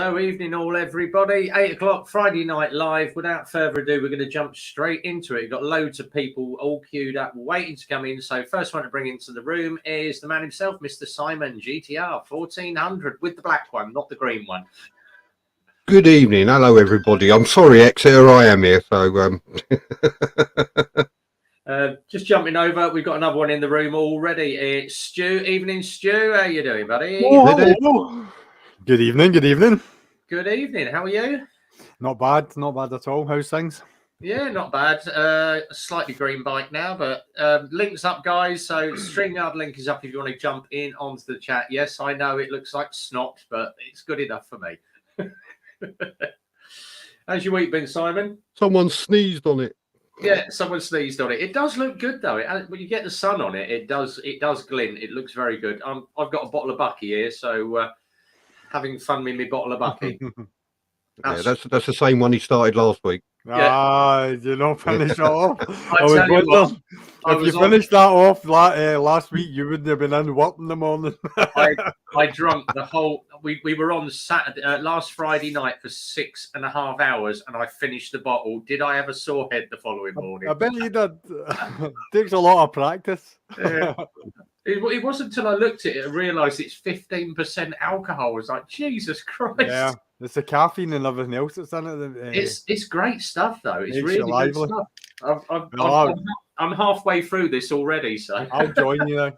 So evening all everybody, 8 o'clock Friday night live. Without further ado, we're going to jump straight into it. We've got loads of people all queued up waiting to come in. So first one to bring into the room is the man himself, Mr. Simon, GTR 1400 with the black one, not the green one. Good evening. Hello everybody. I'm sorry, X, here I am here. So just jumping over, we've got another one in the room already. It's Stu. Evening, Stu. How you doing, buddy? Oh, hello. Good evening. Good evening. Good evening. How are you? Not bad at all. How's things? Yeah, not bad. Slightly green bike now, but links up, guys. So StreamYard link is up if you want to jump in onto the chat. Yes, I know it looks like snot, but it's good enough for me. How's your week been, Simon? someone sneezed on it. Yeah, someone sneezed on it. It does look good though. When you get the sun on it, it does glint. It looks very good. I've got a bottle of Bucky here, so having fun with my bottle of Bucky. Yeah, that's the same one he started last week. Yeah. You know, finish it off. I was wondering, if you finished that off last week, you wouldn't have been in work in the morning. I drunk the whole. We were on Saturday, last Friday night for 6.5 hours, and I finished the bottle. Did I have a sore head the following morning? I bet you did. Takes a lot of practice. Yeah. It wasn't until I looked at it and realised it's 15% alcohol. I was like, Jesus Christ. Yeah, it's the caffeine and everything else that's in it. It's great stuff, though. It's really good stuff. I'm halfway through this already, so I'll join you now.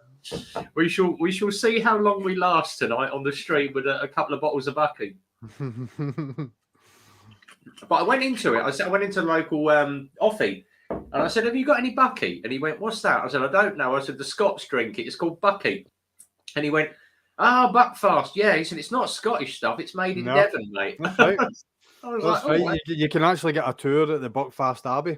We shall see how long we last tonight on the stream with a couple of bottles of Bucky. But I went into it. I went into the local offie. And I said, have you got any Bucky? And he went, what's that? I said, I don't know. I said, the Scots drink it. It's called Bucky. And he went, Buckfast. Yeah. He said, it's not Scottish stuff. It's made in Devon, mate. That's right. I was That's like, right. You can actually get a tour at the Buckfast Abbey.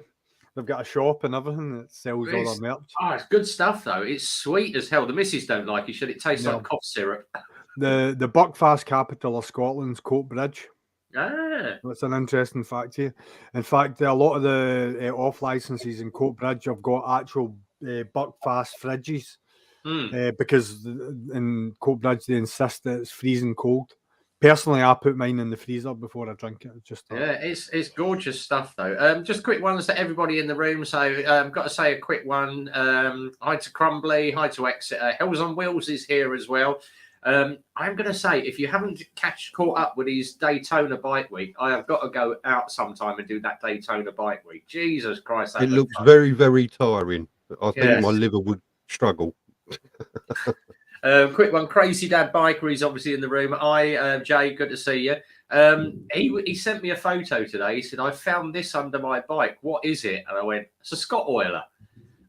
They've got a shop and everything that sells all their merch. Oh, it's good stuff, though. It's sweet as hell. The missus don't like it. Said it tastes like cough syrup. The Buckfast capital of Scotland's Coatbridge. Ah. That's an interesting fact here. In fact, a lot of the off licenses in Coatbridge have got actual Buckfast fridges because in Coatbridge they insist that it's freezing cold. Personally, I put mine in the freezer before I drink it. It's gorgeous stuff though. Just quick ones to everybody in the room. So got to say a quick one. Hi to Crumbly, hi to Exeter. Hells on Wheels is here as well. I'm going to say, if you haven't caught up with his Daytona Bike Week, I have got to go out sometime and do that Daytona Bike Week. Jesus Christ. It looks very, very tiring. I think my liver would struggle. Quick one, Crazy Dad Biker, he's obviously in the room. Jay, good to see you. He sent me a photo today. He said, I found this under my bike. What is it? And I went, it's a Scott oiler.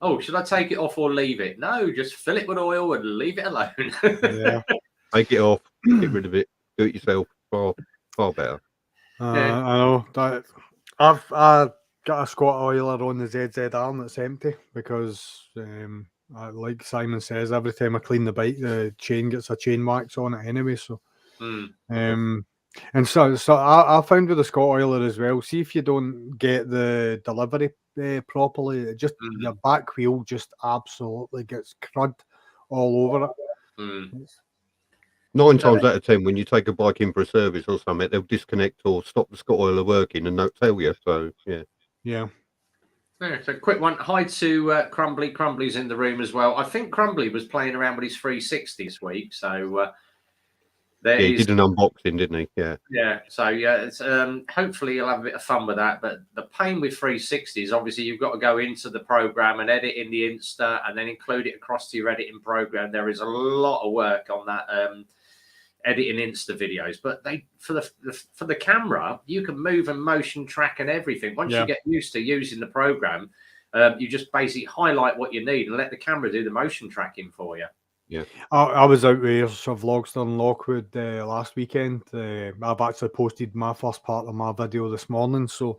Oh, should I take it off or leave it? No, just fill it with oil and leave it alone. Yeah. Take it off, get rid of it, do it yourself. Far better. I know. I've got a Scott oiler on the ZZ arm that's empty because, like Simon says, every time I clean the bike, the chain gets a chain wax on it anyway. So, and so I found with the Scott oiler as well. See if you don't get the delivery properly, it just your back wheel just absolutely gets crud all over it. 9 times out of 10, when you take a bike in for a service or something, they'll disconnect or stop the Scott oiler working and not tell you. So yeah. So quick one. Hi to Crumbly. Crumbly's in the room as well. I think Crumbly was playing around with his 360 this week. So he did an unboxing, didn't he? Yeah. So it's hopefully you'll have a bit of fun with that. But the pain with 360 is obviously you've got to go into the program and edit in the Insta and then include it across to your editing program. There is a lot of work on that editing Insta videos, but for the camera you can move and motion track and everything. Once you get used to using the program, you just basically highlight what you need and let the camera do the motion tracking for you. Yeah, I was out with Vlogster in Lockwood last weekend. I've actually posted my first part of my video this morning. So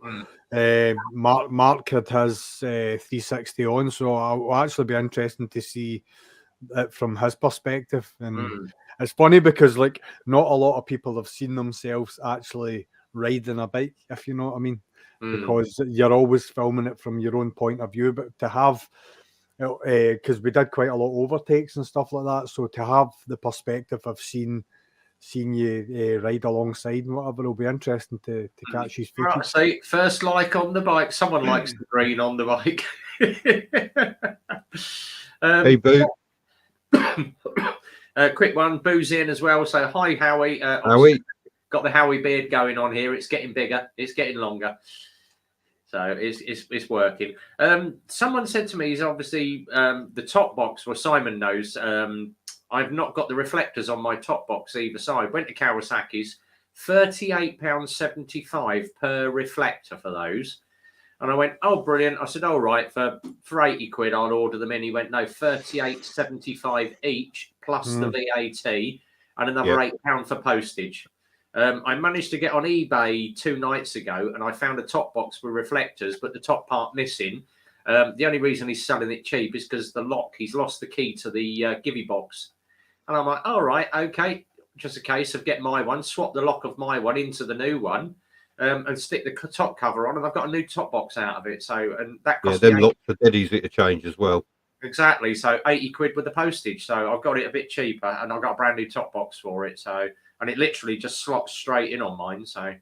Mark had his 360 on, so I'll actually be interested to see it from his perspective. And it's funny because like not a lot of people have seen themselves actually riding a bike, if you know what I mean, because you're always filming it from your own point of view. But to have because we did quite a lot of overtakes and stuff like that. So to have the perspective of seeing seeing you ride alongside and whatever. It'll be interesting to catch his footage. Right, see, first like on the bike. Someone likes the green on the bike. Hey, Boo. Quick one, Boo's in as well. So hi, Howie. Howie. Got the Howie beard going on here. It's getting bigger. It's getting longer. So it's working. Someone said to me, he's obviously the top box. Well, Simon knows. I've not got the reflectors on my top box either side. Went to Kawasaki's, £38.75 per reflector for those. And I went, oh, brilliant. I said, all right, for 80 quid, I'll order them in. He went, no, £38.75 each plus the VAT and another £8 for postage. I managed to get on eBay 2 nights ago and I found a top box with reflectors, but the top part missing. The only reason he's selling it cheap is because the lock, he's lost the key to the Givey box. And I'm like, all right, okay. Just a case of get my one, swap the lock of my one into the new one, and stick the top cover on, and I've got a new top box out of it. So, and that cost them locks are dead easy to change as well. Exactly. So 80 quid with the postage. So I've got it a bit cheaper, and I've got a brand new top box for it. So, and it literally just slots straight in on mine. So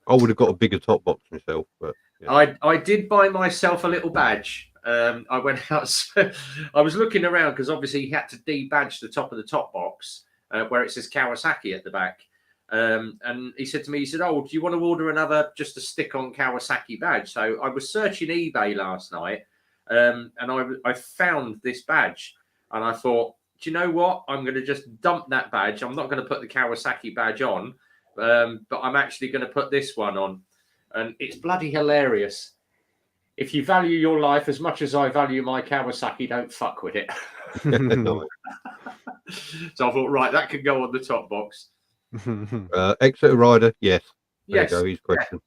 I would have got a bigger top box myself, but yeah. I did buy myself a little badge. I went out. I was looking around because obviously he had to debadge the top of the top box where it says Kawasaki at the back. And he said to me, he said, oh, do you want to order another just a stick-on Kawasaki badge? So I was searching eBay last night and I found this badge and I thought, do you know what? I'm going to just dump that badge. I'm not going to put the Kawasaki badge on, but I'm actually going to put this one on. And it's bloody hilarious. If you value your life as much as I value my Kawasaki, don't fuck with it. So I thought, right, that could go on the top box. Exeter Rider, yes. Yes. There you go, his question.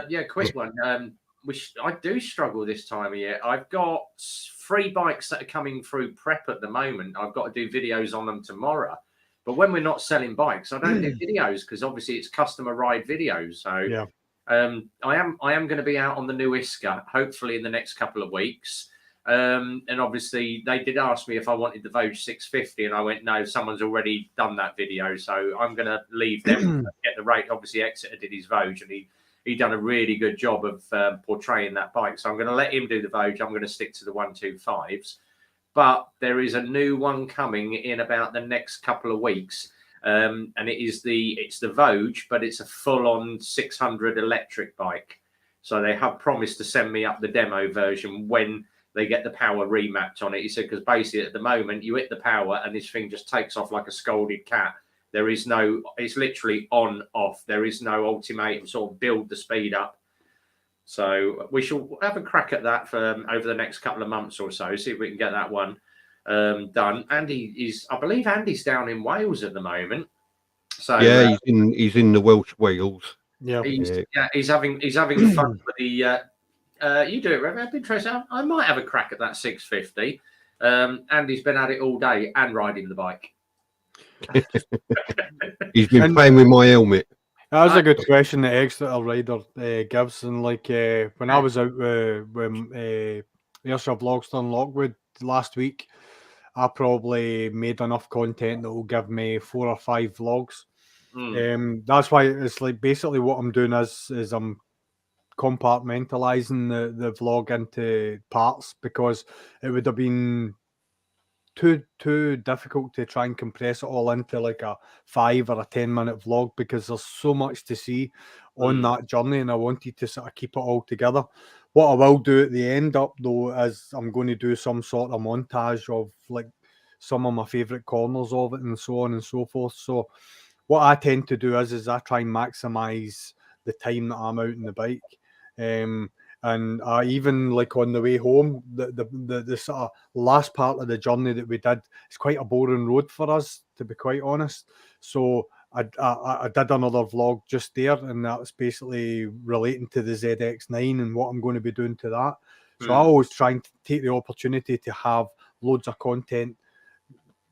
Yeah, quick one. I do struggle this time of year. I've got 3 bikes that are coming through prep at the moment. I've got to do videos on them tomorrow. But when we're not selling bikes, I don't do videos because obviously it's customer ride videos. So yeah. I am going to be out on the new Iska, hopefully in the next couple of weeks. And obviously they did ask me if I wanted the Vogue 650 and I went, no, someone's already done that video. So I'm going to leave them, get the rate. Obviously Exeter did his Vogue and he done a really good job of portraying that bike. So I'm going to let him do the Vogue. I'm going to stick to the 125s. But there is a new one coming in about the next couple of weeks. And it's the Vogue, but it's a full-on 600 electric bike. So they have promised to send me up the demo version when they get the power remapped on it. He said, because basically at the moment you hit the power and this thing just takes off like a scolded cat. There is no, it's literally on, off. There is no ultimatum, sort of build the speed up. So we shall have a crack at that for over the next couple of months or so, see if we can get that one done. I believe Andy's down in Wales at the moment. So yeah, he's in the Welsh Wales. Yeah, he's having fun with the. You do it, Rev. I've been interested. I might have a crack at that 650. Andy's been at it all day and riding the bike. He's been playing with my helmet. That was a good question that Exeter Rider gives. And like when I was out with Ayrshire Vlogs on Lockwood last week, I probably made enough content that will give me 4 or 5 vlogs. That's why it's like basically what I'm doing is I'm compartmentalizing the vlog into parts, because it would have been too difficult to try and compress it all into like a 5 or a 10-minute vlog, because there's so much to see on that journey, and I wanted to sort of keep it all together. What I will do at the end up though is I'm going to do some sort of montage of like some of my favorite corners of it and so on and so forth. So what I tend to do is I try and maximize the time that I'm out on the bike. And I even like on the way home, the sort of last part of the journey that we did, it's quite a boring road for us, to be quite honest. So I did another vlog just there, and that's basically relating to the ZX9 and what I'm going to be doing to that. So I always try and take the opportunity to have loads of content.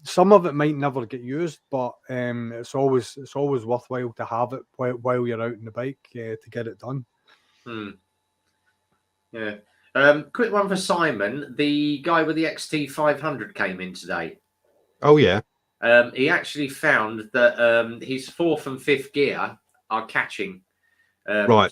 Some of it might never get used, but it's always worthwhile to have it while you're out on the bike to get it done. Yeah. Quick one for Simon. The guy with the XT500 came in today. Oh yeah. He actually found that his 4th and 5th gear are catching. Right.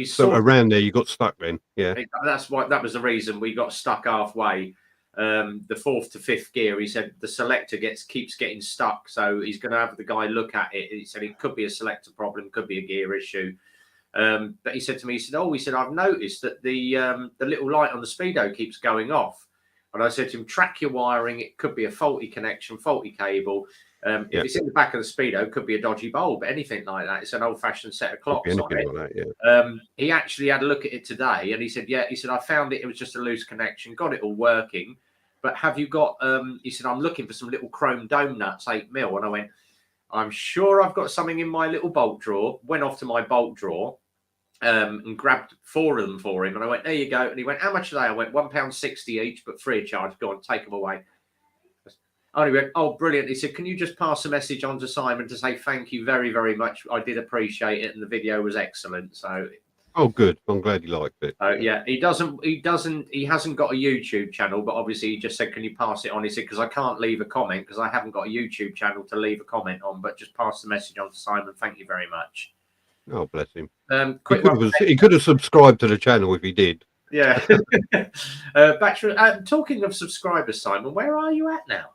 So around there, you got stuck then. Yeah. That was the reason we got stuck halfway. The 4th to 5th gear, he said the selector keeps getting stuck. So he's going to have the guy look at it. He said it could be a selector problem, could be a gear issue. But he said to me, I've noticed that the little light on the speedo keeps going off. And I said to him, track your wiring. It could be a faulty connection, faulty cable. If it's in the back of the speedo, it could be a dodgy bulb, anything like that. It's an old-fashioned set of clocks on it. Like that, he actually had a look at it today, and he said, I found it. It was just a loose connection. Got it all working. But have you got? He said, I'm looking for some little chrome dome nuts, 8mm. And I went, I'm sure I've got something in my little bolt drawer. Went off to my bolt drawer. And grabbed 4 of them for him. And I went, there you go. And he went, how much are they? I went, £1.60 each, but free of charge. Go on, take them away. And he went, oh, brilliant. He said, can you just pass a message on to Simon to say thank you very, very much? I did appreciate it. And the video was excellent. So, oh, good. I'm glad you liked it. yeah, he hasn't got a YouTube channel, but obviously he just said, can you pass it on? He said, because I can't leave a comment because I haven't got a YouTube channel to leave a comment on, but just pass the message on to Simon. Thank you very much. Oh, bless him. He could have subscribed to the channel if he did. Yeah. Talking of subscribers, Simon, where are you at now?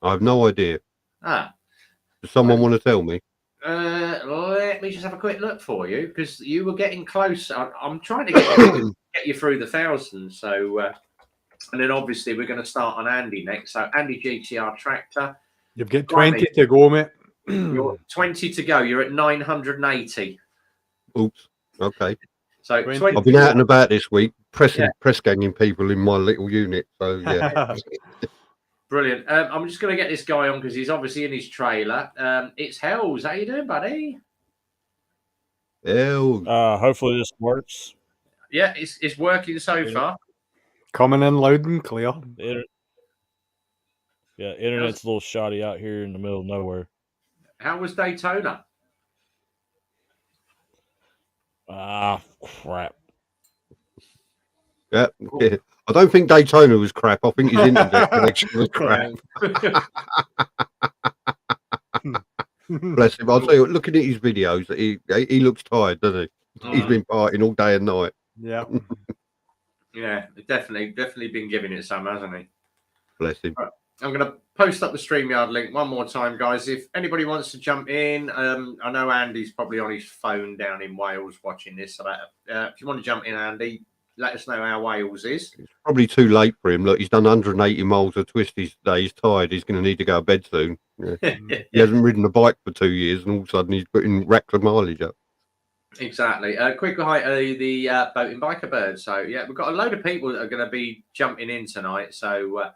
I have no idea. Does someone want to tell me? Let me just have a quick look for you because you were getting close. I'm trying to get you through the thousands. So, and then obviously we're going to start on Andy next. So Andy GTR Tractor. You've got 20 to go, mate. You're 20 to go. You're at 980. Oops. Okay. So 20 I've been out and about this week, press ganging people in my little unit. So yeah. Brilliant. I'm just going to get this guy on because he's obviously in his trailer. It's Hells. How you doing, buddy? Hells. Hopefully this works. Yeah, it's working so far. Coming in loud and clear. Internet's a little shoddy out here in the middle of nowhere. How was Daytona? Crap. Yeah. I don't think Daytona was crap. I think his internet connection was crap. Bless him. I'll tell you, looking at his videos, he looks tired, doesn't he? He's been partying all day and night. Yeah. Yeah, definitely been giving it some, hasn't he? Bless him. Right. I'm going to post up the StreamYard link one more time, guys. If anybody wants to jump in, I know Andy's probably on his phone down in Wales watching this. So if you want to jump in, Andy, let us know how Wales is. It's probably too late for him. Look, he's done 180 miles of twisties today. He's tired. He's going to need to go to bed soon. Yeah. He hasn't ridden a bike for 2 years, and all of a sudden he's putting racks of mileage up. Exactly. Quick hi to the Boating Biker Birds. So yeah, we've got a load of people that are going to be jumping in tonight. So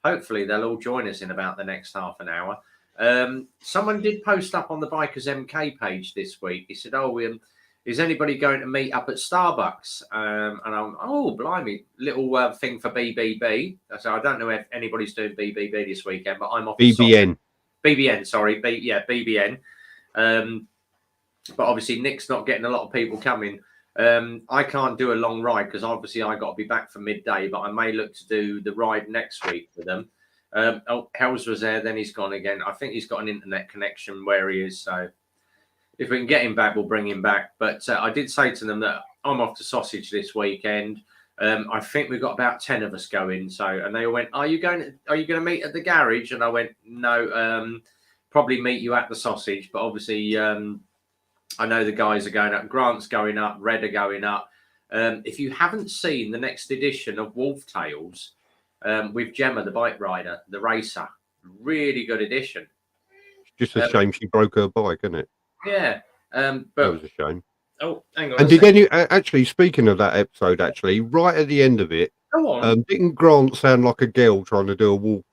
hopefully they'll all join us in about the next half an hour. Someone did post up on the Bikers MK page this week. He said, is anybody going to meet up at Starbucks? And I'm, blimey, little thing for BBB. So I don't know if anybody's doing BBB this weekend, but I'm off. BBN. BBN, sorry. BBN. But obviously Nick's not getting a lot of people coming. I can't do a long ride because obviously I got to be back for midday, but I may look to do the ride next week with them. Hells was there, then he's gone again. I think he's got an internet connection where he is. So if we can get him back, we'll bring him back. But I did say to them that I'm off to Sausage this weekend. I think we've got about 10 of us going. So, and they all went, are you going to meet at the garage? And I went, no, probably meet you at the Sausage. But obviously, I know the guys are going up. Grant's going up. Red are going up. If you haven't seen the next edition of Wolf Tales with Gemma, the bike rider, the racer, really good edition. Just a shame she broke her bike, isn't it? Yeah. But that was a shame. Oh, hang on. And did any actually? Speaking of that episode, actually, right at the end of it, go on. Didn't Grant sound like a girl trying to do a wolf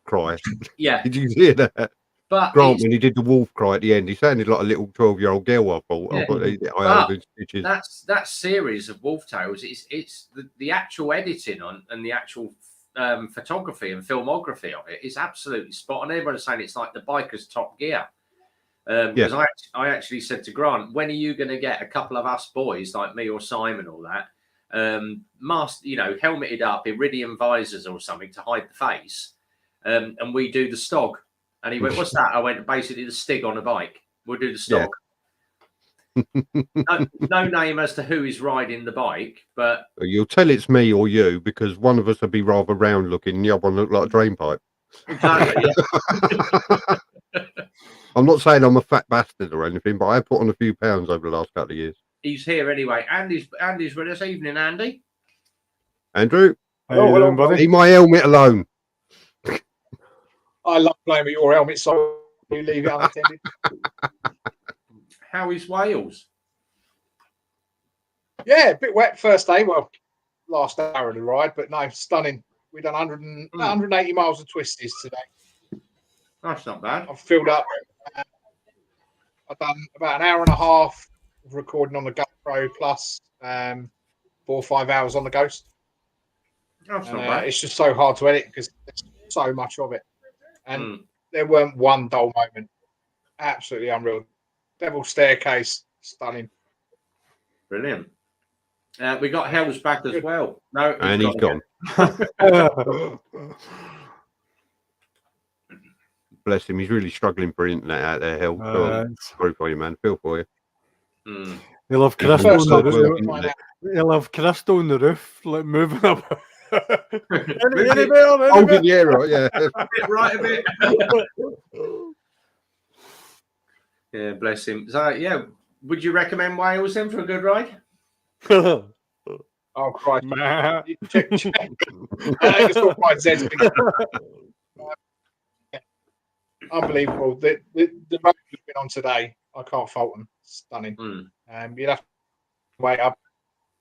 cry? Yeah. Did you hear that? But Grant, when he did the wolf cry at the end, he sounded like a little 12-year-old girl. I thought. Yeah. I heard stitches. That series of Wolf Tales. It's the actual editing on and the actual photography and filmography of it is absolutely spot on. Everyone's saying it's like the biker's Top Gear. Because I actually said to Grant, when are you going to get a couple of us boys like me or Simon or that, helmeted up, iridium visors or something to hide the face, and we do the stog And he went, "What's that?" I went, "Basically the stig on a bike. We'll do the stock." No name as to who is riding the bike, but You'll tell it's me or you because one of us will be rather round looking, and the other one look like a drain pipe. exactly. I'm not saying I'm a fat bastard or anything, but I put on a few pounds over the last couple of years. He's here anyway. Andy's with us. Evening, Andy. Andrew, How you doing, buddy? leave my helmet alone. I love playing with your helmet, so you leave it unattended. How is Wales? Yeah, a bit wet first day. Well, last hour of the ride, but no, stunning. We've done 180 miles of twisties today. That's not bad. I've filled up. I've done about an hour and a half of recording on the GoPro plus 4 or 5 hours on the Ghost. That's And, not bad. it's just so hard to edit because there's so much of it. And there weren't one dull moment. Absolutely unreal. Devil's Staircase, stunning. Brilliant. We got Hell's back as well. No, And he's gone. Bless him. He's really struggling for internet out there. Hell, sorry for you, man. Feel for you. He'll have Crystal First on time the I've roof. ever He'll have Crystal on the roof, like moving up. Holding the air, right? Yeah. right a bit. Yeah, bless him. So, yeah, would you recommend Wales then for a good ride? Oh, Christ. check. I think it's all quite Zed's been unbelievable. The road we've been on today, I can't fault them. Stunning. You'd have to wait up.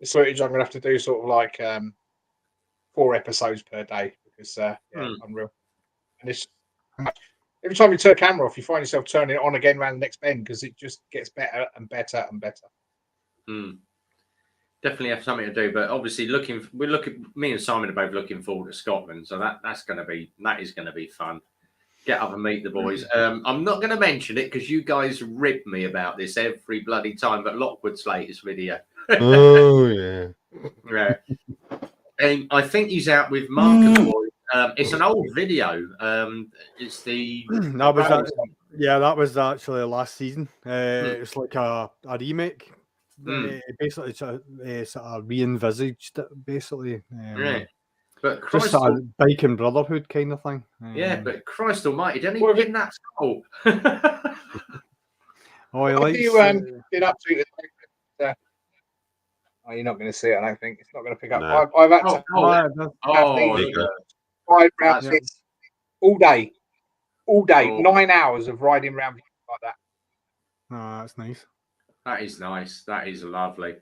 The footage I'm going to have to do sort of like 4 episodes per day because, unreal. And it's every time you turn a camera off, you find yourself turning it on again around the next bend because it just gets better and better and better. Definitely have something to do, but obviously me and Simon are both looking forward to Scotland, so that is going to be fun. Get up and meet the boys. I'm not going to mention it because you guys rib me about this every bloody time, but Lockwood's latest video. Oh yeah. Yeah. And I think he's out with Mark and the boys. It's an old video. It's the that was actually last season. It's like a remake. Basically, it's a re-envisaged, basically. Right. But just a bike and brotherhood kind of thing. But Christ Almighty, didn't he win that skull? What have you been up to? Oh, you're not going to see it, I don't think. It's not going to pick up. No. I've had to ride round all day. 9 hours of riding around like that. Oh, that's nice. That is nice. That is lovely.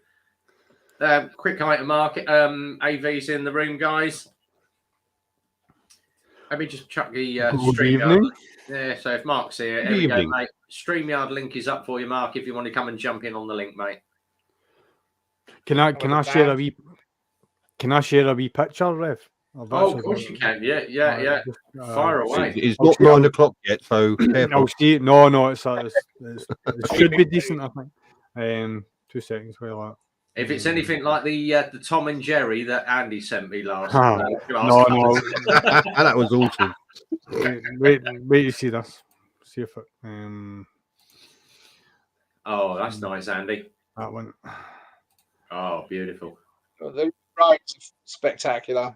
Quick item market. AV's in the room, guys. Let me just chuck the StreamYard. Yeah, so if Mark's here, here we go, mate. StreamYard link is up for you, Mark, if you want to come and jump in on the link, mate. Can I share a wee picture, Rev? Of course you can. Yeah. Fire away. It's not 9 o'clock yet, so careful. No, it should be decent, I think. 2 seconds, while if it's anything like the Tom and Jerry that Andy sent me last. No, that was awesome. Wait to see this. See if it. Oh, that's nice, Andy. That one. Oh, beautiful. The rides are spectacular.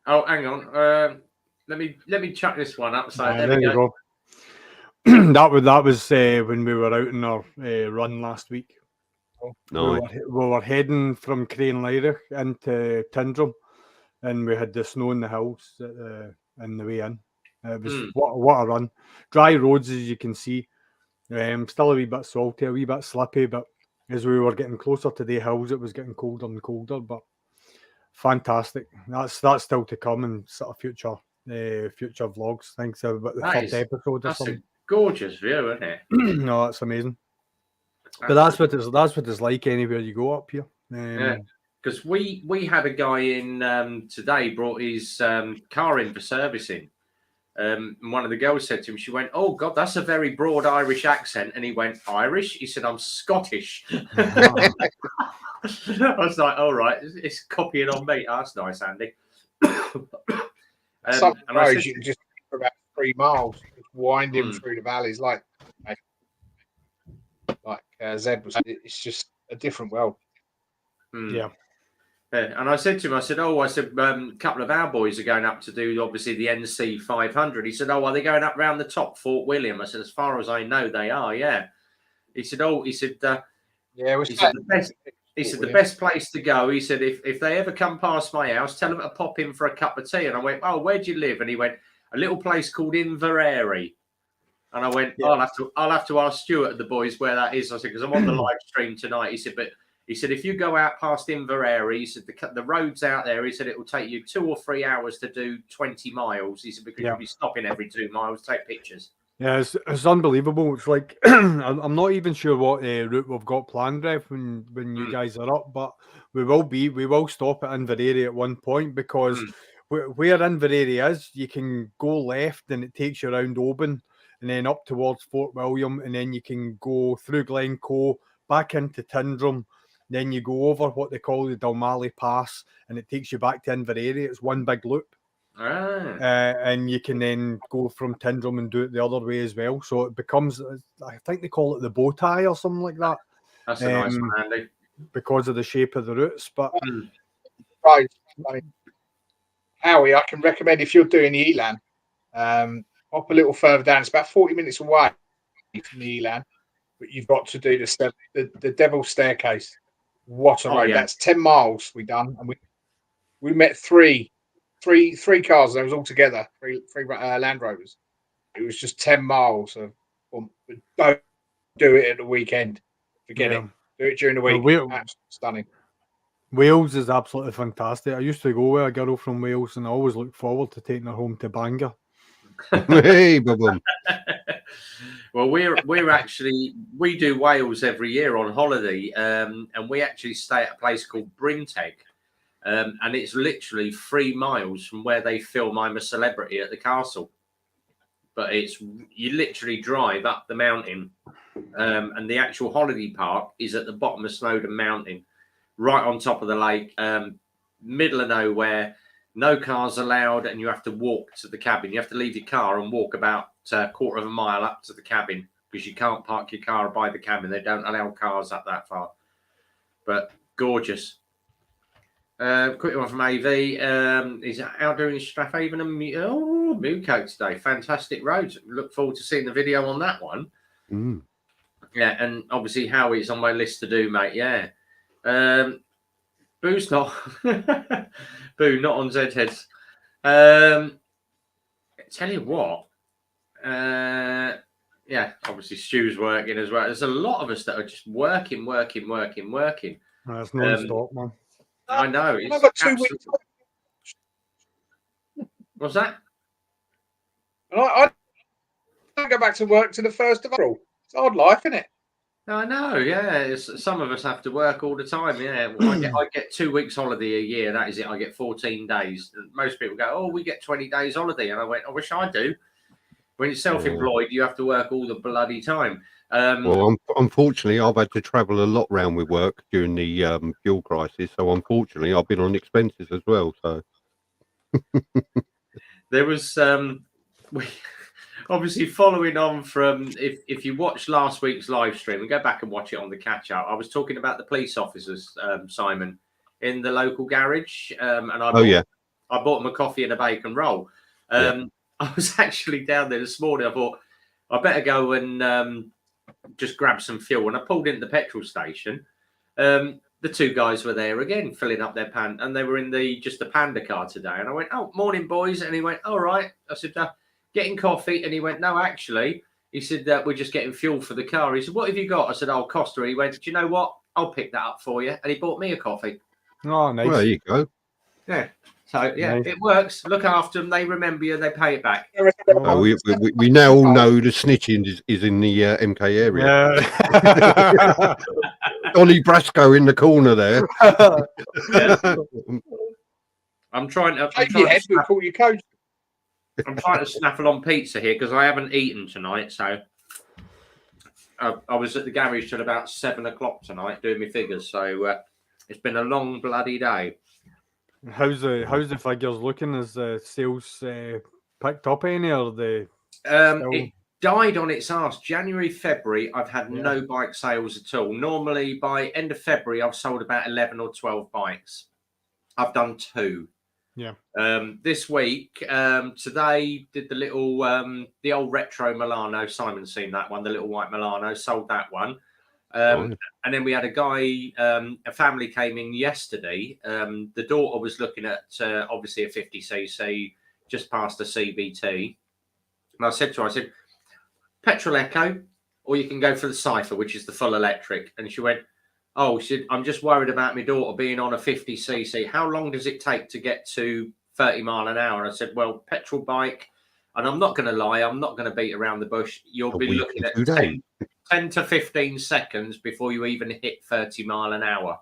Oh, hang on. Let me chuck this one up. So there we go. that was when we were out on our run last week. No, we were heading from Crane Lyric into Tyndrum, and we had the snow in the hills in the way in. It was what a run. Dry roads, as you can see. Still a wee bit salty, a wee bit slippy, but as we were getting closer to the hills, it was getting colder and colder. But fantastic. That's still to come in sort of future vlogs. Thanks about the third episode. That's a gorgeous view, isn't it? No, it's amazing. But that's what it's like anywhere you go up here. Yeah, because we had a guy in today brought his car in for servicing. And one of the girls said to him, she went, "Oh God, that's a very broad Irish accent." And he went, "Irish?" He said, "I'm Scottish." I was like, "All right, it's copying on me." Oh, that's nice, Andy. Some roads you can just for about 3 miles. winding through the valleys like Zed was. It's just a different world. Yeah. And I said to him, a couple of our boys are going up to do obviously the NC 500. He said, oh, are they going up round the top, Fort William? I said, as far as I know, they are. Yeah. He said, the best place to go. He said, if they ever come past my house, tell them to pop in for a cup of tea. And I went, oh, where do you live? And he went, a little place called Inverary. And I went, I'll have to ask Stuart and the boys where that is. I said, because I'm on the live stream tonight. He said, if you go out past Inverary, he said, the roads out there, he said, it will take you 2 or 3 hours to do 20 miles. He said, because you'll be stopping every 2 miles, take pictures. Yeah, it's unbelievable. It's like I'm not even sure what route we've got planned, Rev, when you guys are up, but we will stop at Inverary at one point, because where Inverary is, you can go left and it takes you around Oban and then up towards Fort William, and then you can go through Glencoe back into Tyndrum. Then you go over what they call the Dalmally Pass, and it takes you back to Inverary. It's one big loop. And you can then go from Tyndrum and do it the other way as well. So it becomes, I think they call it the bow tie or something like that. That's a nice one, Andy. Because of the shape of the routes. But right, Howie, I can recommend, if you're doing the Elan, up a little further down. It's about 40 minutes away from the Elan, but you've got to do the Devil's Staircase. What a road! Yeah. That's 10 miles we done, and we met three cars. They was all together, three Land Rovers. It was just 10 miles of. Don't do it at the weekend. Forget it. Do it during the week. Absolutely stunning. Wales is absolutely fantastic. I used to go with a girl from Wales, and I always look forward to taking her home to Bangor. Hey, boom. Well, we do Wales every year on holiday, and we actually stay at a place called Brinteg, and it's literally 3 miles from where they film I'm a Celebrity at the castle. But you literally drive up the mountain, and the actual holiday park is at the bottom of Snowdon Mountain, right on top of the lake, middle of nowhere. No cars allowed, and you have to walk to the cabin. You have to leave your car and walk about a quarter of a mile up to the cabin, because you can't park your car by the cabin. They don't allow cars up that far. But gorgeous. Quick one from AV. He's out doing Strathaven and Muco today. Fantastic roads. Look forward to seeing the video on that one. Yeah, and obviously Howie's on my list to do, mate. Yeah. Boo's not. Boo, not on Z-Heads. Tell you what. Yeah, obviously Stu's working as well. There's a lot of us that are just working. That's non-stop, man. I know. I've got 2 weeks. What's that? I don't go back to work to the 1st of April. It's hard life, isn't it? I know, yeah. Some of us have to work all the time. Yeah, I get 2 weeks holiday a year. That is it. I get 14 days. Most people go, "Oh, we get 20 days holiday," and I went, "I wish I do." When you're self-employed, you have to work all the bloody time. Well, unfortunately, I've had to travel a lot round with work during the fuel crisis. So unfortunately, I've been on expenses as well. So there was obviously following on from, if you watch last week's live stream and go back and watch it on the catch up, I was talking about the police officers, Simon, in the local garage, and I bought them a coffee and a bacon roll. I was actually down there this morning. I thought I better go and just grab some fuel. And I pulled into the petrol station. The 2 guys were there again, filling up their Panda, and they were in the Panda car today. And I went, "Oh, morning, boys." And he went, "All right." I said, "Getting coffee?" And he went, "No, actually." He said, "We're just getting fuel for the car." He said, "What have you got?" I said, "Oh, Costa." He went, "Do you know what? I'll pick that up for you." And he bought me a coffee. Oh, nice. Well, there you go. Yeah. So, yeah, nice. It works. Look after them. They remember you. They pay it back. We now all know the snitching is in the MK area. Yeah. Dolly Brasco in the corner there. I'm trying to snaffle on pizza here because I haven't eaten tonight. So I was at the garage till about 7 o'clock tonight doing my figures. So it's been a long bloody day. How's the figures looking? Is sales picked up any, or the It died on its ass. January, February, I've had no bike sales at all. Normally, by end of February, I've sold about 11 or 12 bikes. I've done 2. Yeah. This week, today, did the little, the old retro Milano. Simon's seen that one, the little white Milano. Sold that one. And then we had a guy, a family came in yesterday. The daughter was looking at obviously a 50cc, just past a CBT. And I said to her, petrol echo, or you can go for the Cypher, which is the full electric. And she went, oh, I'm just worried about my daughter being on a 50cc. How long does it take to get to 30 mile an hour? And I said, well, petrol bike, and I'm not going to lie, I'm not going to beat around the bush. You'll be looking at 10 to 15 seconds before you even hit 30 mile an hour.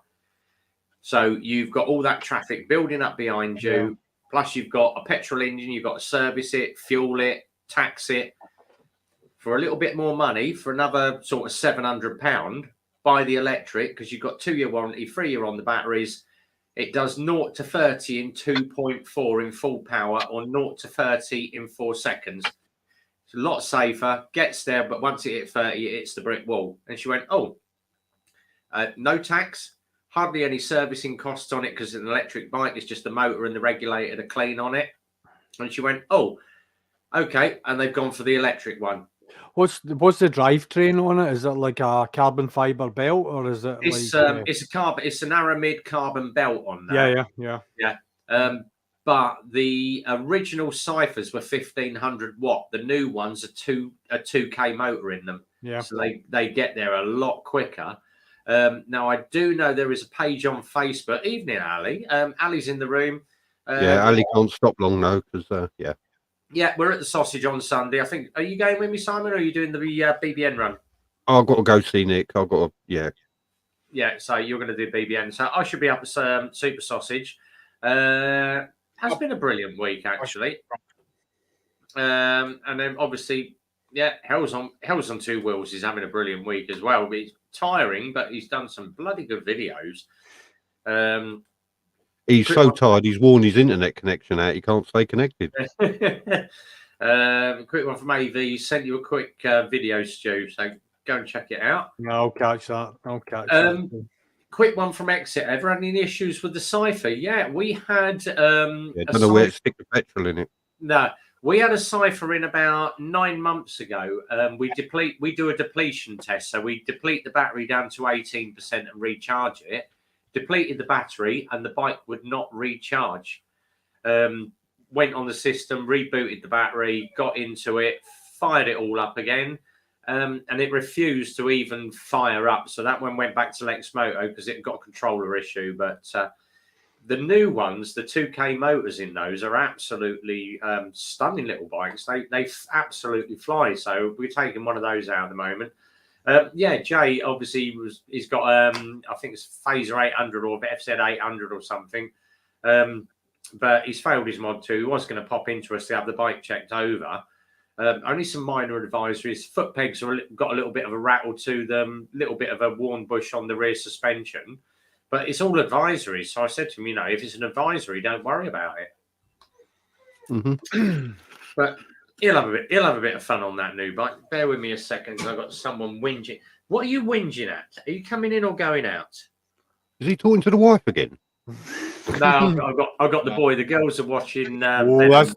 So you've got all that traffic building up behind you. Plus you've got a petrol engine. You've got to service it, fuel it, tax it. For a little bit more money, for another sort of £700, buy the electric, because you've got 2-year warranty, 3-year on the batteries. It does 0 to 30 in 2.4 in full power, or 0 to 30 in 4 seconds. It's a lot safer, gets there, but once it hits 30, it hits the brick wall. And she went, oh, no tax, hardly any servicing costs on it, because it's an electric bike. It's just the motor and the regulator to clean on it. And she went, oh, okay. And they've gone for the electric one. What's the drivetrain on it? Is it like a carbon fiber belt, or is it? It's it's an aramid carbon belt on that. Yeah. But the original Cyphers were 1500 watt. The new ones are 2K motor in them. Yeah. So they get there a lot quicker. Now I do know there is a page on Facebook. Evening, Ali. Ali's in the room. Ali can't stop long though, because Yeah, we're at the Sausage on Sunday. I think. Are you going with me, Simon, or are you doing the BBN run? I've got to go see Nick. I've got to, Yeah, so you're going to do BBN. So I should be up at Super Sausage. Has been a brilliant week, actually. And then obviously, Hell's on 2 Wheels is having a brilliant week as well. It's tiring, but he's done some bloody good videos. He's so tired, he's worn his internet connection out. He can't stay connected. Quick one from AV. Sent you a quick video, Stu, so go and check it out. No, I'll catch that. Quick one from Exit. Ever had any issues with the Cypher? Yeah, we had. Don't know where to stick the petrol in it. No, we had a Cypher in about 9 months ago. We do a depletion test, so we deplete the battery down to 18% and recharge it. Depleted the battery, and the bike would not recharge. Went on the system, rebooted the battery, got into it, fired it all up again. And it refused to even fire up. So that one went back to Lex Moto because it got a controller issue. But the new ones, the 2K motors in those are absolutely stunning little bikes. They absolutely fly. So we're taking one of those out at the moment. Jay obviously he's got I think it's Phaser 800 or FZ 800 or something. But he's failed his mod 2. He was going to pop into us to have the bike checked over. Only some minor advisories. Foot pegs got a little bit of a rattle to them, a little bit of a worn bush on the rear suspension, but it's all advisories. So I said to him, if it's an advisory, don't worry about it. Mm-hmm. But he'll have a bit of fun on that new bike. Bear with me a second, because I've got someone whinging. What are you whinging at? Are you coming in or going out? Is he talking to the wife again? No, I've got the boy. The girls are watching. That's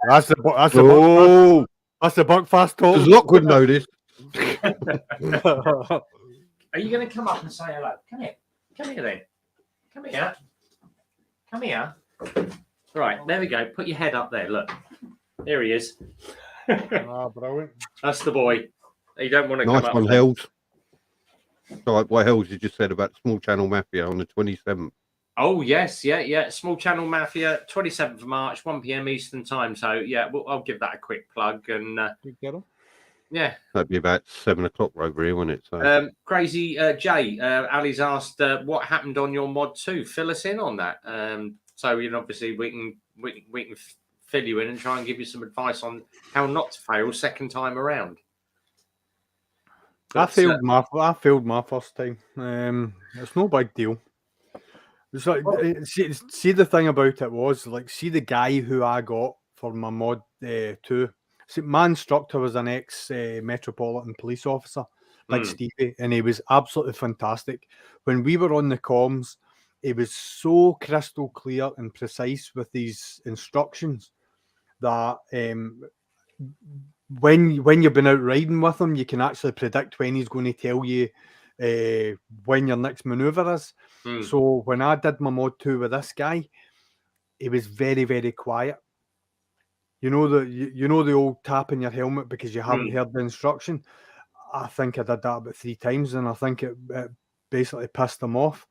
the Buckfast talk. Does Lockwood know this? Are you going to come up and say hello? Come here. Come here then. Come here. Come here. Right, there we go. Put your head up there. Look. There he is. Brilliant. That's the boy. You don't want to nice come up. Nice one, Hells. Sorry, what Hells you just said about Small Channel Mafia on the 27th. Oh, yes. Yeah. Small Channel Mafia, 27th of March, 1 p.m. Eastern time. So, yeah, I'll give that a quick plug. And yeah. That'd be about 7 o'clock over here, wouldn't it? So. Crazy Jay, Ali's asked what happened on your mod 2. Fill us in on that. So, obviously we can fill you in and try and give you some advice on how not to fail second time around. I failed my first time. It's no big deal. It's like, see the thing about it was, like, see the guy who I got for my mod 2, See, my instructor was an ex-Metropolitan Police officer, Big Stevie, and he was absolutely fantastic. When we were on the comms, he was so crystal clear and precise with these instructions that when you've been out riding with him, you can actually predict when he's going to tell you when your next manoeuvre is. So when I did my mod 2 with this guy, he was very, very quiet. You know the old tapping your helmet because you haven't heard the instruction. I think I did that about 3 times, and I think it basically pissed him off.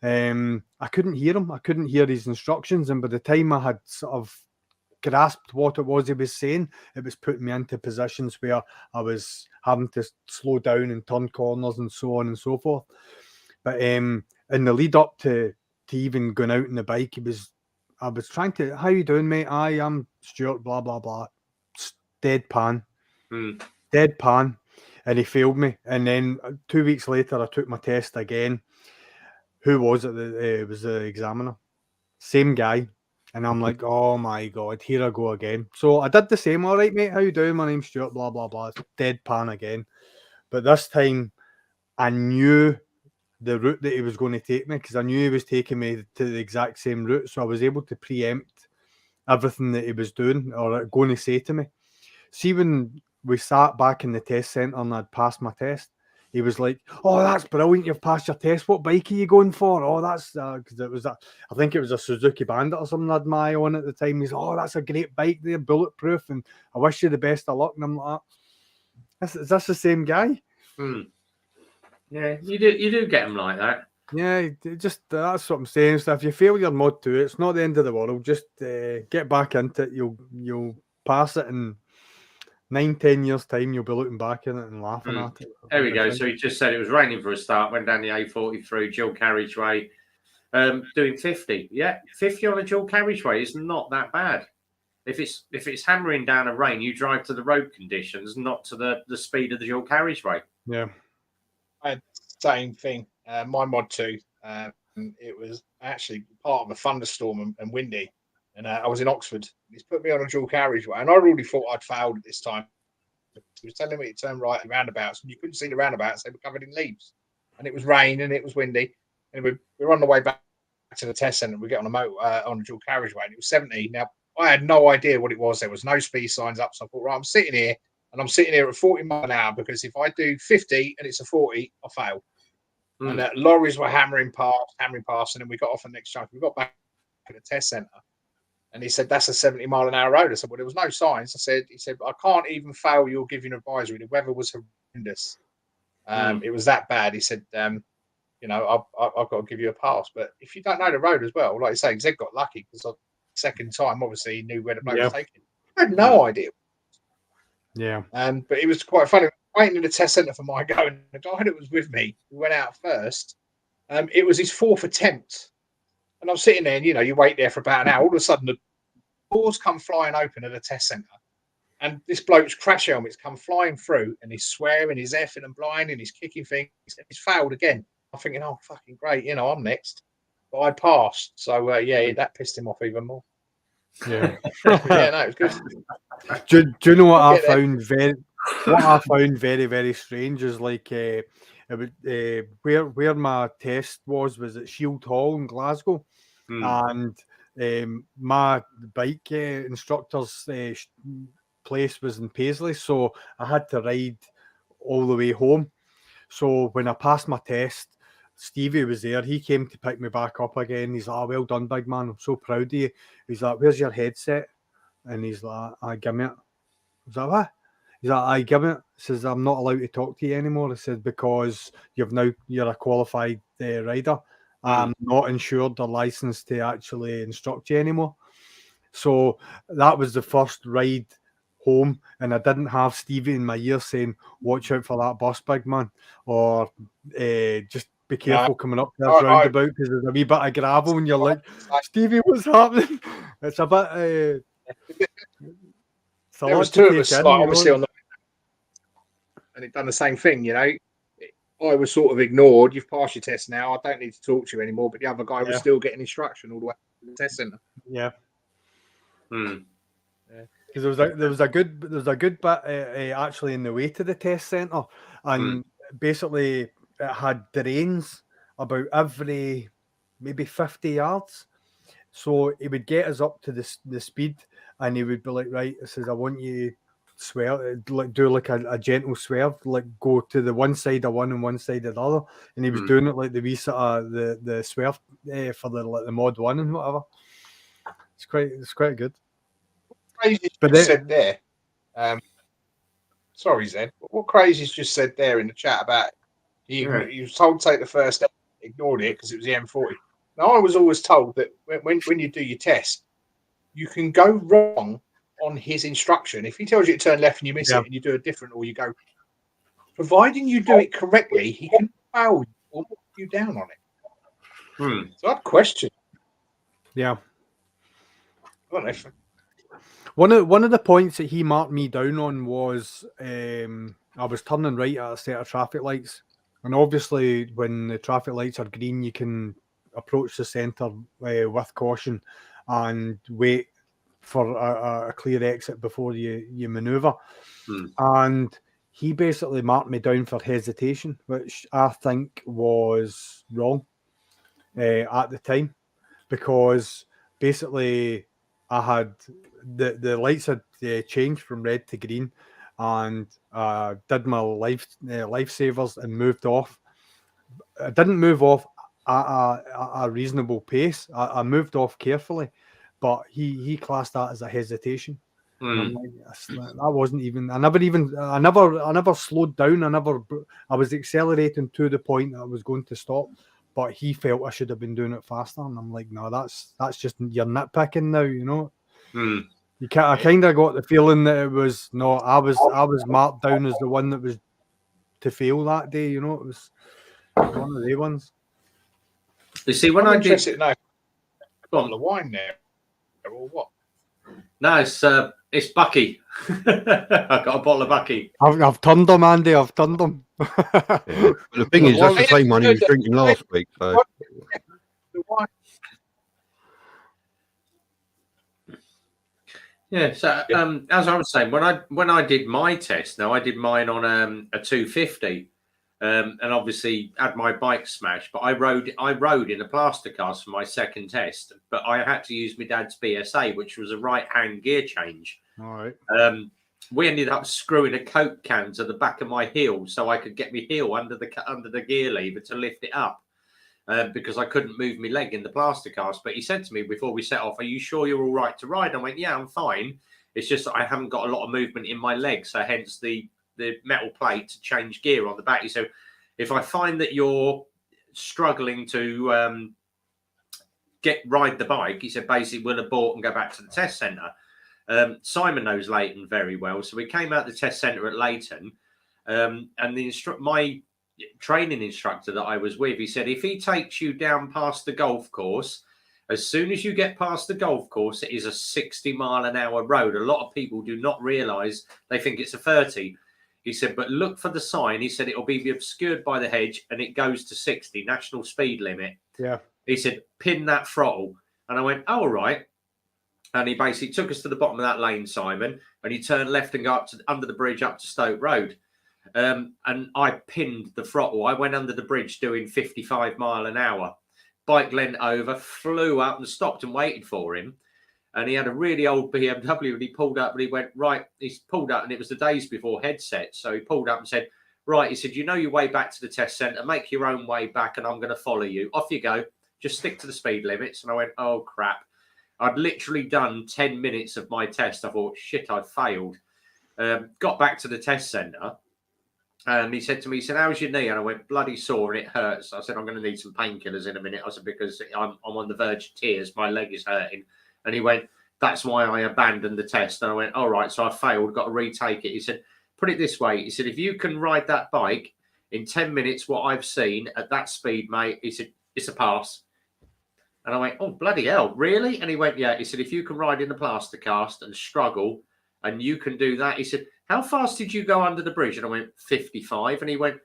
I couldn't hear him. I couldn't hear his instructions, and by the time I had sort of grasped what it was he was saying, it was putting me into positions where I was having to slow down and turn corners and so on and so forth. But in the lead up to even going out on the bike, I was trying to, how you doing, mate? I am Stuart, blah, blah, blah. Deadpan. Deadpan. And he failed me. And then 2 weeks later, I took my test again. Who was it? It was the examiner. Same guy. And I'm like, oh my God, here I go again. So I did the same. All right, mate, how you doing? My name's Stuart, blah, blah, blah. It's deadpan again. But this time, I knew the route that he was going to take me because I knew he was taking me to the exact same route. So I was able to preempt everything that he was doing or going to say to me. See, when we sat back in the test centre and I'd passed my test, he was like, oh, that's brilliant, you've passed your test. What bike are you going for? Oh, that's, because it was, I think it was a Suzuki Bandit or something I had my on at the time. He's like, oh, that's a great bike there, bulletproof, and I wish you the best of luck. And I'm like, is this the same guy? Yeah, you do get them like that. Yeah, just that's what I'm saying. So if you fail your mod 2, it's not the end of the world. Just get back into it. You'll pass it in 9-10 years' time. You'll be looking back at it and laughing at it. There we go. So he just said it was raining for a start. Went down the A43 dual carriageway, doing 50. Yeah, 50 on a dual carriageway is not that bad. If it's hammering down a rain, you drive to the road conditions, not to the speed of the dual carriageway. Yeah. Same thing. My mod 2, it was actually part of a thunderstorm and windy, and I was in Oxford. He's put me on a dual carriageway, and I really thought I'd failed at this time. He was telling me to turn right at roundabouts, and you couldn't see the roundabouts; they were covered in leaves, and it was rain and it was windy. And we were on the way back to the test centre. We get on a motor on a dual carriageway, and it was 70. Now I had no idea what it was. There was no speed signs up, so I thought, right, I'm sitting here at 40 miles an hour because if I do 50 and it's a 40, I fail. And lorries were hammering past, and then we got off the next junction. We got back to the test centre, and he said, that's a 70 mile an hour road. I said, well, there was no signs. He said, I can't even fail your giving advisory. The weather was horrendous. It was that bad. He said, I've got to give you a pass. But if you don't know the road as well, like you say, Zed got lucky because the second time, obviously, he knew where the bloke was taking. I had no idea. Yeah. But it was quite funny. Waiting in the test centre for my go, and the guy that was with me, who went out first, it was his 4th attempt. And I'm sitting there, and you wait there for about an hour. All of a sudden, the doors come flying open at the test centre, and this bloke's crash helmet's come flying through, and he's swearing, he's effing and blinding, he's kicking things, and he's failed again. I'm thinking, oh, fucking great, I'm next. But I passed. So, that pissed him off even more. Yeah. It was good. Do you know what I found very, very strange is like it would, where my test was at Shield Hall in Glasgow, and my bike instructor's place was in Paisley, so I had to ride all the way home. So when I passed my test, Stevie was there. He came to pick me back up again. He's like, well done, big man. I'm so proud of you. He's like, where's your headset? And he's like, give me it. I was like, what? He's like, I give it. He says, I'm not allowed to talk to you anymore. He said, because you're a qualified rider. I'm not insured or licensed to actually instruct you anymore. So that was the first ride home, and I didn't have Stevie in my ear saying, watch out for that bus, big man, or just be careful coming up to this roundabout because there's a wee bit of gravel, and you're like, Stevie, what's happening? It's a bit. There was 2 of us, obviously, on the, and it done the same thing. I was sort of ignored. You've passed your test now. I don't need to talk to you anymore. But the other guy was still getting instruction all the way to the test centre. Yeah. Because there was a good bit actually in the way to the test centre, and basically it had drains about every maybe 50 yards. So he would get us up to the speed, and he would be like, right, he says, I want you to swerve, like do like a gentle swerve, like go to the one side of one and one side of the other. And he was doing it like the wee sort of the swerve for the mod 1 and whatever. It's quite good. Crazy's just said there. Sorry, Zed. But what Crazy's just said there in the chat about he was told to take the first step, ignored it because it was the M40. Now, I was always told that when you do your test, you can go wrong on his instruction. If he tells you to turn left and you miss it and you do it different, or you go, providing you do it correctly, he can fail you or put you down on it. So I'd question. Yeah. I don't know if... One of the points that he marked me down on was I was turning right at a set of traffic lights. And obviously, when the traffic lights are green, you can approach the centre with caution and wait for a clear exit before you manoeuvre. And he basically marked me down for hesitation, which I think was wrong at the time, because basically I had the lights had changed from red to green, and did my lifesavers and moved off. I didn't move off at a reasonable pace. I moved off carefully, but he classed that as a hesitation. And I'm like, that wasn't even. I never slowed down. I was accelerating to the point that I was going to stop, but he felt I should have been doing it faster. And I'm like, no, that's just you're nitpicking now, you know. You can't. I kind of got the feeling that it was no. I was marked down as the one that was to fail that day. You know, it was one of the ones. You see, when I did now, bottle of wine there, or what? No, it's Bucky. I've got a bottle of Bucky. I've turned them, Andy. I've turned them. But the thing is, that's the same one he was drinking last week. So. Yeah. So as I was saying, when I did my test, now I did mine on a 250, and obviously had my bike smashed. But I rode in a plaster cast for my second test, but I had to use my dad's BSA, which was a right hand gear change. All right. We ended up screwing a Coke can to the back of my heel so I could get my heel under the gear lever to lift it up, because I couldn't move my leg in the plaster cast. But he said to me before we set off, "Are you sure you're all right to ride?" I went, "Yeah, I'm fine. It's just that I haven't got a lot of movement in my leg, so hence the metal plate to change gear on the back." So if I find that you're struggling to ride the bike, he said, basically we'll abort and go back to the test centre. Simon knows Leighton very well, so we came out the test centre at Leighton, and my training instructor that I was with, he said, if he takes you down past the golf course, as soon as you get past the golf course, it is a 60-mile-an-hour road. A lot of people do not realise, they think it's a 30. He said, but look for the sign. He said, it'll be obscured by the hedge and it goes to 60, national speed limit. Yeah. He said, pin that throttle. And I went, oh, all right. And he basically took us to the bottom of that lane, Simon, and he turned left and got under the bridge up to Stoke Road. And I pinned the throttle. I went under the bridge doing 55 mile an hour. Bike leant over, flew up and stopped and waited for him. And he had a really old BMW and he pulled up and he went, right, he's pulled up and it was the days before headset. So he pulled up and said, right, he said, you know your way back to the test centre, make your own way back and I'm going to follow you. Off you go. Just stick to the speed limits. And I went, oh, crap. I'd literally done 10 minutes of my test. I thought, shit, I failed. Got back to the test centre. And he said to me, he said, how's your knee? And I went, bloody sore and it hurts. I said, I'm going to need some painkillers in a minute. I said, because I'm on the verge of tears. My leg is hurting. And he went, that's why I abandoned the test. And I went, all right, so I failed, got to retake it. He said, put it this way. He said, if you can ride that bike in 10 minutes, what I've seen at that speed, mate, he said, it's a pass. And I went, oh, bloody hell, really? And he went, yeah. He said, if you can ride in the plaster cast and struggle and you can do that. He said, how fast did you go under the bridge? And I went, 55. And he went,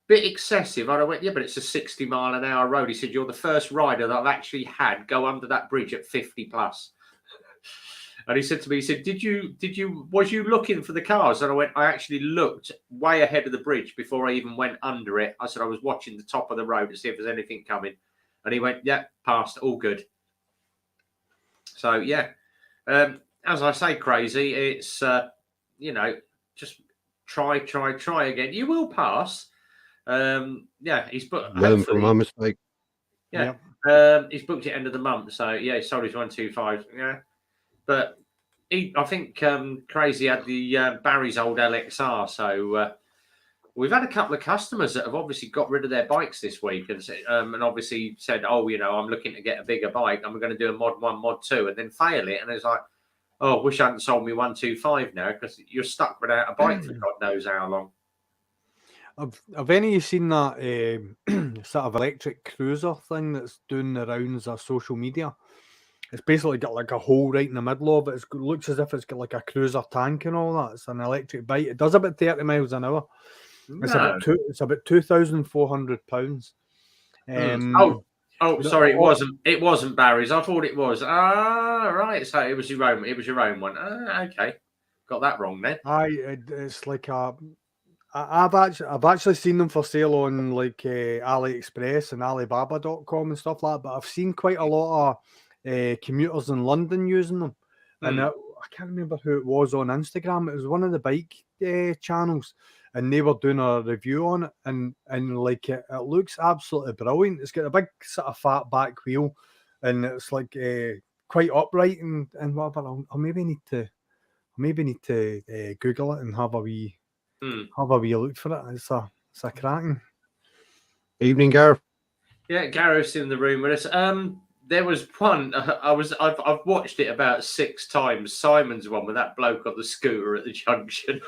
bit excessive. And I went, yeah, but it's a 60-mile-an-hour road. He said, you're the first rider that I've actually had go under that bridge at 50 plus. And he said to me, he said, was you looking for the cars? And I went, I actually looked way ahead of the bridge before I even went under it. I said, I was watching the top of the road to see if there's anything coming. And he went, yeah, passed, all good. So, yeah, as I say, Crazy, it's, just try again. You will pass. Yeah, he's booked. Learn from my mistake. Yeah. He's booked it end of the month. So, yeah, he sold his 125. Yeah. But I think Crazy had the Barry's old LXR. So we've had a couple of customers that have obviously got rid of their bikes this week and obviously said, oh, I'm looking to get a bigger bike. I'm going to do a Mod 1, Mod 2 and then fail it. And it's like, oh, I wish I hadn't sold me 125 now because you're stuck without a bike for God knows how long. Have any of you seen that sort of electric cruiser thing that's doing the rounds of social media? It's basically got like a hole right in the middle of it. It looks as if it's got like a cruiser tank and all that. It's an electric bike. It does about 30 miles an hour. It's about £2,400. Sorry, it wasn't Barry's. I thought it was. Right. So it was your own. It was your own one. Okay, got that wrong then. It's like a. I've actually seen them for sale on like AliExpress and Alibaba.com and stuff like that. But I've seen quite a lot of commuters in London using them, and I can't remember who it was on Instagram. It was one of the bike channels, and they were doing a review on it, and like it looks absolutely brilliant. It's got a big sort of fat back wheel, and it's like quite upright and whatever. I'll maybe need to Google it and have a wee look for it. It's a cracking. Evening, Gareth. Yeah, Gareth's in the room with us. There was one. I've watched it about 6 times. Simon's one with that bloke on the scooter at the junction.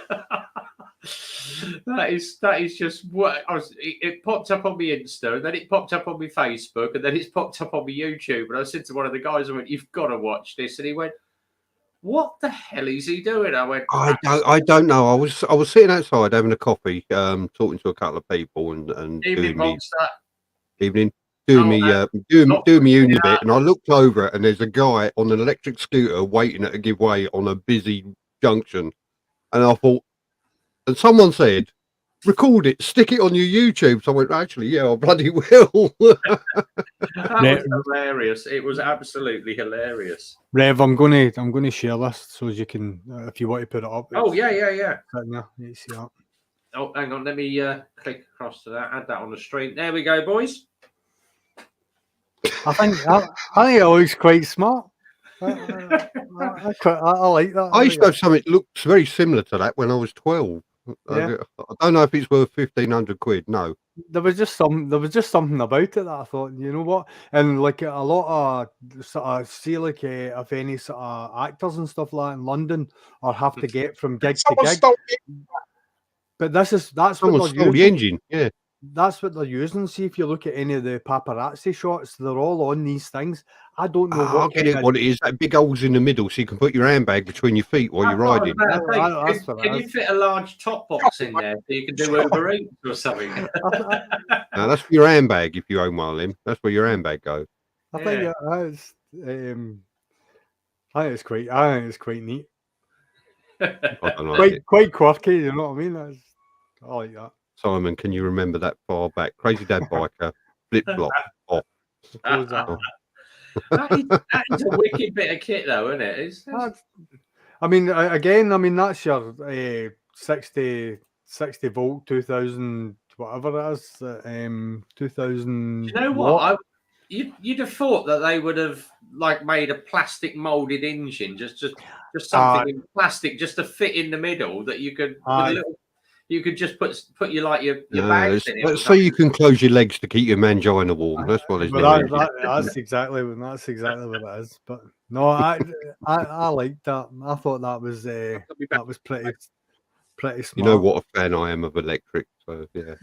that is just what it popped up on my Insta, and then it popped up on my Facebook, and then it's popped up on my YouTube. And I said to one of the guys, I went, "You've got to watch this." And he went, "What the hell is he doing?" I went, I don't know. I was sitting outside having a coffee, talking to a couple of people and evening, Monster. Doing me uni bit, and I looked over it, and there's a guy on an electric scooter waiting to give way on a busy junction, and I thought, and someone said, "Record it, stick it on your YouTube." So I went, "Actually, yeah, I bloody will." That was hilarious. It was absolutely hilarious. Rev, I'm gonna share this so as you can, if you want to put it up. Oh yeah. You see that. Oh, hang on, let me click across to that. Add that on the screen. There we go, boys. I think it looks quite smart. I like that. I used to have something that looks very similar to that when I was 12. Yeah. I don't know if it's worth 1,500 quid. No, there was just something about it that I thought, you know what, and like a lot of sort of see like if any sort of actors and stuff like that in London or have to get from gig to gig. But that's what someone stole the engine. Yeah. That's what they're using. See, if you look at any of the paparazzi shots, they're all on these things. I don't know what it is. That big holes in the middle, so you can put your handbag between your feet while you're riding. Can you fit a large top box in there so you can do Uber Eats or something? No, that's for your handbag. If you own one of them, that's where your handbag goes. I think it's quite neat. Quite quirky. You know what I mean? I like that. Simon, can you remember that far back? Crazy Dad Biker, flip flop off. That is a wicked bit of kit, though, isn't it? I mean, that's your 60 volt 2000 whatever it is. 2000. You know what? You'd have thought that they would have like made a plastic molded engine, just something in plastic, just to fit in the middle that you could. You could just put your bags in it. So you can close your legs to keep your mangina warm. That's what it's doing. That's exactly what it is. But no, I like that. I thought that was pretty. Pretty smart. You know what a fan I am of electric, so yeah.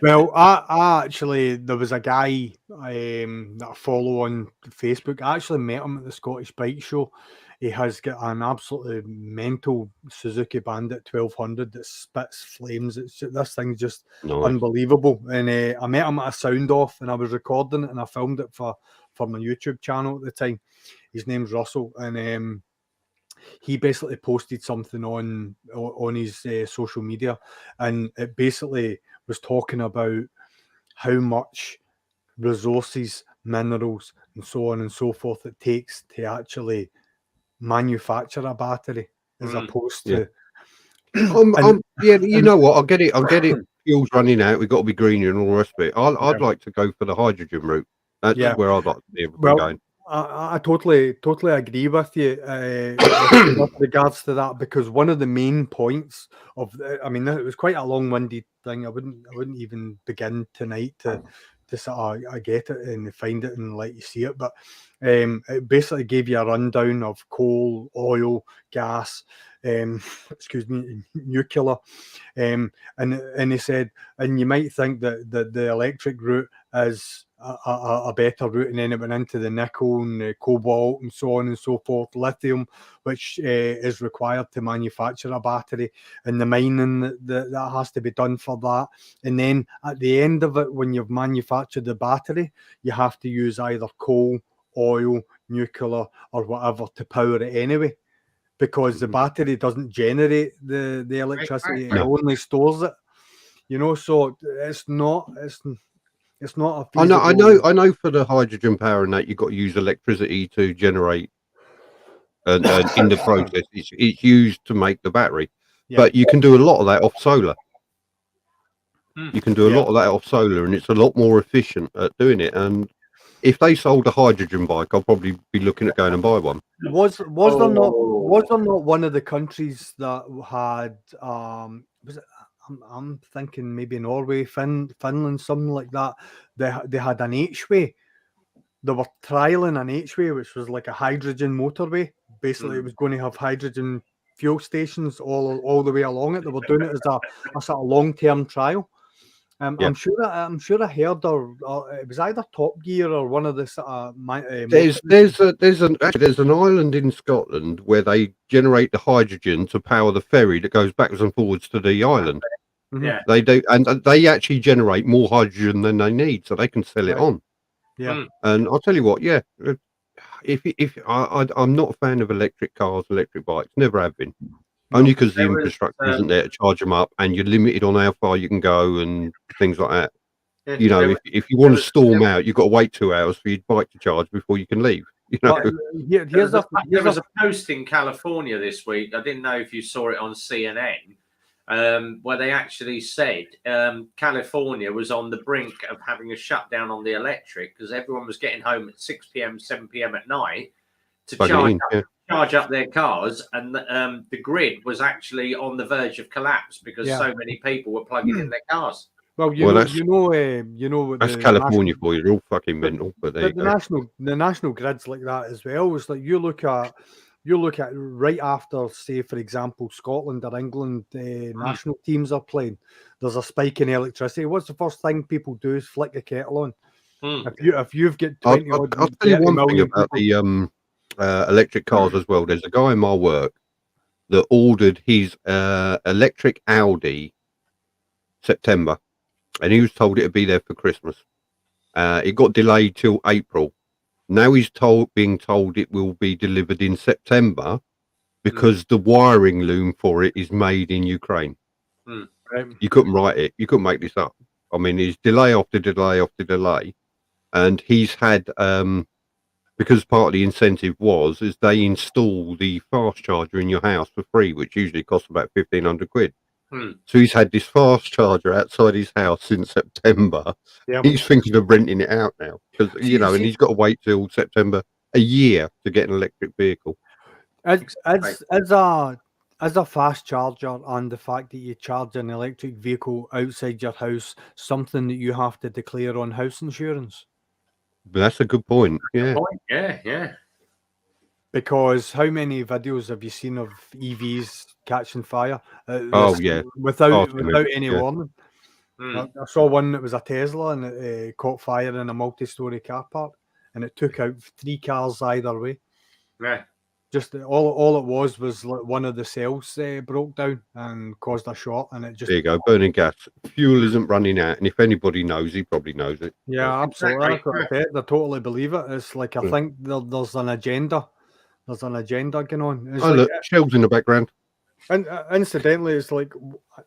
Well, I actually, there was a guy that I follow on Facebook. I actually met him at the Scottish Bike Show. He has got an absolutely mental Suzuki Bandit 1200 that spits flames. This thing's just unbelievable. And I met him at a sound off, and I was recording it, and I filmed it for my YouTube channel at the time. His name's Russell, and he basically posted something on his social media, and it basically was talking about how much resources, minerals, and so on and so forth it takes to actually manufacture a battery, as opposed to. Yeah, you know what? I get it. Fuel's running out. We've got to be greener and all the rest of it. I'd like to go for the hydrogen route. That's where I'd like to see everything going. I totally agree with you with regards to that, because one of the main points of, I mean, it was quite a long-winded thing. I wouldn't even begin tonight to sort of get it and find it and let you see it, but it basically gave you a rundown of coal, oil, gas, excuse me, nuclear, and he said, and you might think that the electric route is a better route, and then it went into the nickel and the cobalt and so on and so forth, lithium, which is required to manufacture a battery, and the mining that has to be done for that. And then at the end of it, when you've manufactured the battery, you have to use either coal, oil, nuclear, or whatever to power it anyway, because the battery doesn't generate the electricity, it only stores it. You know, so it's not a feasible... I know for the hydrogen power and that you've got to use electricity to generate, and in the process it's used to make the battery. But you can do a lot of that off solar. You can do a lot of that off solar, and it's a lot more efficient at doing it. And if they sold a hydrogen bike, I'll probably be looking at going and buy one. Was there not one of the countries that had was it? I'm thinking maybe Norway, Finland, something like that. They had an H-way. They were trialing an H-way, which was like a hydrogen motorway. Basically, it was going to have hydrogen fuel stations all the way along it. They were doing it as a sort of long-term trial. I'm sure I heard, or it was either Top Gear or one of the sort of there's an island in Scotland where they generate the hydrogen to power the ferry that goes backwards and forwards to the island. Yeah, they do, and they actually generate more hydrogen than they need, so they can sell it on. Yeah, and I'll tell you what, if I'm not a fan of electric cars, electric bikes, never have been. Only because the infrastructure isn't there to charge them up, and you're limited on how far you can go and things like that. Yeah, you know, if you want to storm out, you've got to wait 2 hours for your bike to charge before you can leave. You know, there was a post in California this week. I didn't know if you saw it on CNN, where they actually said California was on the brink of having a shutdown on the electric because everyone was getting home at 6 p.m., 7 p.m. at night to charge up their cars, and the grid was actually on the verge of collapse because so many people were plugging in their cars. Well, you know, that's California for you. They're all fucking mental. But the national grids like that as well. It's like you look at right after, say, for example, Scotland or England national teams are playing. There's a spike in electricity. What's the first thing people do? Is flick the kettle on. If you've got 20, I'll tell you one thing about the electric cars as well. There's a guy in my work that ordered his electric Audi September, and he was told it'd be there for Christmas. It got delayed till April. Now he's being told it will be delivered in September because the wiring loom for it is made in Ukraine. You couldn't write it. You couldn't make this up. I mean, it's delay after delay after delay, and he's had because part of the incentive is they install the fast charger in your house for free, which usually costs about 1,500 quid. So he's had this fast charger outside his house since September. He's thinking of renting it out now because and he's got to wait till September, a year, to get an electric vehicle. As a fast charger and the fact that you charge an electric vehicle outside your house, something that you have to declare on house insurance. But that's a good point. Yeah. Yeah. Because how many videos have you seen of EVs catching fire. Oh, yeah. Without Afternoon, any yeah. warning. I saw one that was a Tesla and it caught fire in a multi-story car park, and it took out 3 cars either way. Yeah. Just all it was like one of the cells broke down and caused a short, and it just There you go, burning gas. Fuel isn't running out, and if anybody knows, he probably knows it. yeah, absolutely. They totally believe it. It's like I think there's an agenda. There's an agenda going on. It's look, shells in the background. And incidentally, it's like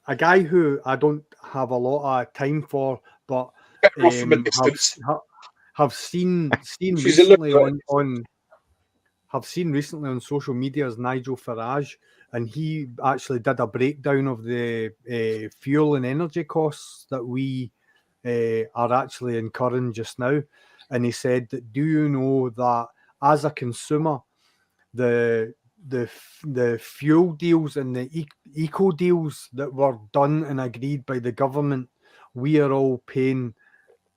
a guy who I don't have a lot of time for, but from a distance. have seen recently on social media is Nigel Farage, and he actually did a breakdown of the fuel and energy costs that we are actually incurring just now. And he said that, do you know that as a consumer, the fuel deals and the eco deals that were done and agreed by the government, we are all paying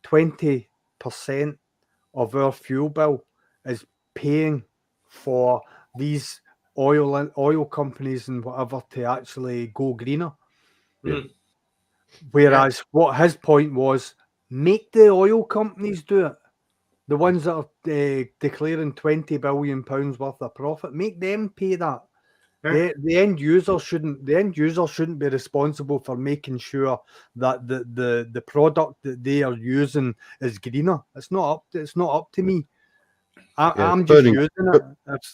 20% of our fuel bill is paying for these oil companies and whatever to actually go greener. Yeah. Whereas what his point was, make the oil companies do it. The ones that are declaring £20 billion worth of profit, make them pay that. Yeah. The end user shouldn't be responsible for making sure that the product that they are using is greener. It's not up to me. I'm just using it.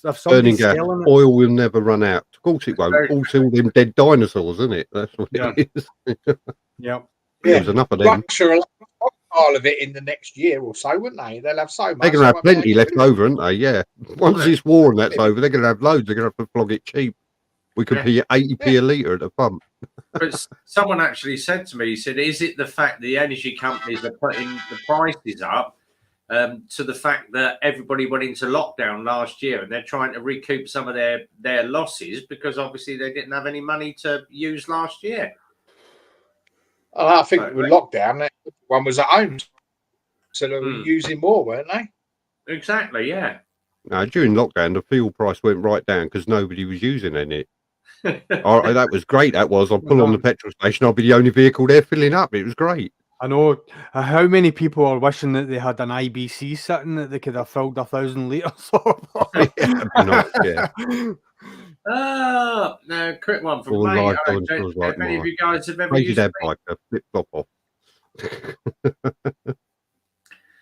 If somebody's selling it, oil will never run out. Of course it won't. Also, all them dead dinosaurs, isn't it? That's what it is. Yeah. There's enough of them. Russia will have a pile of it in the next year or so, wouldn't they? They'll have so much. They're going to have plenty left over, aren't they? Yeah. Once this war and that's over, they're going to have loads. They're going to have to flog it cheap. We could pay 80p a litre at the pump. But someone actually said to me, he said, is it the fact the energy companies are putting the prices up to the fact that everybody went into lockdown last year and they're trying to recoup some of their losses because obviously they didn't have any money to use last year? I think with lockdown, one was at home, so they were using more, weren't they? Exactly, yeah. No, during lockdown, the fuel price went right down because nobody was using it. That was great. That was. I'll pull on the petrol station. I'll be the only vehicle there filling up. It was great. I know. How many people are wishing that they had an IBC sitting that they could have filled 1,000 litres of? Yeah. No, quick one from May. If any of you guys have ever used like a flip-flop off.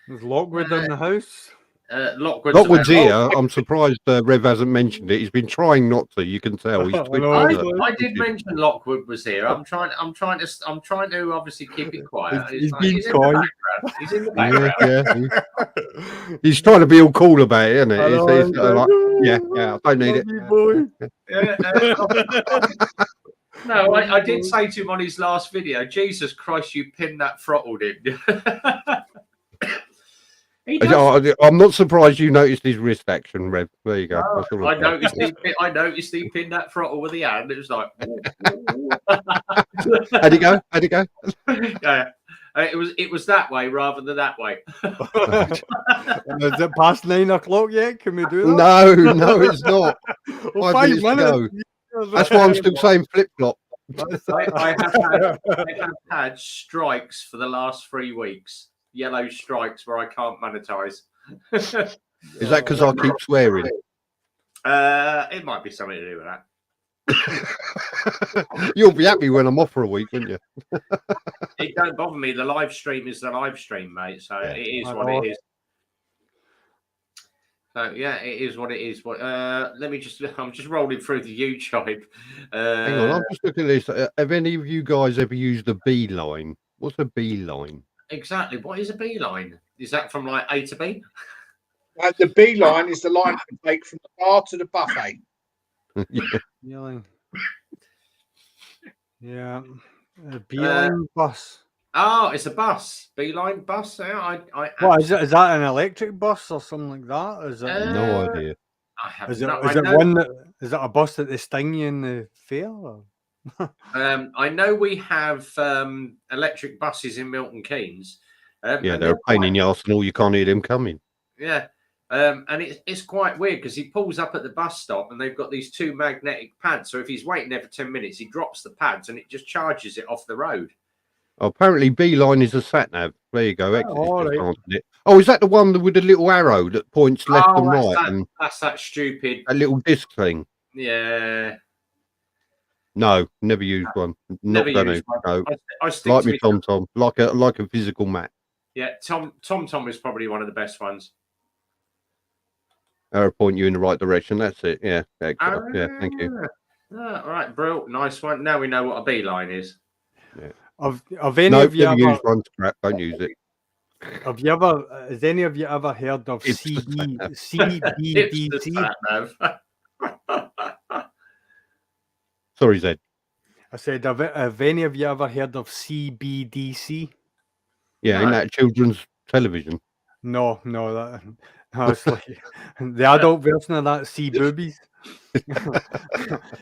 Is Lockwood in the house? Lockwood's here. I'm surprised Rev hasn't mentioned it. He's been trying not to. You can tell. He's I did mention Lockwood was here. I'm trying to obviously keep it quiet. He's in the background. Yeah. He's trying to be all cool about it, isn't it? I don't need it. No, I did say to him on his last video, Jesus Christ, you pinned that throttle, didn't you? I'm not surprised you noticed his wrist action, Rev. There you go. I noticed he pinned that throttle with the hand. It was like, how'd it go? Yeah, it was that way rather than that way. Is it past 9 o'clock yet? Can we do that? No, it's not. 5 minutes to go. That's why I'm still saying flip flop. I have had strikes for the last 3 weeks. Yellow strikes where I can't monetize. Is that because I keep swearing? It might be something to do with that. You'll be happy when I'm off for a week, wouldn't you? It don't bother me. The live stream is the live stream, mate. So it is what it is. So yeah, it is what it is. I'm just rolling through the YouTube. Hang on, I'm just looking at this. Have any of you guys ever used a beeline? What's a beeline? Exactly. What is a beeline? Is that from like A to B? The beeline is the line you take from the bar to the buffet. Yeah. A beeline bus. Oh, it's a bus. Beeline bus. What is it? Is that an electric bus or something like that? Is it? No idea. Is it a bus that they sting you in the fair? Or? I know we have electric buses in Milton Keynes. They're a pain in the arse and all you can't hear them coming. Yeah, And it's quite weird because he pulls up at the bus stop and they've got these 2 magnetic pads. So if he's waiting there for 10 minutes, he drops the pads and it just charges it off the road. Oh, apparently Beeline is a sat nav. There you go. Exit all just right. answered it. Oh, is that the one with the little arrow that points left and right? And That's that stupid. a little disc thing. Yeah. No, never used one. Not gonna. No. I stick Like to me TomTom, like a physical map. Yeah, TomTom is probably one of the best ones. Arrow point you in the right direction. That's it. Yeah. Excellent. Yeah. Thank you. All right, bro. Nice one. Now we know what a beeline is. Yeah. Have any of you never ever used one. Scrap. Don't use it. has any of you ever heard of CBDC? Sorry, Zed. I said, have any of you ever heard of CBDC? Yeah, ain't that children's television? No, it's like the adult version of that. C boobies.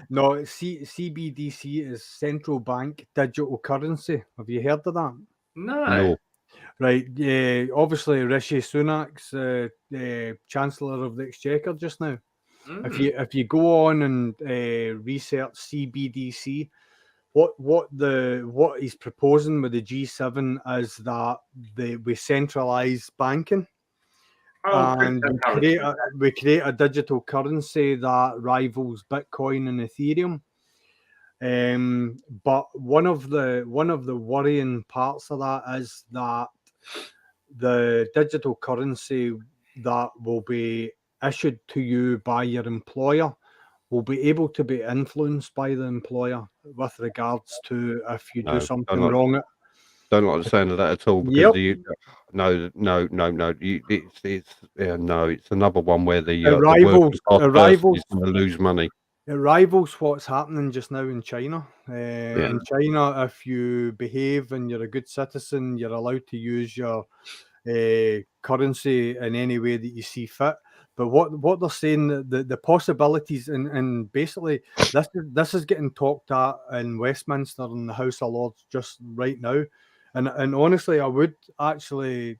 No, CBDC is central bank digital currency. Have you heard of that? No. Right. Yeah. Obviously, Rishi Sunak's Chancellor of the Exchequer just now. If you go on and research CBDC, what he's proposing with the G7 is that we centralise banking. And we create a digital currency that rivals Bitcoin and Ethereum. But one of the worrying parts of that is that the digital currency that will be issued to you by your employer will be able to be influenced by the employer with regards to if you do something wrong. Don't like the sound of that at all. Because no. It's another one where the rivals is going to lose money. It rivals what's happening just now in China. In China, if you behave and you're a good citizen, you're allowed to use your currency in any way that you see fit. But what they're saying, the possibilities, and basically this is getting talked at in Westminster in the House of Lords just right now. And honestly, I would actually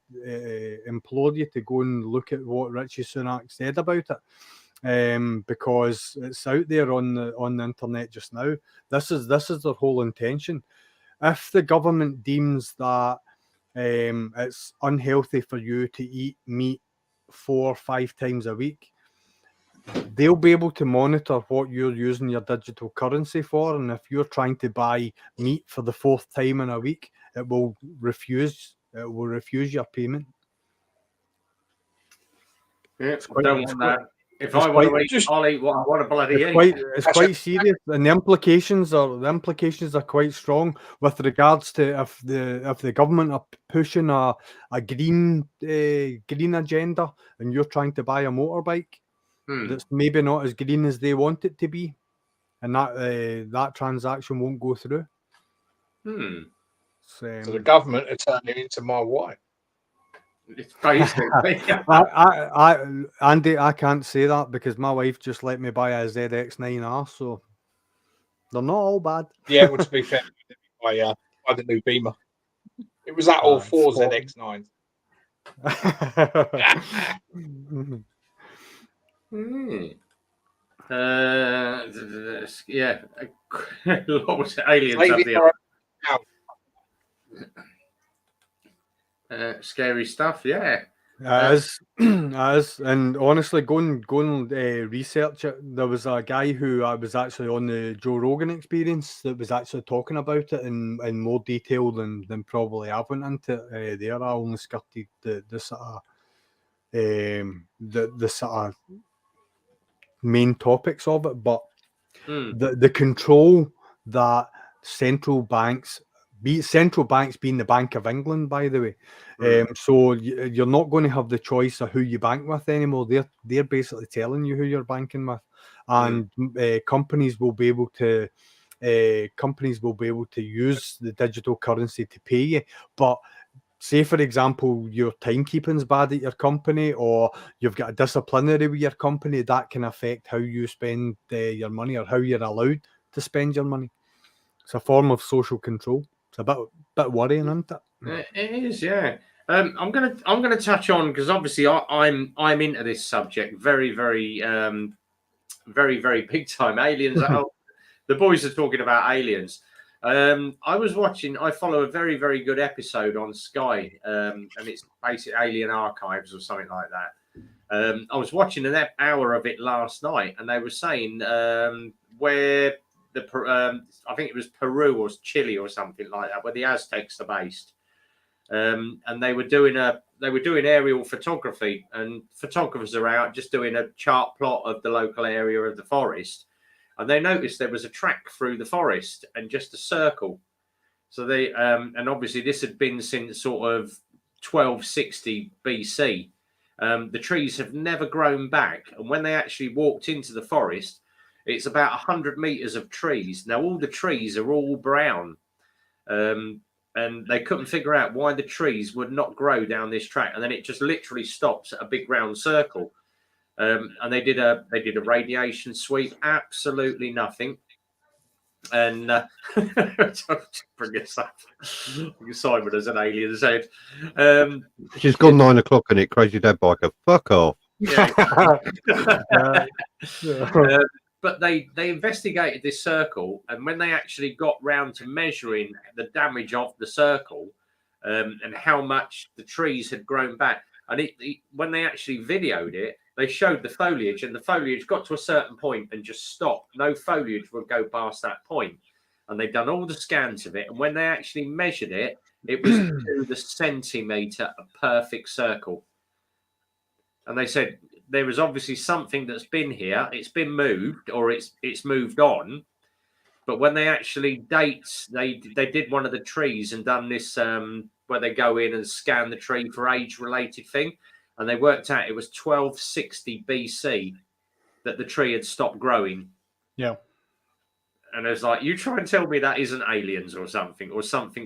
implore you to go and look at what Rishi Sunak said about it, because it's out there on the internet just now. This is their whole intention. If the government deems that it's unhealthy for you to eat meat 4 or 5 times a week, they'll be able to monitor what you're using your digital currency for, and if you're trying to buy meat for the 4th time in a week, it will refuse your payment. Yeah, don't want that. If I want to eat, I'll eat what I want to bloody eat. It's quite serious, and the implications are quite strong with regards to if the government are pushing a green agenda, and you're trying to buy a motorbike that's maybe not as green as they want it to be, and that transaction won't go through. So the government are turning into my wife. It's basically. Andy, I can't say that because my wife just let me buy a ZX9R, so they're not all bad. Yeah, well, to be fair, by the new Beamer. It was that all 4 ZX9s. Yeah. What was it? Aliens up there. Scary stuff, yeah. As and honestly, go and research it. There was a guy who I was actually on the Joe Rogan Experience that was actually talking about it in more detail than probably I went into it there. I only skirted the sort of main topics of it, but the control that central banks being the Bank of England, by the way. So you're not going to have the choice of who you bank with anymore. They're basically telling you who you're banking with, and companies will be able to use the digital currency to pay you. But say, for example, your timekeeping's bad at your company, or you've got a disciplinary with your company, that can affect how you spend your money or how you're allowed to spend your money. It's a form of social control. It's a bit worrying, isn't it? It is, yeah. I'm gonna touch on, because obviously I'm into this subject very very big time. Aliens. The boys are talking about aliens. I follow a very good episode on Sky, and it's basically Alien Archives or something like that. I was watching an hour of it last night, and they were saying where I think it was Peru or Chile or something like that, where the Aztecs are based. And they were doing aerial photography, and photographers are out just doing a chart plot of the local area of the forest, and they noticed there was a track through the forest and just a circle. So they and obviously this had been since sort of 1260 BC. The trees have never grown back, and when they actually walked into the forest, it's about 100 meters of trees. Now all the trees are all brown. And they couldn't figure out why the trees would not grow down this track, and then it just literally stops at a big round circle. And they did a radiation sweep, absolutely nothing. And bring us up, Simon as an alien said. She's gone 9 o'clock and it crazy dad biker. Fuck off. Yeah. But they investigated this circle, and when they actually got round to measuring the damage of the circle, and how much the trees had grown back, and when they actually videoed it, they showed the foliage, and the foliage got to a certain point and just stopped. No foliage would go past that point. And they'd done all the scans of it, and when they actually measured it, it was to the centimetre a perfect circle. And they said there was obviously something that's been here. It's been moved, or it's moved on. But when they actually they did one of the trees and done this where they go in and scan the tree for age-related thing, and they worked out it was 1260 BC that the tree had stopped growing. Yeah. And I was like, you try and tell me that isn't aliens or something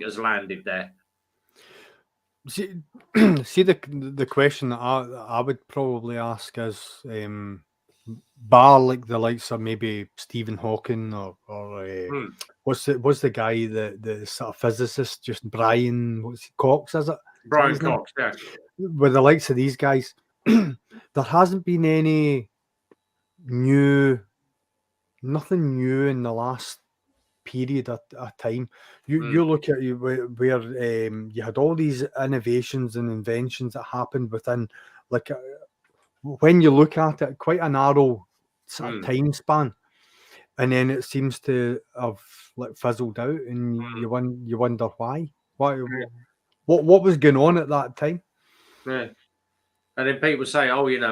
has landed there. See the question that I would probably ask is, bar like the likes of maybe Stephen Hawking or what's the guy, the sort of physicist, just Brian Cox, is it? Brian Cox, yeah. With the likes of these guys, there hasn't been nothing new in the last period of time. You look at where you had all these innovations and inventions that happened within, like, when you look at it, quite a narrow sort of time span, and then it seems to have like fizzled out, and you wonder why. What was going on at that time? Yeah. And then people say, but we had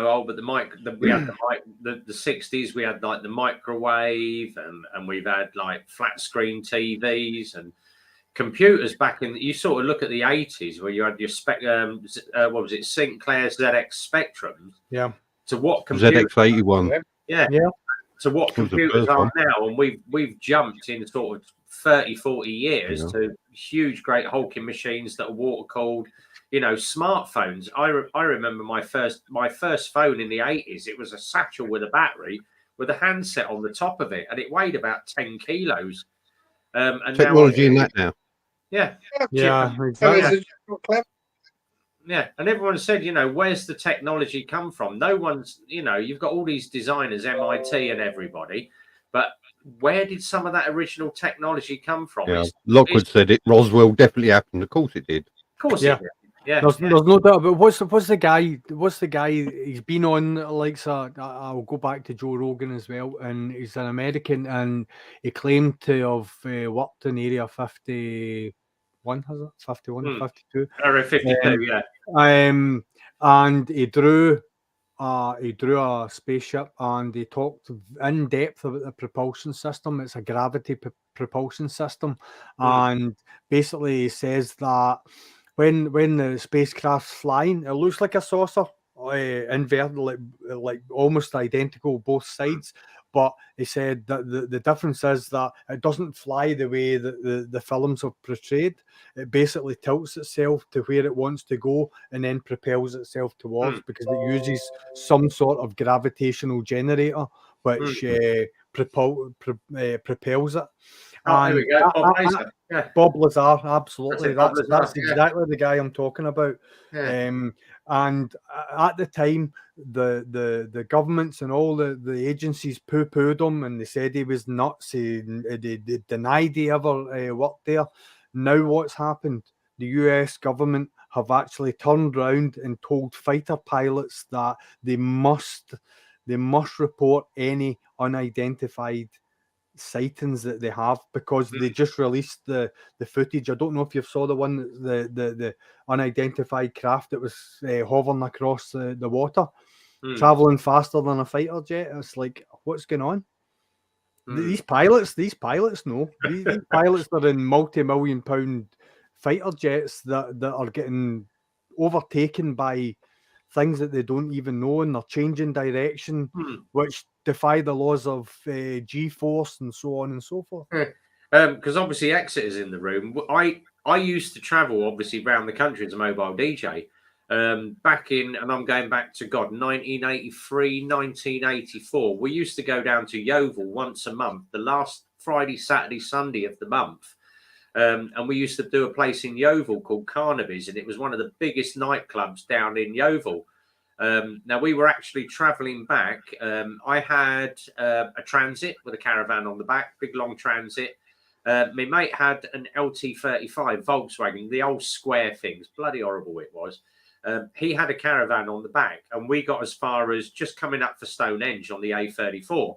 the 60s, we had like the microwave, and we've had like flat screen TVs and computers back in. You sort of look at the 80s where you had your what was it, Sinclair ZX Spectrums. Yeah. To what computers? ZX81. Yeah. To what computers are now, and we've jumped in sort of 30, 40 years to huge, great hulking machines that are water cooled. Smartphones. I remember my first phone in the 80s. It was a satchel with a battery with a handset on the top of it, and it weighed about 10 kilos. And technology in that now. Yeah. Yeah. Exactly. Yeah. And everyone said, where's the technology come from? No one's, you've got all these designers, MIT and everybody, but where did some of that original technology come from? Yeah. Lockwood said it. Roswell definitely happened. Of course it did. Of course it did. Yeah, there's no doubt. But what's the guy? He's been on, like, I'll go back to Joe Rogan as well, and he's an American, and he claimed to have worked in Area 51, has it? 51, 52? Area 52, yeah. And he drew a spaceship, and he talked in depth about the propulsion system. It's a gravity propulsion system, and basically he says that when the spacecraft's flying, it looks like a saucer, inverted, like almost identical both sides. But he said that the difference is that it doesn't fly the way that the films have portrayed. It basically tilts itself to where it wants to go and then propels itself towards, because it uses some sort of gravitational generator which propels it. Oh, here we go. Bob Lazar. Yeah. Bob Lazar, absolutely. Bob That's Lazar, exactly the guy I'm talking about. Yeah. And at the time, the governments and all the agencies poo-pooed him, and they said he was nuts. They denied he ever worked there. Now what's happened? The US government have actually turned around and told fighter pilots that they must report any unidentified sightings that they have, because they just released the footage. I don't know if you saw the one, the unidentified craft that was hovering across the water, traveling faster than a fighter jet. It's like, what's going on? These pilots know. These pilots are in multi-million-pound fighter jets that are getting overtaken by things that they don't even know, and they're changing direction, which defy the laws of G-force and so on and so forth. Because obviously Exeter's in the room. I used to travel obviously around the country as a mobile DJ. Back in, and I'm going back to 1983, 1984. We used to go down to Yeovil once a month, the last Friday, Saturday, Sunday of the month. And we used to do a place in Yeovil called Carnaby's, and it was one of the biggest nightclubs down in Yeovil. Now we were actually traveling back. I had a transit with a caravan on the back, big long transit. My mate had an LT35 Volkswagen, the old square things, bloody horrible it was. He had a caravan on the back, and we got as far as just coming up for Stonehenge on the A34.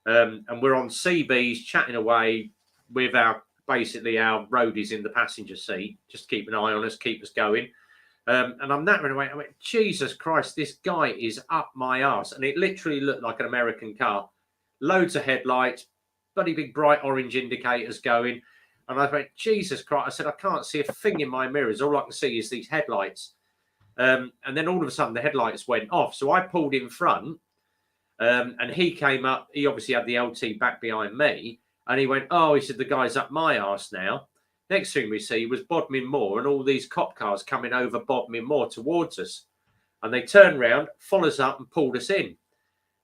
And we're on CBs chatting away with our roadies in the passenger seat, just keep an eye on us, keep us going. And I'm nattering away. I went, Jesus Christ, this guy is up my arse. And it literally looked like an American car. Loads of headlights, bloody big bright orange indicators going. And I went, Jesus Christ. I said, I can't see a thing in my mirrors. All I can see is these headlights. And then all of a sudden the headlights went off. So I pulled in front, and he came up. He obviously had the LT back behind me. And he went, oh, he said, the guy's up my arse now. Next thing we see was Bodmin Moor and all these cop cars coming over Bodmin Moor towards us. And they turned round, followed us up and pulled us in.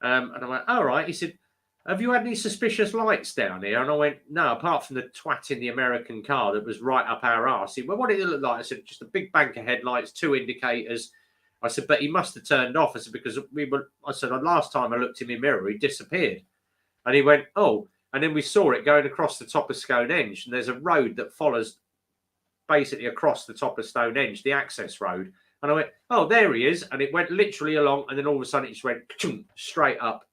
And I went, all right. He said, have you had any suspicious lights down here? And I went, no, apart from the twat in the American car that was right up our arse. He went, what did it look like? I said, just a big bank of headlights, 2 indicators. I said, but he must have turned off. I said, because I said, last time I looked in my mirror, he disappeared. And he went, oh. And then we saw it going across the top of Stonehenge. And there's a road that follows basically across the top of Stonehenge, the access road. And I went, oh, there he is. And it went literally along. And then all of a sudden it just went straight up.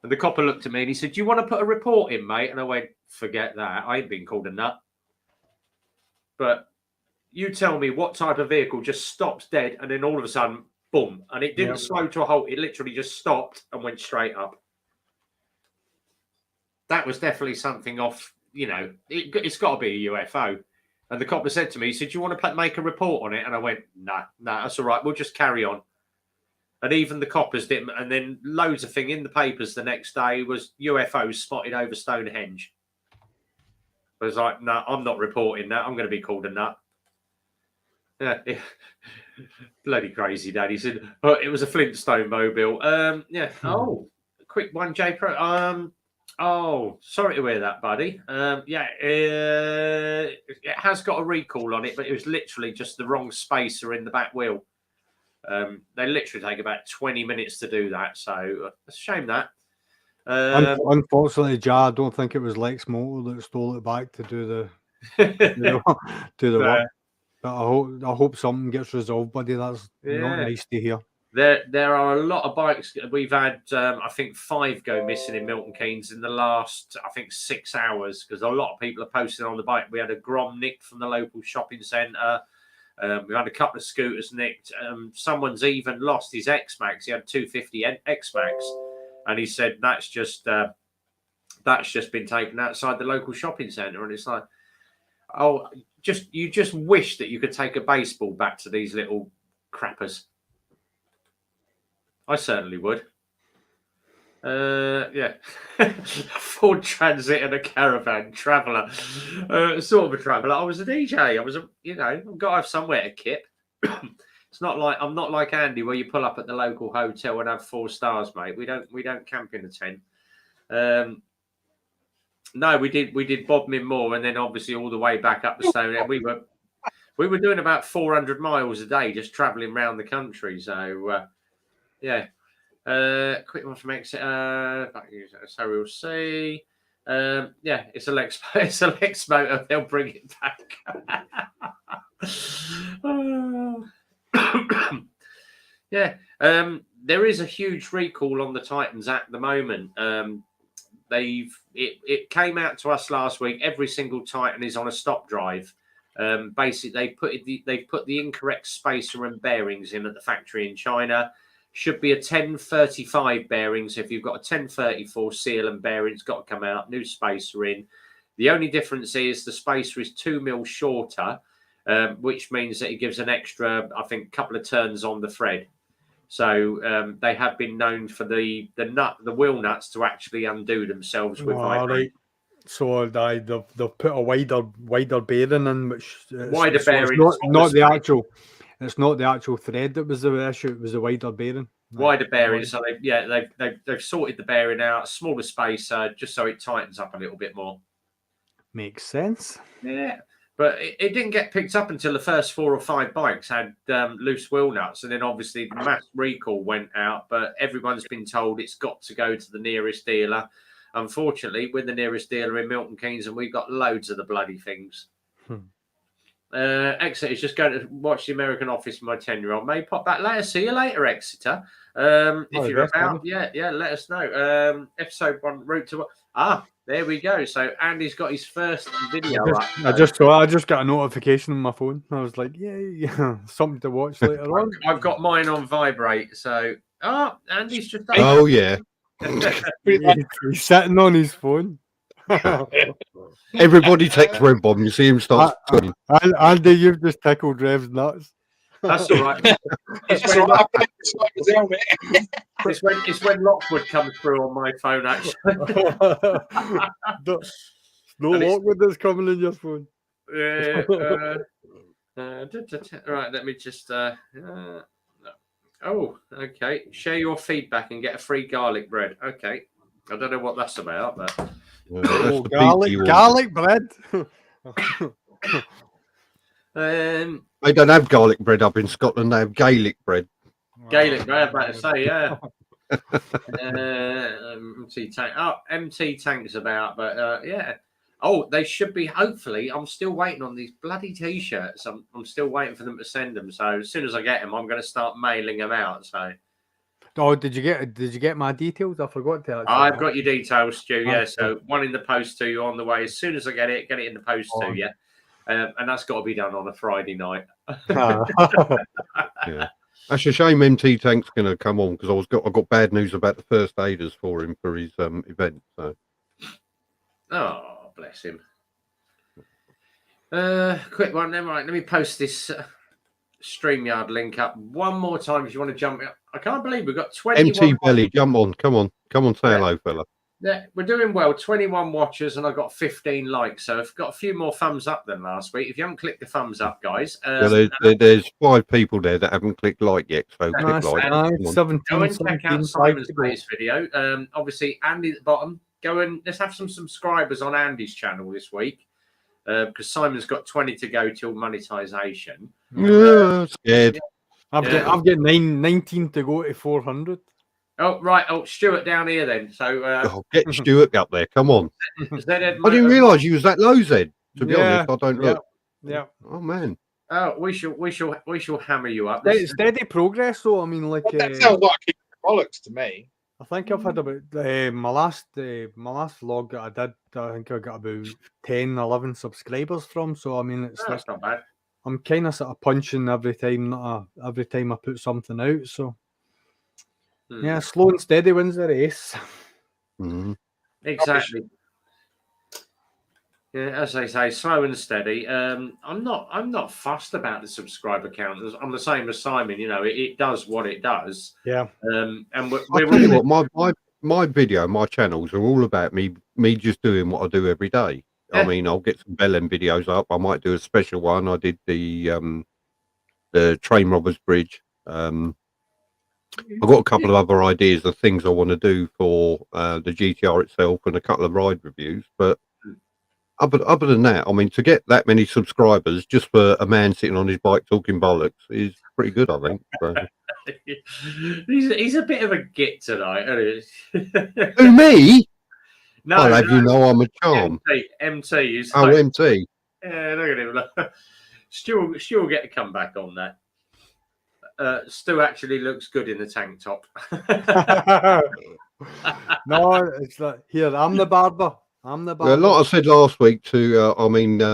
And the copper looked at me and he said, do you want to put a report in, mate? And I went, forget that. I ain't been called a nut. But you tell me what type of vehicle just stops dead. And then all of a sudden, boom. And it didn't slow to a halt. It literally just stopped and went straight up. That was definitely something off, it's got to be a UFO. And the copper said to me, he said, do you want to make a report on it? And I went, nah, that's all right. We'll just carry on. And even the coppers didn't. And then loads of thing in the papers the next day was UFOs spotted over Stonehenge. I was like, no, I'm not reporting that. I'm going to be called a nut. Yeah. Bloody crazy, Dad. He said, oh, it was a Flintstone mobile. Oh, quick one, J Pro. Oh, sorry to hear that, buddy. It has got a recall on it, but it was literally just the wrong spacer in the back wheel. They literally take about 20 minutes to do that, so it's a shame that. Unfortunately, I don't think it was Lex Motor that stole it back to do the work. But I hope something gets resolved, buddy. That's not nice to hear. There are a lot of bikes. We've had, I think, 5 go missing in Milton Keynes in the last, I think, 6 hours, because a lot of people are posting on the bike. We had a Grom nicked from the local shopping centre. We've had a couple of scooters nicked. Someone's even lost his X-Max. He had 250 X-Max, and he said that's just been taken outside the local shopping centre. And it's like, oh, you just wish that you could take a baseball bat to these little crappers. I certainly would. Ford Transit and a caravan traveller. Sort of a traveller. I was a DJ. I've got to have somewhere to kip. It's not like I'm not like Andy, where you pull up at the local hotel and have 4 stars, mate. We don't camp in a tent. No, we did Bodmin Moor, and then obviously all the way back up the Stone. We were doing about 400 miles a day, just travelling around the country. So yeah, quick one from Exit. So we'll see. Yeah, it's a Lex. It's a Lex motor. They'll bring it back. Yeah. There is a huge recall on the Titans at the moment. It came out to us last week. Every single Titan is on a stop drive. Basically, they've put the incorrect spacer and bearings in at the factory in China. Should be a 1035 bearings. If you've got a 1034 seal and bearings, got to come out. New spacer in. The only difference is the spacer is 2 mil shorter, which means that it gives an extra, I think, couple of turns on the thread. So they have been known for the wheel nuts to actually undo themselves with right. So they've put a wider bearing in, which wider bearing. It's not the actual. It's not the actual thread that was the issue. It was the wider bearing. Wider bearing. So they've sorted the bearing out, smaller spacer, just so it tightens up a little bit more. Makes sense. Yeah. But it didn't get picked up until the first 4 or 5 bikes had loose wheel nuts. And then obviously the mass recall went out. But everyone's been told it's got to go to the nearest dealer. Unfortunately, we're the nearest dealer in Milton Keynes and we've got loads of the bloody things. Exeter is just going to watch the American Office for my 10-year-old. May pop back later. See you later, Exeter. If you're about, yeah, let us know. Episode 1, route to... there we go. So Andy's got his first video up. I just got a notification on my phone. I was like, yeah, something to watch later on. I've got mine on vibrate. So, Andy's just... Oh, yeah. He's sitting on his phone. Everybody takes Red Bomb. You see him start swimming. Andy, you've just tickled Rev's nuts. That's all right. It's when Lockwood comes through on my phone, actually. No Lockwood that's coming in your phone. Right, let me just... oh, okay. Share your feedback and get a free garlic bread. Okay. I don't know what that's about, but... garlic bread. They don't have garlic bread up in Scotland. They have Gaelic bread. Gaelic bread, about to say, yeah. MT tank. Oh, MT tank's about, but yeah. Oh, they should be. Hopefully, I'm still waiting on these bloody t-shirts. I'm still waiting for them to send them. So as soon as I get them, I'm going to start mailing them out. So. Oh, did you get my details? I forgot to. I've got your details, Stu. Yeah, so one in the post to you on the way. As soon as I get it in the post to you. And that's got to be done on a Friday night. Yeah, that's a shame. MT Tank's going to come on because I got bad news about the first aiders for him for his event. So. Oh, bless him. Quick one then. Right, let me post this StreamYard link up one more time if you want to jump in. I can't believe we've got 21. MT Belly, jump on. Come on, say hello, fella. Yeah, we're doing well. 21 watchers and I got 15 likes. So I've got a few more thumbs up than last week. If you haven't clicked the thumbs up, guys. There's 5 people there that haven't clicked like yet. So click like. Go and check out Simon's latest video. Obviously, Andy at the bottom. Go and let's have some subscribers on Andy's channel this week. Because Simon's got 20 to go till monetization. Scared. I've got 19 to go to 400. Oh, right. Oh, Stuart down here then. So get Stuart up there. Come on. I didn't realise you was that low, Zed. To be honest, I don't look. Yeah. Oh man. Oh, we shall hammer you up. Steady progress, though. I mean, like that sounds like Bollox to me. I think I've had about my last vlog that I did. I think I got about 10, 11 subscribers from. So I mean, that's not bad. I'm kind of sort of punching every time I put something out. So yeah, slow and steady wins the race. Exactly. Yeah, as they say, slow and steady. I'm not fussed about the subscriber count. I'm the same as Simon. You know, it does what it does. Yeah. And I'll tell you what, my video, my channels are all about me just doing what I do every day. Yeah. I mean, I'll get some Bellend videos up. I might do a special one. I did the Train Robbers Bridge. I've got a couple of other ideas of things I want to do for the GTR itself and a couple of ride reviews. But other than that, I mean, to get that many subscribers just for a man sitting on his bike talking bollocks is pretty good, I think. So. he's a bit of a git tonight, isn't he? Who, me? No, I'll have you know I'm a charm. MT. Oh, like, MT. Yeah, look at him. Stu will get a comeback on that. Stu actually looks good in the tank top. No, it's like, here, I'm the barber. Like I said last week to,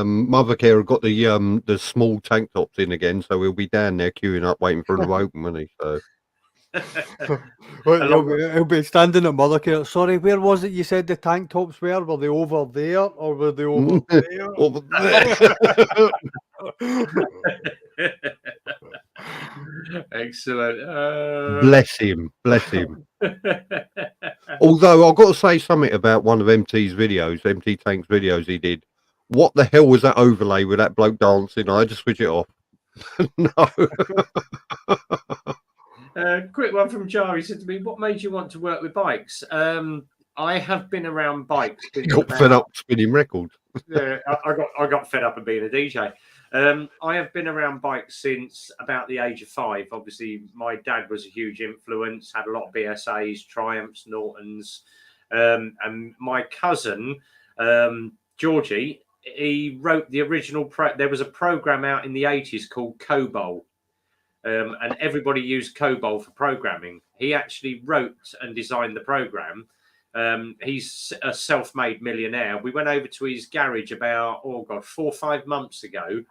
Mother Care have got the small tank tops in again, so we'll be down there queuing up waiting for them to open, won't he? So. He'll be standing at Mother Care. Sorry, where was it you said the tank tops were? Were they over there or were they over there? Over there. Excellent. Bless him. Although I've got to say something about one of MT's videos, MT Tank's videos he did. What the hell was that overlay with that bloke dancing? I had to switch it off. No. Quick one from Jar. He said to me, "What made you want to work with bikes?" I have been around bikes. Got fed up spinning records. Yeah, I got fed up of being a DJ. I have been around bikes since about the age of 5. Obviously, my dad was a huge influence. Had a lot of BSAs, Triumphs, Nortons, and my cousin Georgie. He wrote the original. There was a program out in the 80s called Cobol. And everybody used Cobol for programming. He actually wrote and designed the program. He's a self-made millionaire. We went over to his garage about 4 or 5 months ago.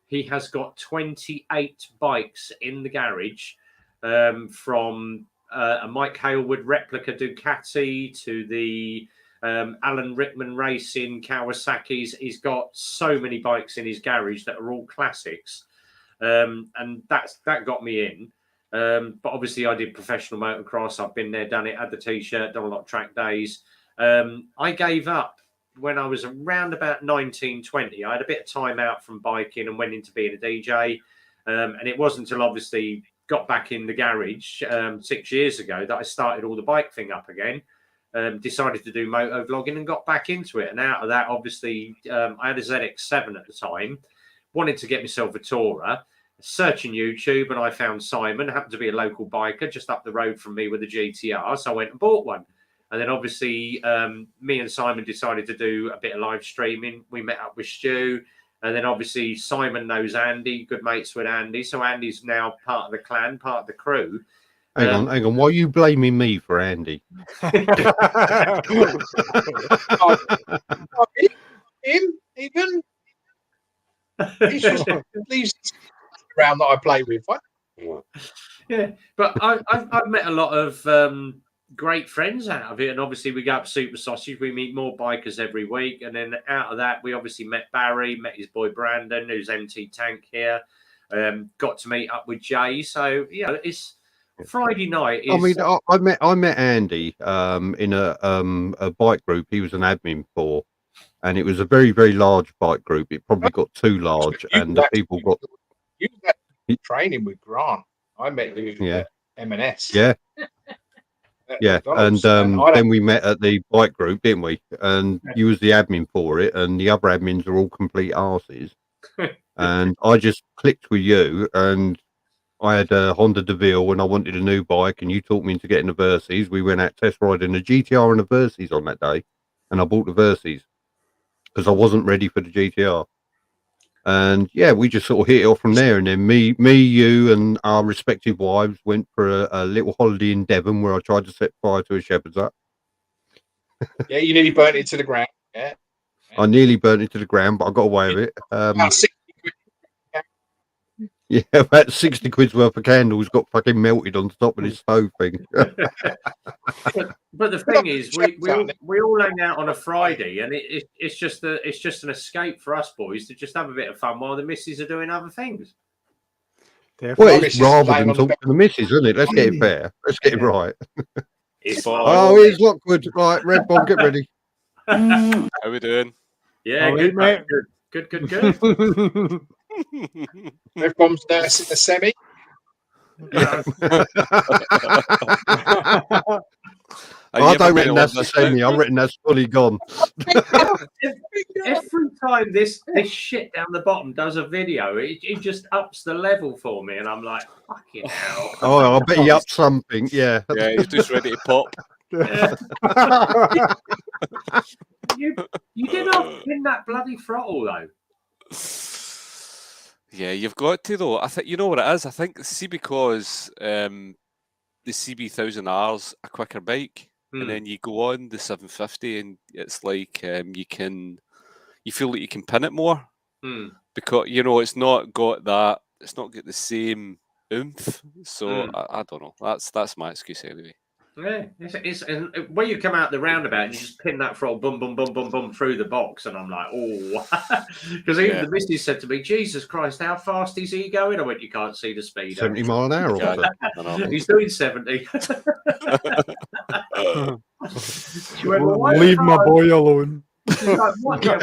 He has got 28 bikes in the garage, from a Mike Halewood replica Ducati to the Alan Rickman Racing Kawasaki's. He's got so many bikes in his garage that are all classics. And that got me in. But obviously I did professional motocross. I've been there, done it, had the t-shirt, done a lot of track days. I gave up when I was around about 19, 20. I had a bit of time out from biking and went into being a DJ. And it wasn't until obviously got back in the garage 6 years ago that I started all the bike thing up again. Decided to do moto vlogging and got back into it. And out of that, obviously, I had a ZX7 at the time. Wanted to get myself a Tourer, searching YouTube, and I found Simon. Happened to be a local biker just up the road from me with a GTR, so I went and bought one. And then obviously me and Simon decided to do a bit of live streaming. We met up with Stu, and then obviously Simon knows Andy, good mates with Andy, so Andy's now part of the clan, part of the crew. Hang on. Why are you blaming me for Andy? Him, even. He's just leaves around that I play with. What? Yeah, but I've met a lot of great friends out of it, and obviously we go up Super Sausage. We meet more bikers every week, and then out of that, we obviously met Barry, met his boy Brandon, who's MT Tank here. Got to meet up with Jay. So yeah, it's Friday night. I met Andy in a bike group. He was an admin for. And it was a very, very large bike group. It probably got too large, and the people got. You were training with Grant. I met you at M&S. Yeah. Yeah, and then we met at the bike group, didn't we? And you was the admin for it, and the other admins are all complete arses. And I just clicked with you, and I had a Honda DeVille, and I wanted a new bike, and you taught me into getting the Versys. We went out test riding the GTR and the Versys on that day, and I bought the Versys because I wasn't ready for the GTR. And yeah, we just sort of hit it off from there. And then me, you, and our respective wives went for a little holiday in Devon where I tried to set fire to a shepherd's hut. Yeah, you nearly burnt it to the ground. Yeah, I nearly burnt it to the ground, but I got away with it. About 60 quid. Yeah, about 60 quid's worth of candles got fucking melted on top of this stove thing. But the thing is, we all hang out on a Friday, and it's just an escape for us boys to just have a bit of fun while the missus are doing other things. Well, it's rather than talk to the missus, isn't it? Let's get it fair. Let's get it right. Here's Lockwood. Right, Red Bomb, get ready. How we doing? Yeah, all good, right, mate. Good. Red Bomb's nursing the semi. I don't reckon that's the semi. I reckon that's fully gone. Every time this shit down the bottom does a video, it just ups the level for me, and I'm like, fucking hell. Oh, I bet he upped something. Yeah. Yeah, he's just ready to pop. Yeah. you did not pin that bloody throttle though. Yeah, you've got to though. I think you know what it is. I think because the CB1000R's a quicker bike, and then you go on the 750, and it's like you feel like you can pin it more because it's not got that. It's not got the same oomph. So I don't know. That's my excuse anyway. Yeah, it's when you come out the roundabout and you just pin that throttle, boom, boom, boom, boom, boom through the box, and I'm like, oh, because even the missus said to me, "Jesus Christ, how fast is he going?" I went, "You can't see the speed." 70 mile an hour. Yeah, he's doing 70. Leave my boy alone. Like, why are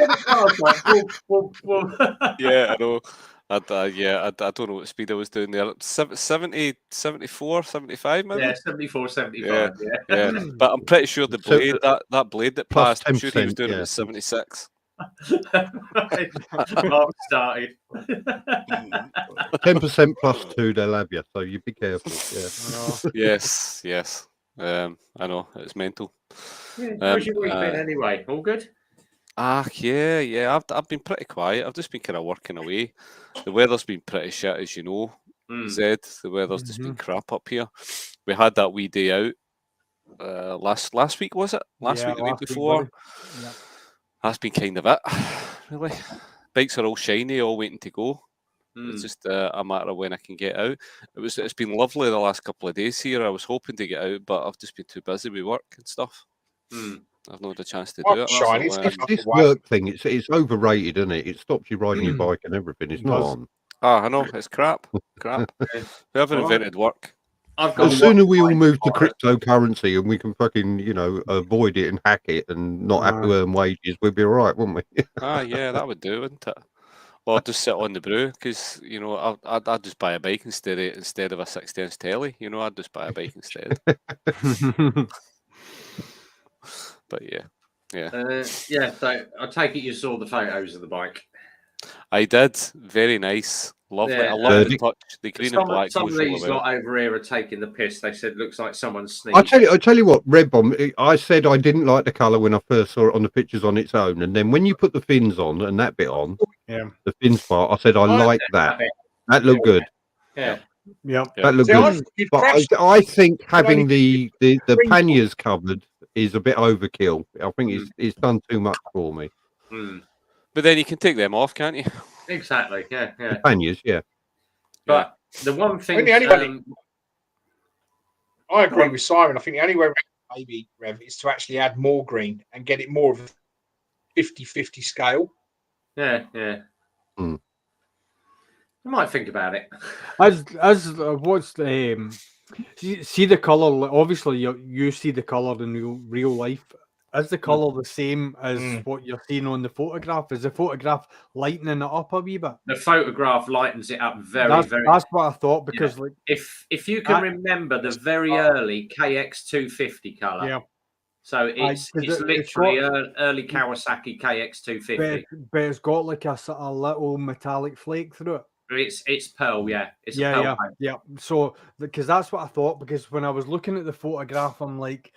the cars like, boom, boom, boom? Yeah, I know. I don't know what speed I was doing there. 70, 74, 75 maybe? Yeah, 74, 75. Yeah. But I'm pretty sure the blade, that blade that plus passed, I'm sure he was 10%, doing it at 76. Mark started. 10% plus 2, they'll have you, so you be careful. Yeah. Yes. I know, it's mental. Yeah, how's your week been anyway? All good? Yeah. I've been pretty quiet. I've just been kind of working away. The weather's been pretty shit, as you know, Zed. The weather's just been crap up here. We had that wee day out last week, was it? Last week, the week before. That's been kind of it, really. Bikes are all shiny, all waiting to go. It's just a matter of when I can get out. It's been lovely the last couple of days here. I was hoping to get out, but I've just been too busy with work and stuff. I've not had a chance to do it. Shiny. This work thing, it's overrated, isn't it? It stops you riding your bike and everything. It's not on. I know, it's crap. Whoever invented work. As soon as we all move to cryptocurrency and we can fucking, avoid it and hack it and not have to earn wages, we'd be all right, wouldn't we? Yeah, that would do, wouldn't it? Or I'd just sit on the brew because, I'd just buy a bike instead of a 60-inch telly. I'd just buy a bike instead. But yeah. So I take it you saw the photos of the bike. I did. Very nice. Lovely. Yeah. I love the touch. The green and black. Some of these lot over here are taking the piss. They said looks like someone's sneezed. I tell you what, Red Bomb, I said I didn't like the colour when I first saw it on the pictures on its own. And then when you put the fins on and that bit on, the fins part, I said I like that. That looked good. Yeah. That looked good. But I think having the panniers covered is a bit overkill. I think it's done too much for me. But then you can take them off, can't you? Exactly. Yeah. The panniers, But the one thing, I agree with Simon. I think the only way around maybe Rev is to actually add more green and get it more of a 50-50 scale. Yeah. I might think about it. As what's the see the color? Obviously, you see the color in real life. Is the colour the same as what you're seeing on the photograph? Is the photograph lightening it up a wee bit? The photograph lightens it up very. That's what I thought, because like if you can remember the very early KX 250 colour. So it's literally early Kawasaki KX 250. But it's got like a sort of little metallic flake through it. It's pearl, It's a pearl paint. So because that's what I thought, because when I was looking at the photograph, I'm like,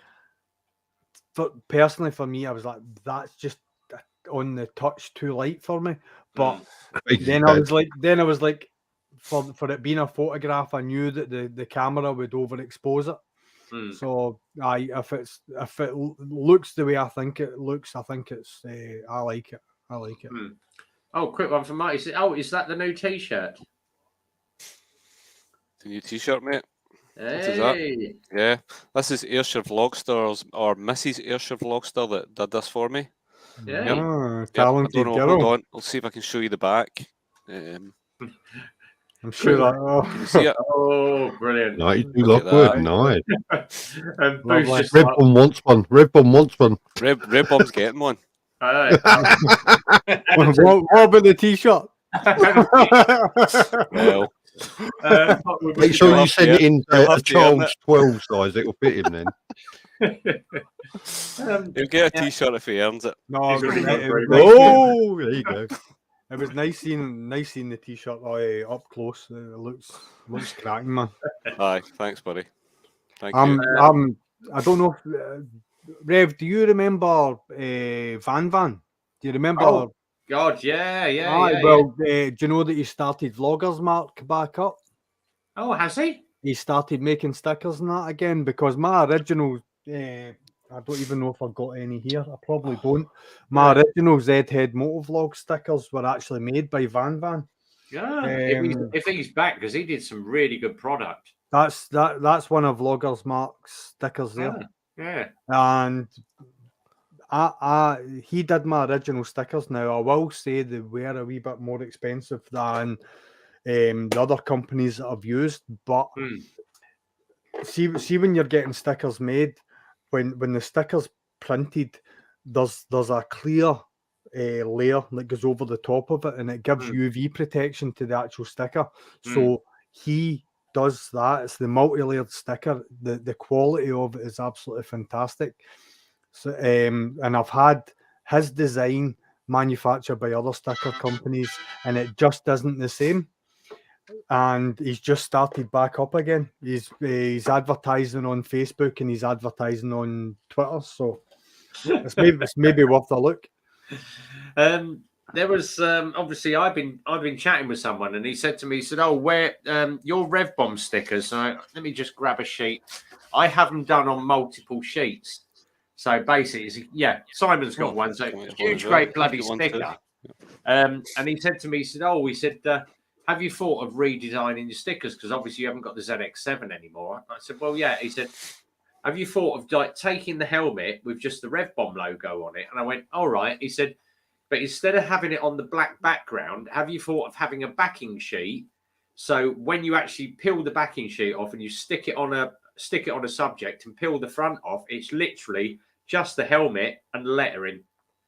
personally for me, I was like, that's just on the touch too light for me. But then I was like, for it being a photograph, I knew that the camera would overexpose it. So if it looks the way I think it looks, I think it's I like it. Oh, quick one from Marty. Is that the new T-shirt? The new T-shirt, mate. Hey. What is that? Yeah, this is Ayrshire Vlogstars, or Mrs. Ayrshire Vlogster that did this for me. Yeah, talented girl. Hold on, I'll see if I can show you the back. I'm sure that. Can you see it? Oh, brilliant! Nice, Lockwood, nice. Red Bomb wants one. Red Bomb's getting one. What about the T-shirt? Well, Make sure you send it in You'll a have to earn child's 12 size. It'll fit him then. He'll get a T-shirt if he earns it. No, He's it was, really ni- not it very was big. nice Oh, there you go. It was nice seeing the t-shirt up close. It looks cracking, man. Aye, thanks, buddy. Thank you. I don't know, Rev. Do you remember Van Van? Do you remember? Oh, God, yeah. Well, do you know that he started Vloggers Mark back up? Oh, has he? He started making stickers and that again because my original. I don't even know if I've got any here. I probably don't. My original Z-Head Motovlog stickers were actually made by Van Van. Yeah, if he's back, because he did some really good product. That's one of Vloggers Mark's stickers there. Yeah. And he did my original stickers. Now I will say they were a wee bit more expensive than the other companies that I've used, but see when you're getting stickers made, when the sticker's printed, there's a clear layer that goes over the top of it, and it gives UV protection to the actual sticker. So he does that. It's the multi-layered sticker. The quality of it is absolutely fantastic. So and I've had his design manufactured by other sticker companies, and it just isn't the same. And he's just started back up again. He's advertising on Facebook and he's advertising on Twitter. So it's maybe worth a look. There was obviously I've been chatting with someone, and he said to me, he said, "Oh, where your Rev Bomb stickers?" So let me just grab a sheet. I have them done on multiple sheets. So basically, Simon's got one. So huge, great bloody sticker. And he said to me, he said, have you thought of redesigning your stickers? Because obviously you haven't got the ZX7 anymore. I said, well, yeah. He said, have you thought of like taking the helmet with just the Rev Bomb logo on it? And I went, all right. He said, but instead of having it on the black background, have you thought of having a backing sheet? So when you actually peel the backing sheet off and you stick it on a subject and peel the front off, it's literally just the helmet and lettering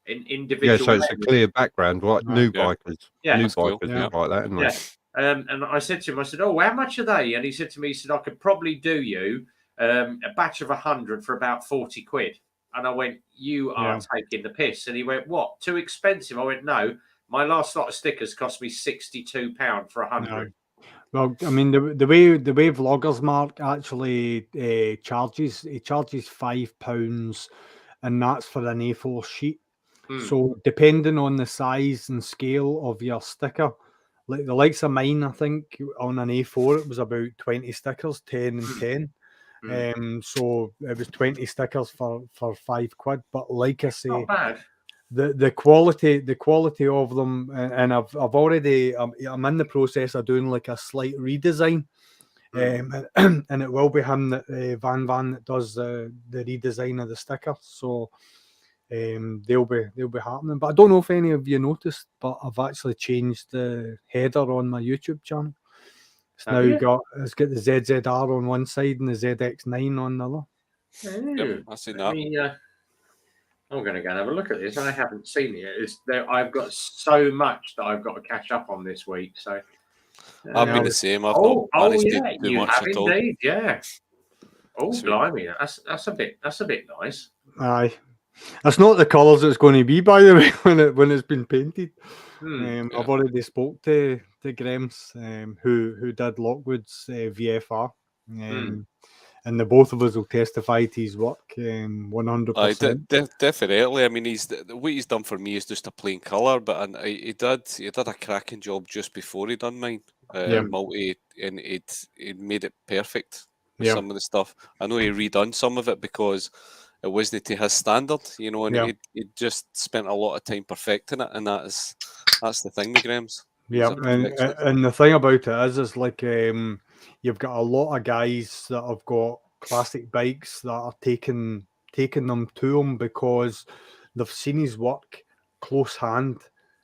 in individual. Yeah, so it's a clear background, like new bikers. Yeah, new bikers like that, isn't yeah. And I said to him, I said, oh, how much are they? And he said to me, he said, I could probably do you a batch of 100 for about 40 quid. And I went, you are taking the piss. And he went, what? Too expensive? I went, no. My last lot of stickers cost me £62 for 100. No. Well, I mean, the way Vloggers Mark actually charges, he charges £5, and that's for an A4 sheet. So depending on the size and scale of your sticker, like the likes of mine, I think on an A4 it was about 20 stickers, 10 and 10. So it was 20 stickers for £5. But like I say, not bad. The quality of them, and I'm in the process of doing like a slight redesign, and it will be him that Van that does the redesign of the sticker. So they'll be happening. But I don't know if any of you noticed, but I've actually changed the header on my YouTube channel. It's got the ZZR on one side and the ZX9 on the other. Yep, I see that. I'm going to go and have a look at this. I haven't seen it. I've got so much that I've got to catch up on this week. So I've been the same. I've not managed to do much at all. Indeed, yeah. Oh, blimey, that's a bit nice. Aye, that's not the colours it's going to be, by the way, when it's been painted. I've already spoke to Grems, who did Lockwood's VFR, and the both of us will testify to his work 100%. Definitely. I mean, what he's done for me is just a plain colour, but he did a cracking job just before he done mine. Multi, and it made it perfect with some of the stuff. I know he redone some of it because it wasn't to his standard, and he just spent a lot of time perfecting it, and that's the thing with Grems. Yeah, and the thing about it is like you've got a lot of guys that have got classic bikes that are taking them to him because they've seen his work close hand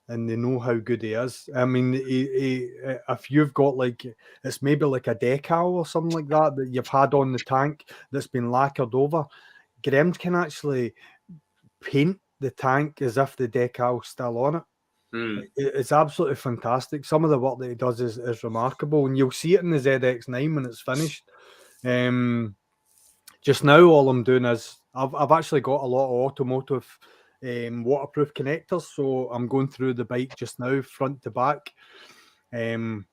and they know how good he is. I mean, if you've got like, it's maybe like a decal or something like that you've had on the tank that's been lacquered over, Grems can actually paint the tank as if the decal's still on it. It's absolutely fantastic. Some of the work that he does is remarkable, and you'll see it in the ZX9 when it's finished. Just now, all I'm doing is I've actually got a lot of automotive waterproof connectors, so I'm going through the bike just now, front to back,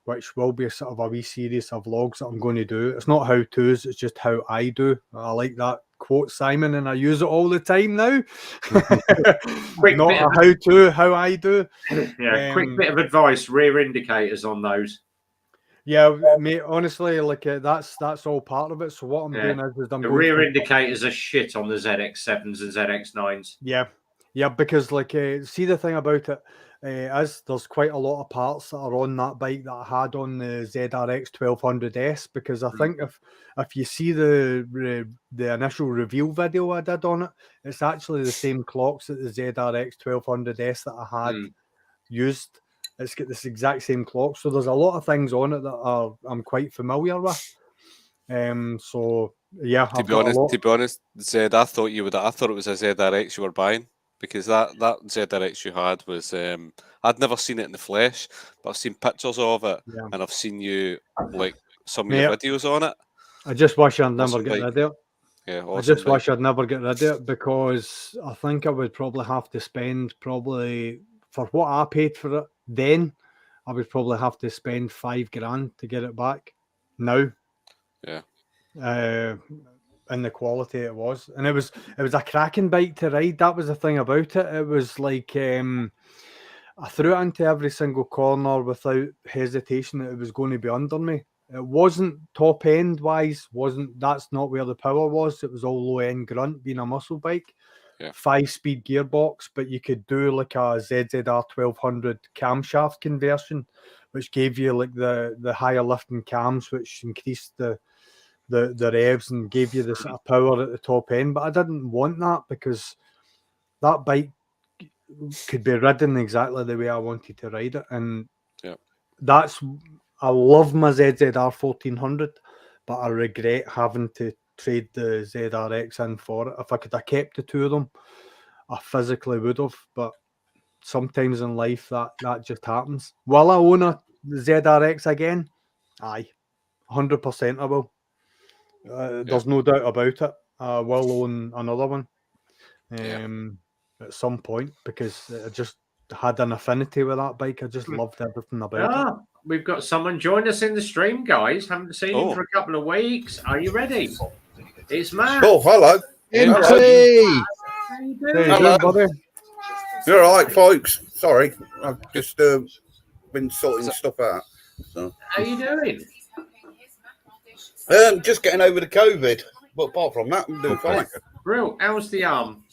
which will be a sort of a wee series of vlogs that I'm going to do. It's not how-tos, it's just how I do. I like that quote, Simon, and I use it all the time now. Not a how-to, how I do. Yeah, quick bit of advice, rear indicators on those. Yeah, mate, honestly, like that's all part of it. So what I'm doing is I'm the going rear indicators are shit on the ZX7s and ZX9s. Yeah, because like see, the thing about it is there's quite a lot of parts that are on that bike that I had on the ZRX 1200S, because I think if you see the initial reveal video I did on it, it's actually the same clocks that the ZRX 1200S that I had used. It's got this exact same clock, so there's a lot of things on it that I'm quite familiar with. So yeah. To be honest, Zed, I thought it was a ZRX you were buying, because that ZRX you had was I'd never seen it in the flesh, but I've seen pictures of it, and I've seen you like some of your videos on it. I just wish I'd never get rid of it. Yeah, awesome, I just wish I'd never get rid of it, because I think I would probably have to spend for what I paid for it then, I would probably have to spend $5,000 to get it back now. Yeah. And the quality it was, and it was a cracking bike to ride. That was the thing about it. It was like I threw it into every single corner without hesitation that it was going to be under me. It wasn't top end wise, that's not where the power was. It was all low end grunt, being a muscle bike. 5-speed gearbox, but you could do like a ZZR 1200 camshaft conversion, which gave you like the higher lifting cams, which increased the revs and gave you the sort of power at the top end. But I didn't want that, because that bike could be ridden exactly the way I wanted to ride it. And I love my ZZR 1400, but I regret having to trade the ZRX in for it. If I could have kept the two of them, I physically would have, but sometimes in life that just happens. Will I own a ZRX again? Aye, 100% I will. There's no doubt about it. I will own another one at some point, because I just had an affinity with that bike. I just loved everything about it. We've got someone join us in the stream, guys. Haven't seen him for a couple of weeks. Are you ready? It's Matt. Oh, hello. MT. How you doing, buddy? You're all right, folks. Sorry, I've just been sorting stuff out. So. How you doing? Just getting over the COVID, but apart from that, I'm doing fine. Real, how's the arm?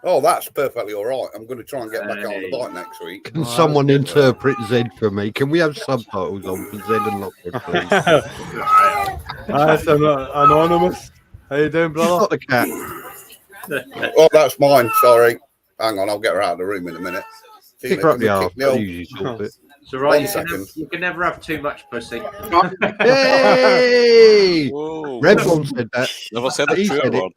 Oh, that's perfectly all right. I'm going to try and get back out on the bike next week. Can someone interpret Zed for me? Can we have subtitles on for Zed and Lockwood, please? That's anonymous. How you doing, brother? Not the cat. Oh, that's mine. Sorry. Hang on, I'll get her out of the room in a minute. Kick her up the arse. It's all right. You can never have too much pussy. Hey! Redbone said that. Never said that to her.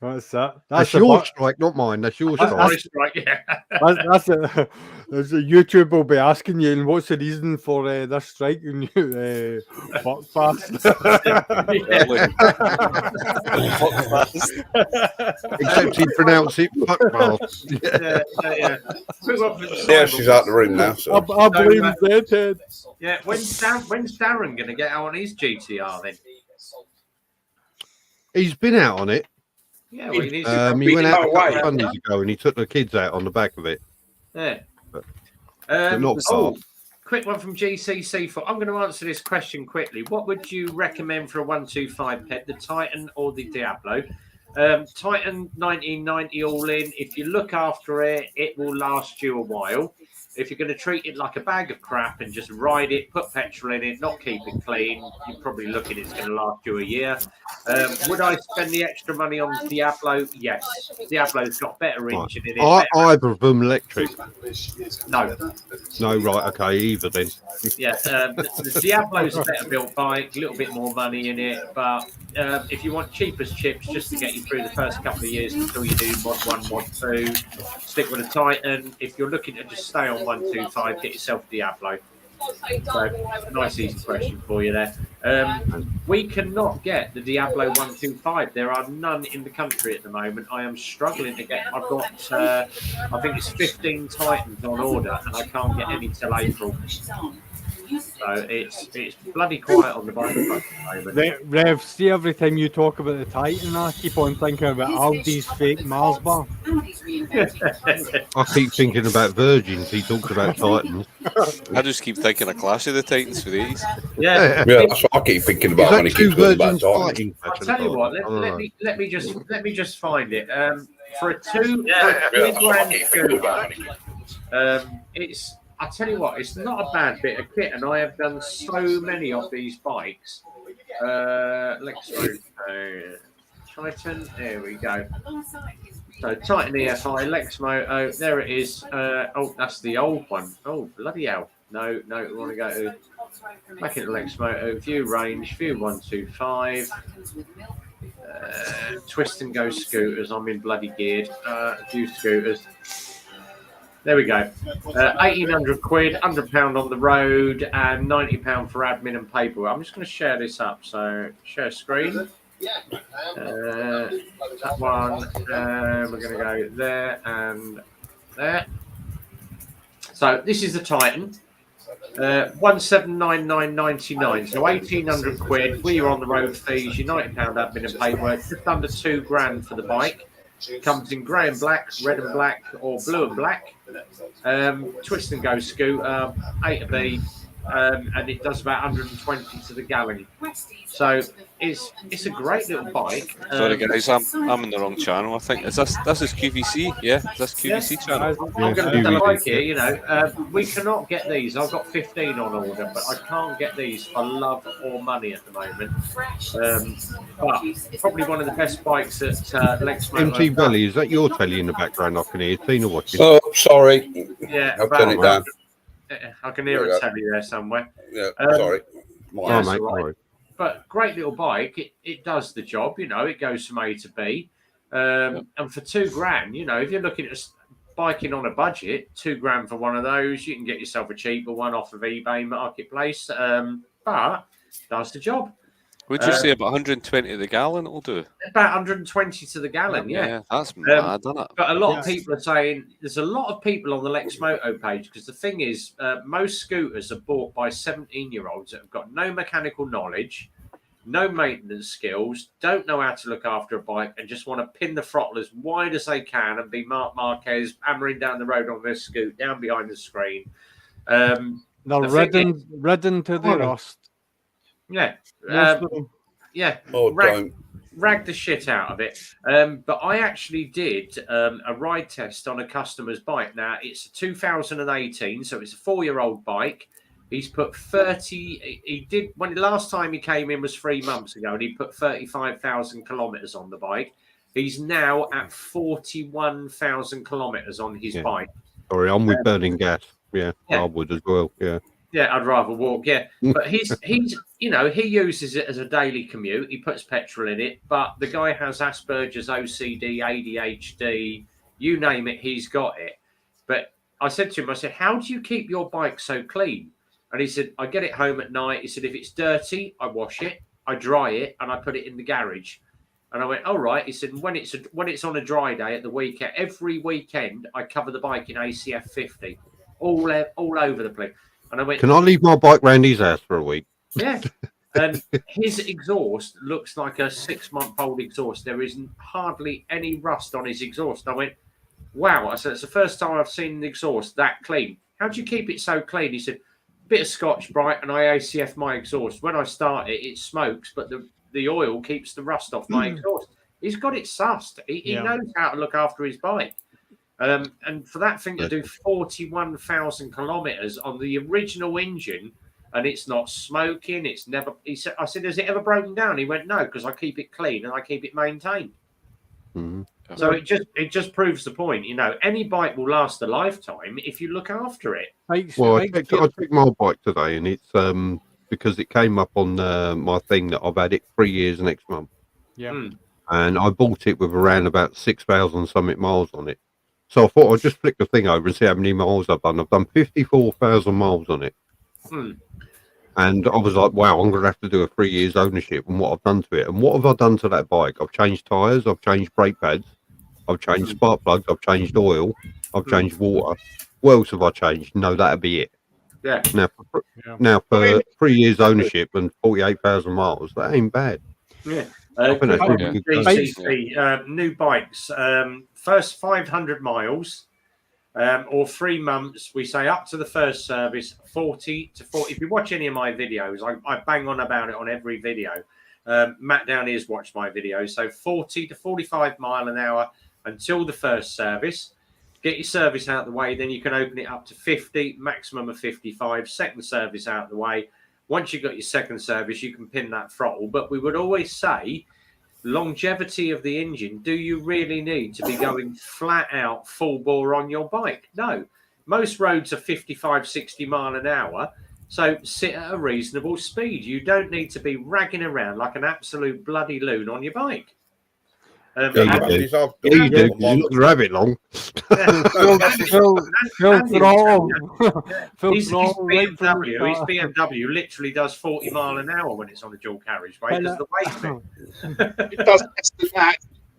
What's that? That's your strike, not mine. That's your strike. Yeah. That's a YouTube will be asking you, and what's the reason for this strike? And you fuck fast. Except he pronounced it fuck fast. Yeah, she's out the room now. So. I blame Zed. Yeah, when's Darren going to get out on his GTR then? He's been out on it. Yeah, well, he went out a couple of Sundays ago and he took the kids out on the back of it. Yeah. But not far. Quick one from GCC4. I'm going to answer this question quickly. What would you recommend for a 125 pet, the Titan or the Diablo? Titan 1990 all in. If you look after it, it will last you a while. If you're going to treat it like a bag of crap and just ride it, put petrol in it, not keep it clean, you're probably looking it's going to last you a year. Would I spend the extra money on Diablo? Yes. Diablo's got better engine in it. Either of them electric? No. No, right, okay, either then. Yeah, the Diablo's a better built bike, a little bit more money in it, but if you want cheapest chips just to get you through the first couple of years until you do mod 1, mod 2, stick with a Titan. If you're looking to just stay on 125, get yourself a Diablo. So, nice easy question for you there. We cannot get the Diablo 125. There are none in the country at the moment. I am struggling to get. I've got, I think it's 15 Titans on order, and I can't get any till April. So it's bloody quiet on the bike front at the moment. Rev, see, every time you talk about the Titan, I keep on thinking about Aldi's fake Mars bar. I keep thinking about Virgins. He talks about Titans. I just keep thinking of Clash of the Titans for these. Yeah, that's what I keep thinking about when he keeps talking about Titans. I'll tell you what. Let me just find it. For a two grand scooter, it's. I tell you what, it's not a bad bit of kit, and I have done so many of these bikes. Lexmo, Titan, there we go. So Titan EFI, Lexmo, there it is. Oh, that's the old one. Oh, bloody hell. No, we want to go to back into Lexmo, view range, view 125. Twist and go scooters. I'm in bloody geared. View scooters. There we go. 1,800 quid, £100 on the road, and £90 for admin and paperwork. I'm just going to share this up. So share screen. That one. We're going to go there and there. So this is the Titan. 1,799.99. So 1,800 quid. We are on the road fees. Your £90 admin and paperwork. Just under £2,000 for the bike. Comes in grey and black, red and black, or blue and black. Twist and go scooter, A to B, and it does about 120 to the gallon. So it's a great little bike. Sorry guys, I'm in the wrong channel. I think this is QVC. Yeah, that's QVC channel. I'm going to tell a bike here. You know, we cannot get these. I've got 15 on order, but I can't get these for love or money at the moment. But probably one of the best bikes at Lexmo. MT Belly, is that your telly in the background? I can hear Tina watching. Oh, sorry. Yeah, I'll turn it down. I can hear a telly there somewhere. Yeah, sorry. Oh, mate, right. But great little bike. It does the job. You know, it goes from A to B. And for £2,000, you know, if you're looking at biking on a budget, £2,000 for one of those, you can get yourself a cheaper one off of eBay Marketplace. But does the job. Would you say about 120 to the gallon it'll do? About 120 to the gallon, yeah. That's mad, isn't it? But a lot of people are saying, there's a lot of people on the Lexmoto page, because the thing is, most scooters are bought by 17-year-olds that have got no mechanical knowledge, no maintenance skills, don't know how to look after a bike, and just want to pin the throttle as wide as they can and be Marc Marquez hammering down the road on their scoot, down behind the screen. They're ridden to the rust. Yeah. Yeah. Oh, rag the shit out of it. But I actually did a ride test on a customer's bike. Now, it's a 2018, so it's a 4-year-old bike. He's put 30. He did when the last time he came in was 3 months ago, and he put 35,000 kilometers on the bike. He's now at 41,000 kilometers on his bike. Sorry, I'm with burning gas. Yeah, I would as well. Yeah. Yeah, I'd rather walk. Yeah, but he's you know, he uses it as a daily commute. He puts petrol in it, but the guy has Asperger's, OCD, ADHD, you name it, he's got it. But I said to him, I said, how do you keep your bike so clean? And he said, I get it home at night. He said, if it's dirty, I wash it, I dry it, and I put it in the garage. And I went, all right. He said, when it's on a dry day at the weekend, every weekend, I cover the bike in ACF 50, all over the place. And I went, can I leave my bike round his house for a week? Yeah. And his exhaust looks like a 6-month-old exhaust. There isn't hardly any rust on his exhaust. And I went, wow. I said, it's the first time I've seen the exhaust that clean. How do you keep it so clean? He said, bit of Scotch Brite and I ACF my exhaust. When I start it, it smokes, but the oil keeps the rust off my exhaust. He's got it sussed. He knows how to look after his bike. And for that thing to do 41,000 kilometers on the original engine, and it's not smoking, it's never. I said, has it ever broken down? He went, no, because I keep it clean and I keep it maintained. Mm-hmm. So it just proves the point. You know, any bike will last a lifetime if you look after it. Well, I checked my bike today, and it's because it came up on my thing that I've had it 3 years next month. Yeah. And I bought it with around about 6,000 something miles on it. So I thought I'd just flick the thing over and see how many miles I've done. I've done 54,000 miles on it. And I was like, wow, I'm going to have to do a 3 years ownership and what I've done to it. And what have I done to that bike? I've changed tyres, I've changed brake pads, I've changed spark plugs, I've changed oil, I've changed water. What else have I changed? No, that'll be it. Yeah. Now for 3 years ownership and 48,000 miles, that ain't bad. Yeah. I think that's really good. GCC, new bikes, first 500 miles or 3 months, we say up to the first service, 40 to 40. If you watch any of my videos, I bang on about it on every video. Matt down here's watched my videos. So 40 to 45 mile an hour until the first service. Get your service out of the way, then you can open it up to 50, maximum of 55. Second service out of the way. Once you've got your second service, you can pin that throttle. But we would always say, longevity of the engine, do you really need to be going flat out full bore on your bike? No. Most roads are 55, 60 mile an hour. So sit at a reasonable speed. You don't need to be ragging around like an absolute bloody loon on your bike. You do. You're not going to have it long. His BMW literally does 40 mile an hour when it's on a dual carriageway because the weight of it. It does less than that.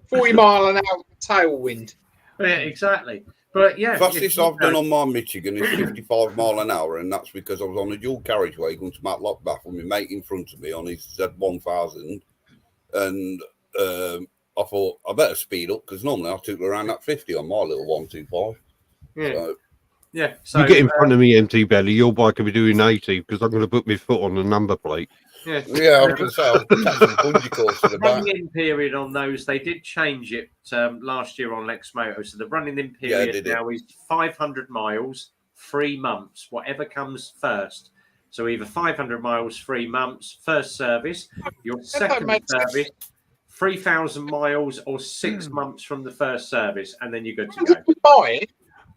40 mile an hour tailwind. Yeah, exactly. But yeah, fastest I've done on my Michigan is 55 mile an hour, and that's because I was on a dual carriageway going to Matlock Bath with my mate in front of me on his Z1000, and I thought I better speed up because normally I took around that 50 on my little 125. Yeah. So you get in front of me, empty belly. Your bike will be doing 80 because I'm going to put my foot on the number plate. Yeah, I was going to say I'll attach some bungee cords to the back. Running in period on those, they did change it last year on Lex Moto. So the running in period now is 500 miles, 3 months, whatever comes first. So either 500 miles, 3 months, first service, your second service, 3,000 miles or 6 months from the first service, and then you're good to go. If you buy it,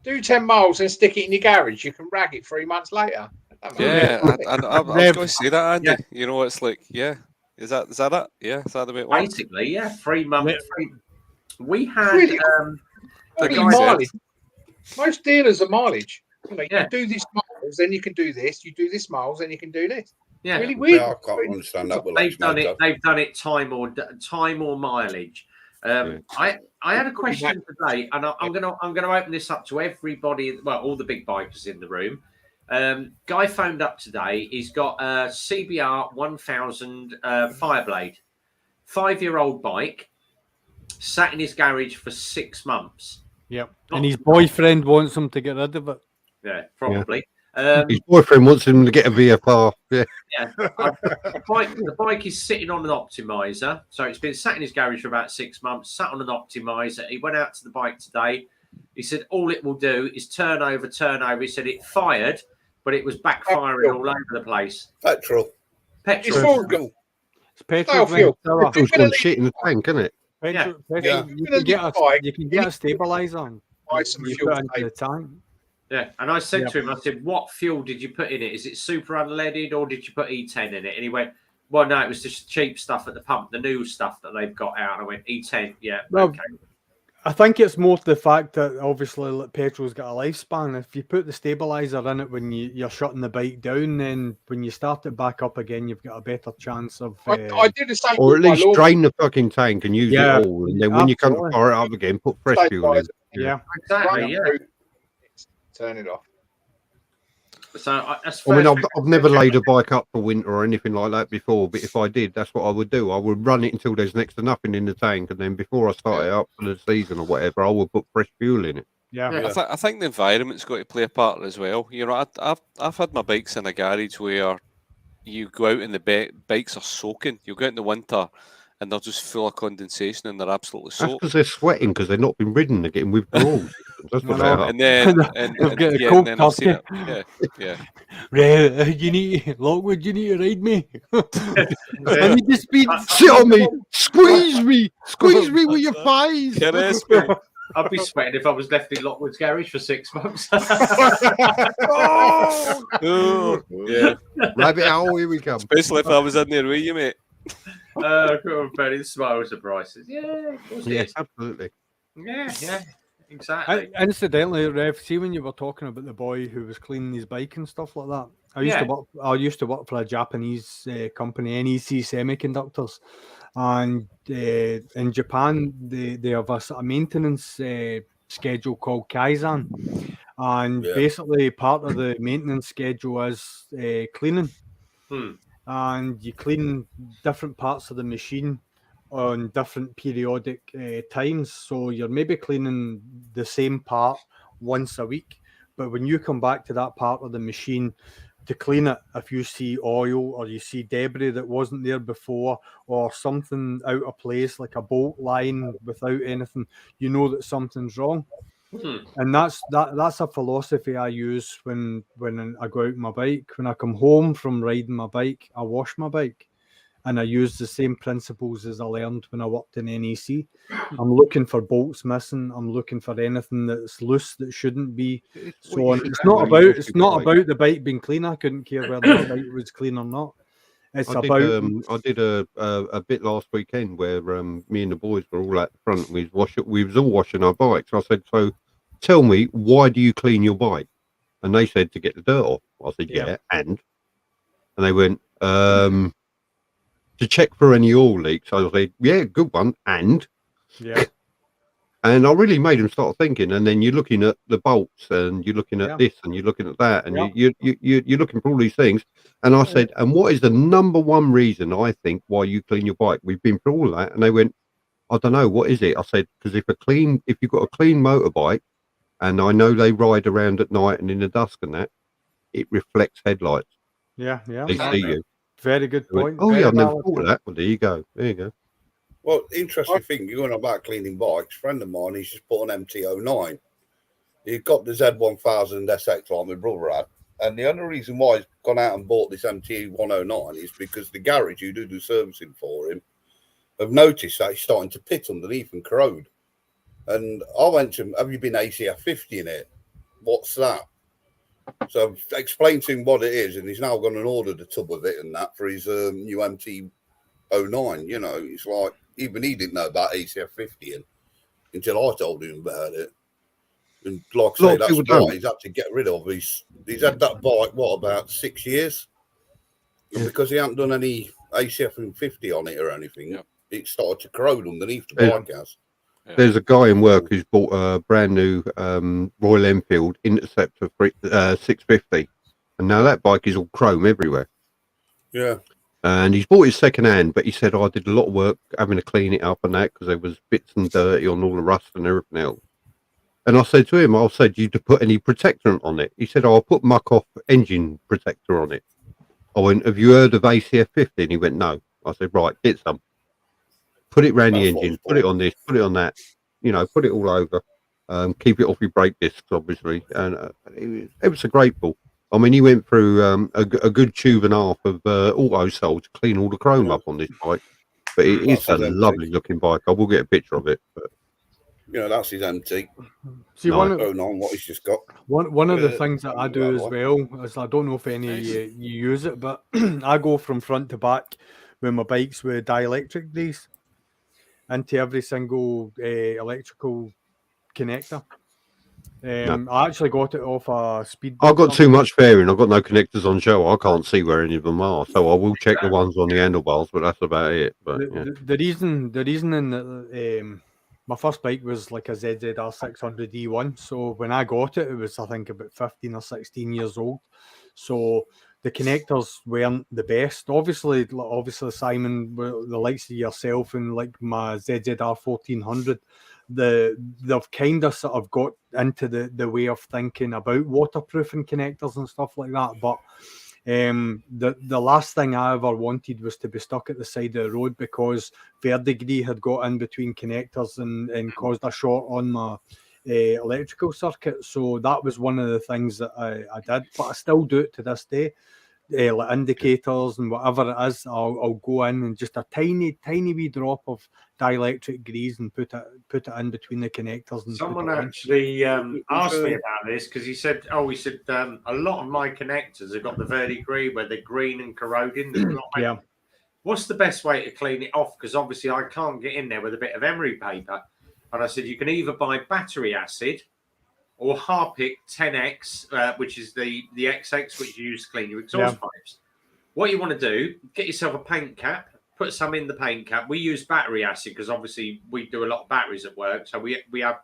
do 10 miles and stick it in your garage. You can rag it 3 months later. Yeah, I was going to say that, Andy. Yeah. You know, it's like, yeah, is that it? Yeah, is that the way it works? Basically, yeah, 3 months. We had mileage. Most dealers are mileage. You know, you do this miles, then you can do this. You do this miles, then you can do this. Yeah, really weird. Yeah, I can't understand that. They've done it. They've done it time or mileage. I had a question today, and I'm gonna open this up to everybody. Well, all the big bikers in the room. Guy phoned up today. He's got a CBR 1000 Fireblade, 5-year-old bike, sat in his garage for 6 months. Yep, and his boyfriend wants him to get rid of it. Yeah, probably. His boyfriend wants him to get a VFR. Yeah. The bike is sitting on an optimizer. So it's been sat in his garage for about 6 months, sat on an optimizer. He went out to the bike today. He said all it will do is turn over. He said it fired, but it was backfiring all over the place. Petrol. It's fuel. It's petrol fuel. Petrol's gone shit in the tank, isn't it? Petrol. You can get a stabilizer. Buy some fuel into the tank. Yeah, and I said to him, I said, what fuel did you put in it? Is it super unleaded or did you put E10 in it? And he went, well, no, it was just cheap stuff at the pump, the new stuff that they've got out. And I went, E10, yeah, okay. I think it's more to the fact that obviously petrol's got a lifespan. If you put the stabilizer in it when you're shutting the bike down, then when you start it back up again, you've got a better chance of. I did the same. Or at least drain the fucking tank and use it all, and then when you come to fire it up again, put fresh fuel in. Yeah, exactly. Yeah. Turn it off. So I mean, I've never laid a bike up for winter or anything like that before, but if I did, that's what I would do. I would run it until there's next to nothing in the tank, and then before I start it up for the season or whatever, I would put fresh fuel in it. Yeah. I think the environment's got to play a part as well. You know, I've had my bikes in a garage where you go out and the bikes are soaking. You go out in the winter and they're just full of condensation and they're absolutely soaked. That's because they're sweating because they've not been ridden. They're getting withdrawals. That's what they are. And then, I've seen it. Yeah. You need Lockwood. You need to ride me. I need to speed. Sit on me. Squeeze me with your thighs. I'd be sweating if I was left in Lockwood's garage for 6 months. Yeah. Rabbit hole, here we come. Especially if I was in there with you, mate. Very smiles and prices. Yeah, of course. Yes, absolutely. Yeah. Exactly. Incidentally, Rev, see when you were talking about the boy who was cleaning his bike and stuff like that. I used to work for a Japanese company, NEC Semiconductors, and in Japan they have a sort of maintenance schedule called Kaizen, and basically part of the maintenance schedule is cleaning, and you clean different parts of the machine on different periodic times. So you're maybe cleaning the same part once a week, but when you come back to that part of the machine to clean it, if you see oil or you see debris that wasn't there before, or something out of place like a bolt line without anything, you know that something's wrong. And that's a philosophy I use when I go out on my bike. When I come home from riding my bike, I wash my bike. And I use the same principles as I learned when I worked in NEC. I'm looking for bolts missing. I'm looking for anything that's loose that shouldn't be. So it's not about the bike being clean. I couldn't care whether the bike was clean or not. I did a bit last weekend where me and the boys were all at the front. We was all washing our bikes. I said, "So, tell me, why do you clean your bike?" And they said, "To get the dirt off." I said, "Yeah, and they went, to check for any oil leaks." I said, "Yeah, good one." And I really made them start thinking. And then you're looking at the bolts, and you're looking at this, and you're looking at that, and you're looking for all these things. And I said, "And what is the number one reason I think why you clean your bike?" We've been through all that, and they went, "I don't know, what is it?" I said, "Because if you've got a clean motorbike, and I know they ride around at night and in the dusk and that, it reflects headlights. They see you." Very good point. I've never thought of that. Well, there you go. Well, interesting thing, you're on about cleaning bikes. A friend of mine, he's just bought an MT-09. He got the Z1000 SX like my brother had. And the only reason why he's gone out and bought this MT-109 is because the garage who do the servicing for him have noticed that he's starting to pit underneath and corrode. And I went to him, "Have you been ACF 50 in it? What's that?" So I've explained to him what it is, and he's now gone and ordered a tub of it and that for his new MT-09. You know, it's like, even he didn't know about ACF 50 until I told him about it. And like I say, that's why he's had to get rid of. He's had that bike, about 6 years? And because he hasn't done any ACF 50 on it or anything, it started to corrode underneath the bike house. There's a guy in work who's bought a brand new Royal Enfield Interceptor 650, and now that bike is all chrome everywhere. Yeah. And he's bought it second hand, but he said, "I did a lot of work having to clean it up and that because there was bits and dirty on all the rust and everything else." And I said to him, "I said, you to put any protectant on it?" He said, "I'll put muck off engine protector on it." I went, "Have you heard of ACF 50? And he went, "No." I said, "Right, get some. Put it around the engine, put it on this, put it on that, put it all over. Keep it off your brake discs, obviously." And it was so grateful. I mean, he went through a good tube and a half of auto sol to clean all the chrome up on this bike. But it's a lovely looking bike. I will get a picture of it. But that's his MT. See, what he's just got. One of the things that I do as well is, I don't know if any of you use it, but I go from front to back with my bikes with dielectric grease into every single electrical connector. I actually got it off a speed. I've got too much fairing. I've got no connectors on show. I can't see where any of them are, so I will check the ones on the handlebars, but that's about it. But the reason in that my first bike was like a ZZR 600 E1, so when I got it, it was, I think, about 15 or 16 years old. So the connectors weren't the best. Obviously, Simon, the likes of yourself and like my ZZR 1400, they've kind of sort of got into the way of thinking about waterproofing connectors and stuff like that. But the last thing I ever wanted was to be stuck at the side of the road because verdigris had got in between connectors and caused a short on my electrical circuit. So that was one of the things that I did, but I still do it to this day. Like indicators and whatever it is, I'll go in and just a tiny wee drop of dielectric grease and put it in between the connectors. And someone actually asked me about this because he said a lot of my connectors have got the verdigris where they're green and corroding. Yeah. What's the best way to clean it off? Because obviously I can't get in there with a bit of emery paper. And I said, you can either buy battery acid or Harpic 10X, which is the XX, which you use to clean your exhaust pipes. What you want to do, get yourself a paint cap, put some in the paint cap. We use battery acid because obviously we do a lot of batteries at work. So we have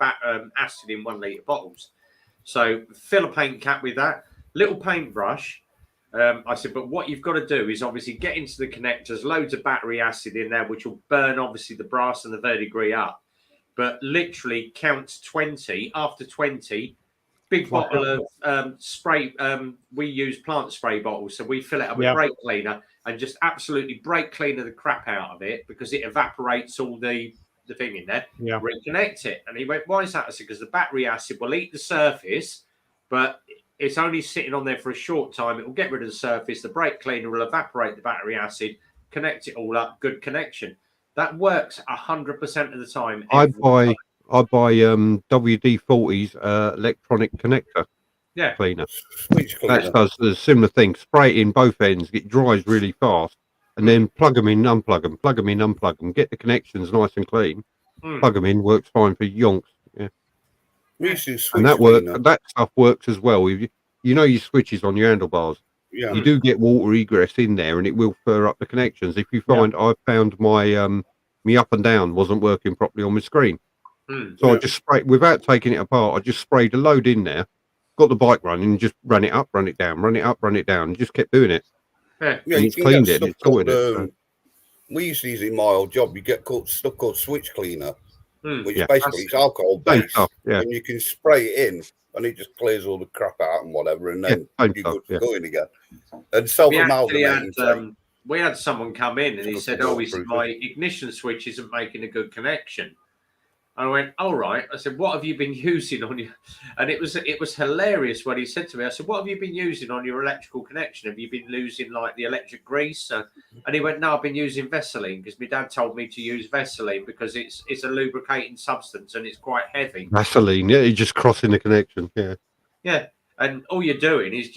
acid in 1 litre bottles. So fill a paint cap with that, little paintbrush. I said, but what you've got to do is obviously get into the connectors, loads of battery acid in there, which will burn obviously the brass and the verdigris up. But literally count to 20. After 20, big bottle of spray. We use plant spray bottles, so we fill it up with brake cleaner and just absolutely brake cleaner the crap out of it because it evaporates all the thing in there. Yeah. Reconnect it. And he went, why is that? I said, because the battery acid will eat the surface, but it's only sitting on there for a short time. It will get rid of the surface. The brake cleaner will evaporate the battery acid, connect it all up. Good connection. That works 100% of the time. I buy WD-40's electronic connector cleaner. That does the similar thing. Spray it in both ends. It dries really fast, and then plug them in, unplug them, plug them in, unplug them. Get the connections nice and clean. Plug them in. Works fine for yonks. Yeah. And that stuff works as well. You know your switches on your handlebars. Yeah. You do get water egress in there, and it will fur up the connections. If you find, I found my me up and down wasn't working properly on my screen, so I just sprayed without taking it apart. I just sprayed a load in there, got the bike running, and just ran it up, run it down, run it up, run it down, and just kept doing it. Yeah, and it's cleaned it. It's sorted it. So. We used to use it in my old job. You get stuff called switch cleaner, which basically is alcohol based, and you can spray it in. And it just clears all the crap out and whatever, and then you're good for going again. And self-amalgamating. We had someone come in and he said, "Oh, my ignition switch isn't making a good connection." I went, "All right." I said, "What have you been using on your?" And it was hilarious when he said to me, "I said, what have you been using on your electrical connection? Have you been losing like the electric grease?" And he went, "No, I've been using Vaseline because my dad told me to use Vaseline because it's a lubricating substance and it's quite heavy." Vaseline, you're just crossing the connection, yeah. And all you're doing is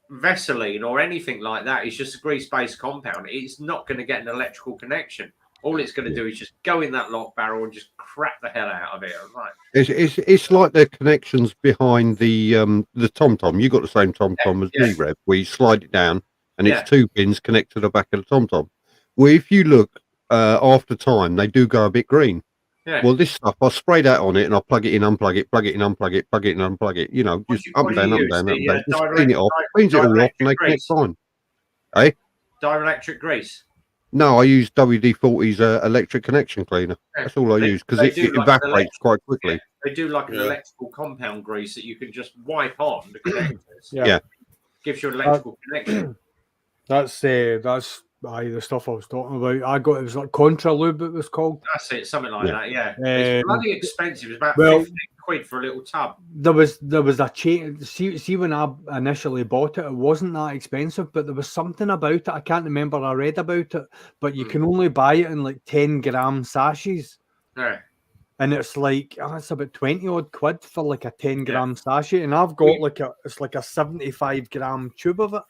Vaseline or anything like that is just a grease-based compound. It's not going to get an electrical connection. All it's going to do is just go in that lock barrel and just crap the hell out of it. Like, it's like the connections behind the TomTom. You got the same TomTom as me, Rev. Where you slide it down and it's 2 pins connected to the back of the TomTom. Well, if you look after time, they do go a bit green. Yeah. Well, this stuff, I spray that on it and I plug it in, unplug it, plug it in, unplug it, plug it in, unplug it. You know, just up and down, up and down, up and down. Just clean it off, cleans it all off, and they connect fine. Eh? Dielectric grease. No, I use WD-40's electric connection cleaner. That's all I use because it evaporates quite quickly. They do like an electrical compound grease that you can just wipe on the connectors. Gives you an electrical connection. That's the stuff I was talking about. It was like Contra Lube, it was called. That's it, something like that. Yeah, it's bloody expensive. It's about 15 quid for a little tub. There was a change. See, when I initially bought it, it wasn't that expensive, but there was something about it. I can't remember. I read about it, but you can only buy it in like 10-gram sachets. Yeah. And it's like it's about 20 odd quid for like a 10-gram sachet, and I've got it's like a 75-gram tube of it.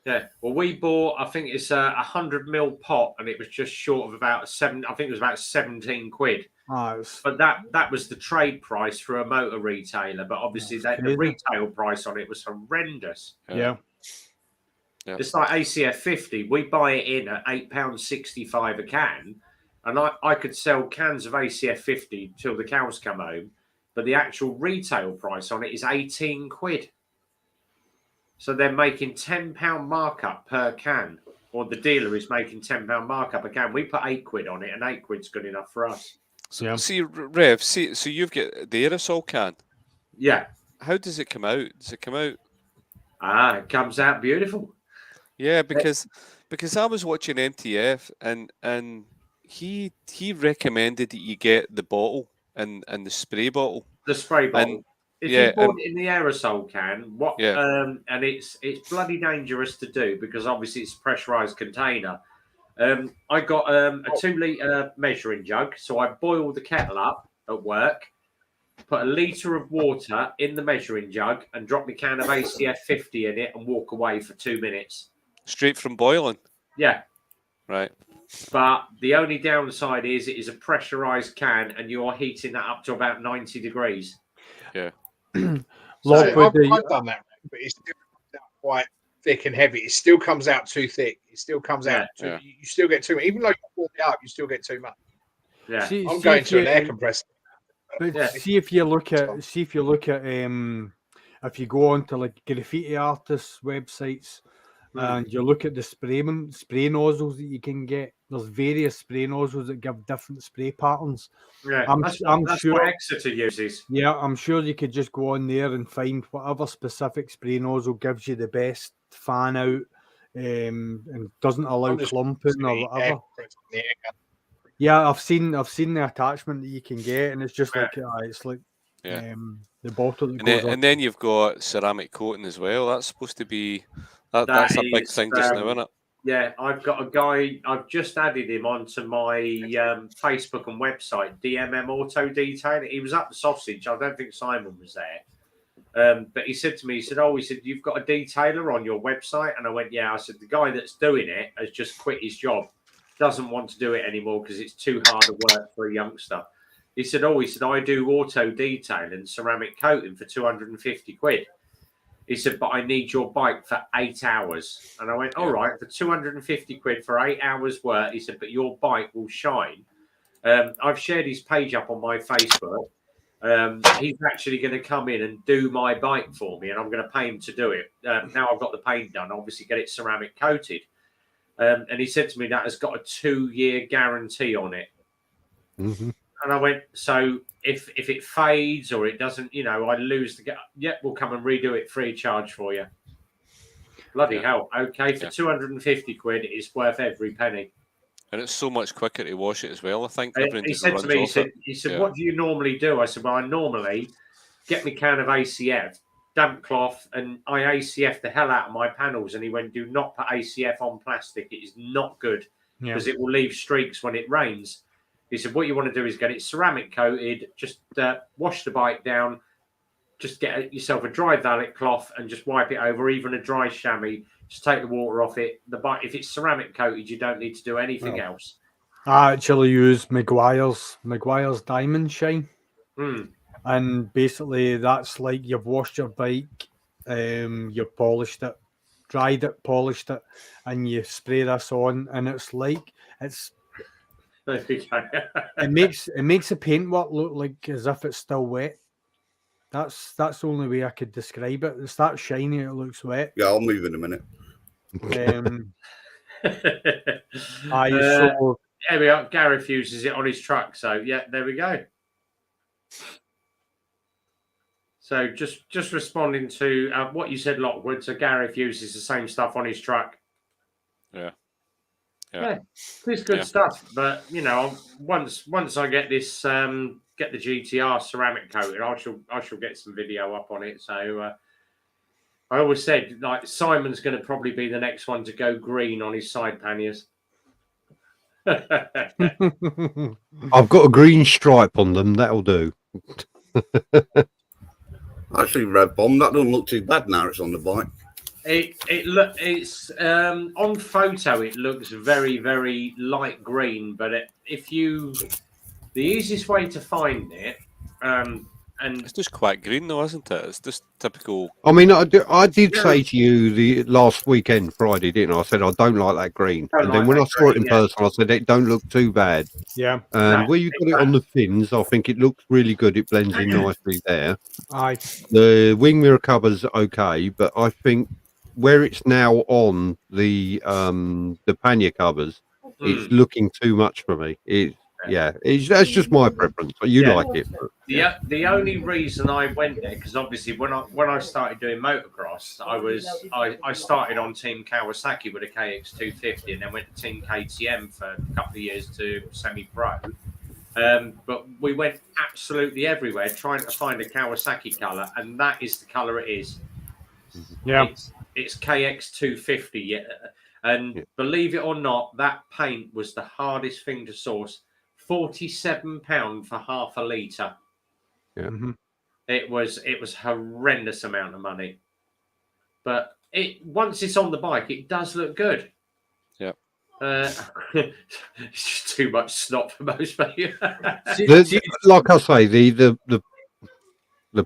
Yeah, well, we bought, I think it's a 100 ml pot, and it was just short of about I think it was about 17 quid. But that was the trade price for a motor retailer. But obviously, the retail price on it was horrendous. Yeah. It's like ACF 50. We buy it in at £8.65 a can, and I could sell cans of ACF 50 till the cows come home. But the actual retail price on it is 18 quid. So they're making £10 markup per can, or the dealer is making £10 markup a can. We put 8 quid on it, and 8 quid's good enough for us. So, see, Rev, so you've got the aerosol can. Yeah. How does it come out? Does it come out? It comes out beautiful. Yeah, because I was watching MTF, and he recommended that you get the bottle and the spray bottle. The spray bottle. If you bought it in the aerosol can, and it's bloody dangerous to do because obviously it's a pressurized container. I got a 2-litre measuring jug, so I boiled the kettle up at work, put a litre of water in the measuring jug, and drop my can of ACF 50 in it, and walk away for 2 minutes. Straight from boiling. Yeah. Right. But the only downside is it is a pressurized can, and you are heating that up to about 90 degrees. Yeah. I've done that, but it still comes out quite thick and heavy. It still comes out too thick. It still comes out too. You still get too much. Even though you pour it out, you still get too much. Yeah, I'm going to an air compressor. But see if you look at if you go on to like graffiti artists' websites and you look at the spray nozzles that you can get. There's various spray nozzles that give different spray patterns. Yeah, that's sure what Exeter uses. Yeah, I'm sure you could just go on there and find whatever specific spray nozzle gives you the best fan out and doesn't allow clumping or whatever. Yeah, I've seen the attachment that you can get, and it's just like it's like the bottle that goes on. And then you've got ceramic coating as well. That's supposed to be that's a big thing just now, isn't it? Yeah, I've got a guy. I've just added him onto my Facebook and website, DMM Auto Detail. He was up the sausage. I don't think Simon was there, but he said to me, he said, you've got a detailer on your website, and I went, yeah. I said, the guy that's doing it has just quit his job, doesn't want to do it anymore because it's too hard to work for a youngster. He said, I do auto detail and ceramic coating for 250 quid. He said, but I need your bike for 8 hours. And I went, all right, for 250 quid for 8 hours work. He said, but your bike will shine. I've shared his page up on my Facebook. He's actually going to come in and do my bike for me, and I'm going to pay him to do it. Now I've got the paint done, obviously get it ceramic coated. And he said to me that has got a 2-year guarantee on it. Mm-hmm. And I went, so if it fades or it doesn't, I lose the... we'll come and redo it free of charge for you. Bloody hell. Okay, for 250 quid, it's worth every penny. And it's so much quicker to wash it as well, I think. He said to me, he said, what do you normally do? I said, well, I normally get my can of ACF, damp cloth, and I ACF the hell out of my panels. And he went, do not put ACF on plastic. It is not good because it will leave streaks when it rains. He said, what you want to do is get it ceramic coated, just wash the bike down, just get yourself a dry valet cloth and just wipe it over, even a dry chamois. Just take the water off it. The bike, if it's ceramic coated, you don't need to do anything else. I actually use Mcguire's Diamond Shine. And basically that's like you've washed your bike, you've polished it, dried it, polished it, and you spray this on, and it makes the paintwork look like as if it's still wet. That's the only way I could describe it. It's that shiny, it looks wet. Yeah, I'll move in a minute. There we are. Gareth uses it on his truck. So yeah, there we go. So just responding to what you said, Lockwood. So Gareth uses the same stuff on his truck. Yeah, it's good stuff. But once I get this, get the GTR ceramic coated, I shall get some video up on it. So I always said, like, Simon's going to probably be the next one to go green on his side panniers. I've got a green stripe on them. That'll do. Actually, Red Bomb, that doesn't look too bad now it's on the bike. It's on photo it looks very, very light green, but the easiest way to find it, and it's just quite green though, isn't it? It's just typical. I mean, I did say to you the last weekend, Friday, didn't I? I said I don't like that green, and then when I saw it in person, I said it don't look too bad. Yeah. And where you got it on the fins, I think it looks really good. It blends in nicely there. Aye. The wing mirror cover's okay, but I think where it's now on the pannier covers, it's looking too much for me. That's just my preference. You like it. The only reason I went there, because obviously when I started doing motocross, I started on Team Kawasaki with a KX250 and then went to Team KTM for a couple of years to semi-pro. But we went absolutely everywhere trying to find a Kawasaki colour, and that is the colour it is. Yeah. It's KX250, and believe it or not, that paint was the hardest thing to source. £47 for half a litre. Yeah. Mm-hmm. It was horrendous amount of money, but once it's on the bike, it does look good. Yeah. It's just too much snot for most people. Like I say, the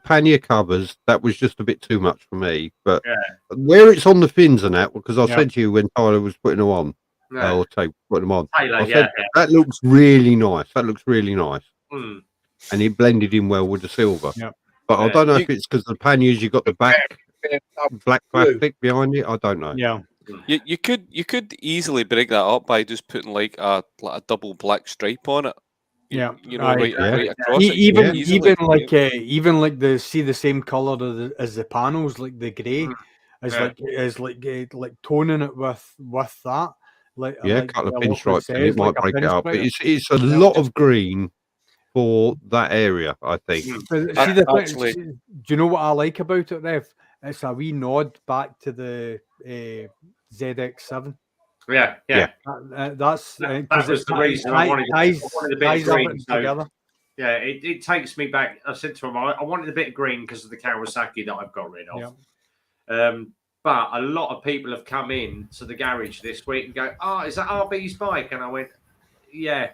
pannier covers, that was just a bit too much for me. But where it's on the fins and that, because I said to you when Tyler was putting them on, or putting them on, Taylor, I said, that looks really nice. That looks really nice. Mm. And it blended in well with the silver. Yeah. But I don't know if it's because the panniers, you got the black plastic behind it. I don't know. Yeah. You could easily break that up by just putting like a double black stripe on it. Yeah, right across it. Even like the same color as the panels, like the grey, is like toning it with that. Like a couple of pinstripes, and it might break it up. But it's a lot of green for that area, I think. See, do you know what I like about it, Rev? It's a wee nod back to the ZX7. Yeah. That was the reason I wanted a bit of green together. Yeah, it takes me back. I said to him, I wanted a bit of green because of the Kawasaki that I've got rid of. Yeah. But a lot of people have come in to the garage this week and go, "Oh, is that RB's bike?" And I went, "Yeah."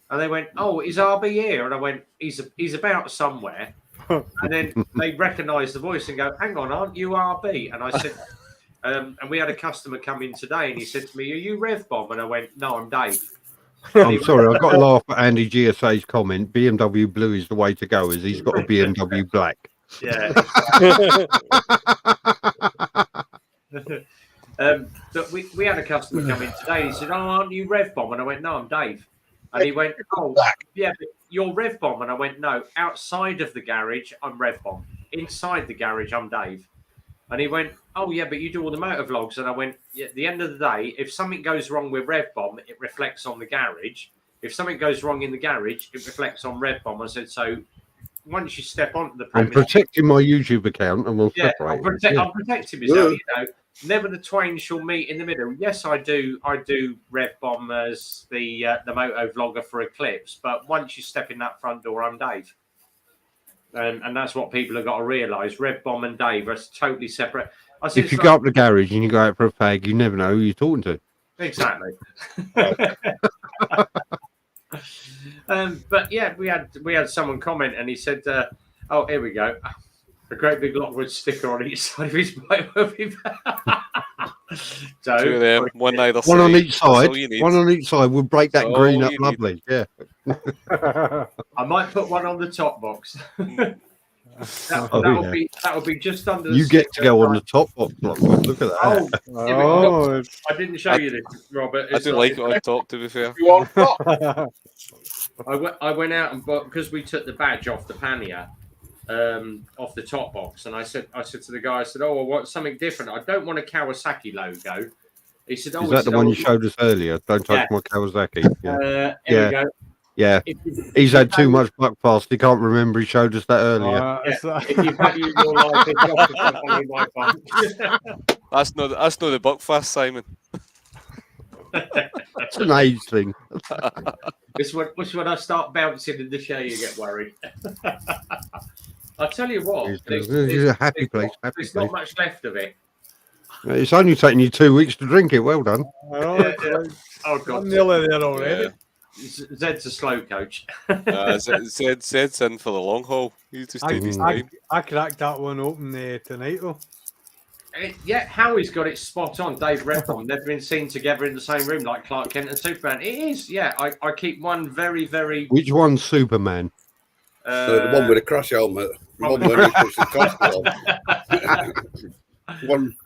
And they went, "Oh, is RB here?" And I went, "He's about somewhere." And then they recognise the voice and go, "Hang on, aren't you RB?" And I said, and we had a customer come in today and he said to me, "Are you Rev Bomb?" And I went, "No, I'm Dave." I'm sorry, I've got to laugh at Andy GSA's comment. BMW blue is the way to go, as he's got a BMW black. Yeah. But we had a customer come in today. He said, "Oh, aren't you Rev Bomb?" And I went, "No, I'm Dave." And he went, "Oh, yeah, but you're Rev Bomb." And I went, "No, outside of the garage, I'm Rev Bomb. Inside the garage, I'm Dave." And he went, "Oh, yeah, but you do all the motor vlogs." And I went, "Yeah, at the end of the day, if something goes wrong with Rev Bomb, it reflects on the garage. If something goes wrong in the garage, it reflects on Rev Bomb." I said, "So once you step onto the premise..." I'm protecting my YouTube account and we'll separate. I'm protecting myself, Never the twain shall meet in the middle. Yes, I do Rev Bomb as the moto vlogger for Eclipse, but once you step in that front door, I'm Dave. And that's what people have got to realise. Rev Bomb and Dave are totally separate. I said, if you go up the garage and you go out for a fag, you never know who you're talking to. Exactly. But yeah, we had someone comment and he said, "Oh, here we go. A great big Lockwood sticker on each side of his bike." So, two of them, one either side. One on each side. One on each side will break that green up lovely. Yeah. I might put one on the top box. That'll be just under. You get to go on the top box. Look at that. I didn't show you this, Robert. I do like it on top, to be fair. I went out and bought, because we took the badge off the pannier. Off the top box, and I said to the guy, I said, "Oh, I want something different. I don't want a Kawasaki logo." He said, "Oh, is that the one you showed us earlier? Don't touch my Kawasaki." Here we go. Yeah, he's had too much Buckfast. He can't remember. He showed us that earlier. If you value your life, it's my bike. That's not the Buckfast, Simon. It's an age thing. It's when I start bouncing in the show, you get worried. I'll tell you what. It's a happy place. There's not much left of it. It's only taken you 2 weeks to drink it. Well done. Oh God, I'm nearly there already. Yeah. Zed's a slow coach. Zed's in for the long haul. He's just taking his time. I cracked that one open tonight, though. Yeah, Howie's got it spot on. Dave Redbone, never been seen together in the same room like Clark Kent and Superman. It is, yeah. I keep one very, very. Which one's Superman? The one with a crash helmet. The one where he puts the costume on. One.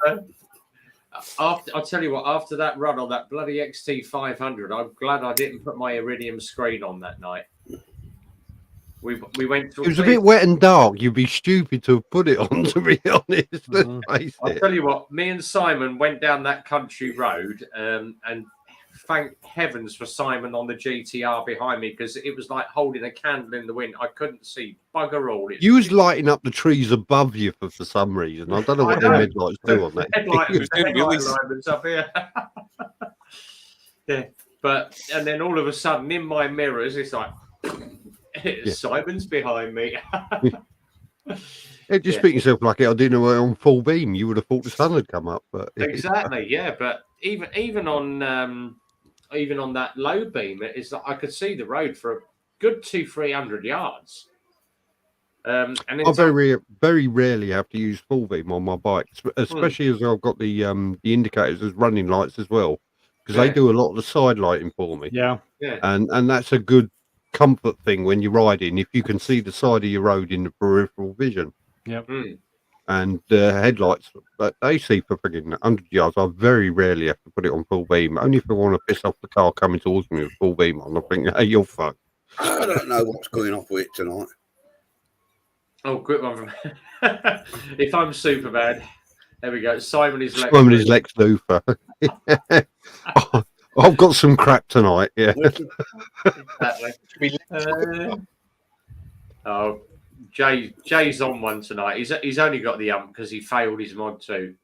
I'll tell you what. After that run on that bloody XT500, I'm glad I didn't put my Iridium screen on that night. We went to. It was a bit wet and dark. You'd be stupid to have put it on, to be honest. I'll tell you what. Me and Simon went down that country road, and thank heavens for Simon on the GTR behind me, because it was like holding a candle in the wind. I couldn't see bugger all. You was lighting up the trees above you for some reason. I don't know what the headlights do on that. Headlight alignments up here. Yeah, but and then all of a sudden in my mirrors, it's like. Simon's behind me. Just speak yourself like it. I didn't know on full beam. You would have thought the sun had come up, but exactly, yeah. But even on even on that low beam, it's like I could see the road for a good 200-300 yards. And I very rarely have to use full beam on my bike, especially as I've got the indicators as running lights as well, because they do a lot of the side lighting for me. Yeah. And that's a good comfort thing when you're riding, if you can see the side of your road in the peripheral vision. Yep. And headlights, but they see for friggin' 100 yards. I very rarely have to put it on full beam. Only if I want to piss off the car coming towards me with full beam on. I think, hey, you're fucked. I don't know what's going off with it tonight. Oh, quick one from if I'm Superman. There we go. Simon is Lex Luthor. I've got some crap tonight. Yeah. Exactly. Jay's on one tonight. He's only got the ump because he failed his mod 2.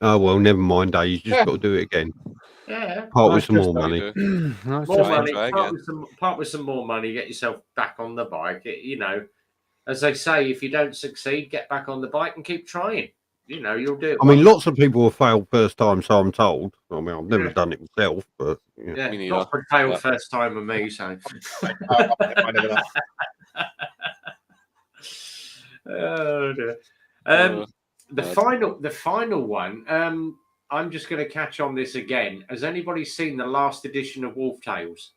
Oh well, never mind. You just got to do it again. Yeah. Part with some more money. Part with some more money. Get yourself back on the bike. As they say, if you don't succeed, get back on the bike and keep trying. You'll do it. I mean, lots of people have failed first time, so I'm told. I mean, I've never done it myself, but not failed first time with me. So. Oh dear. The final one. I'm just going to catch on this again. Has anybody seen the last edition of Wolf Tales?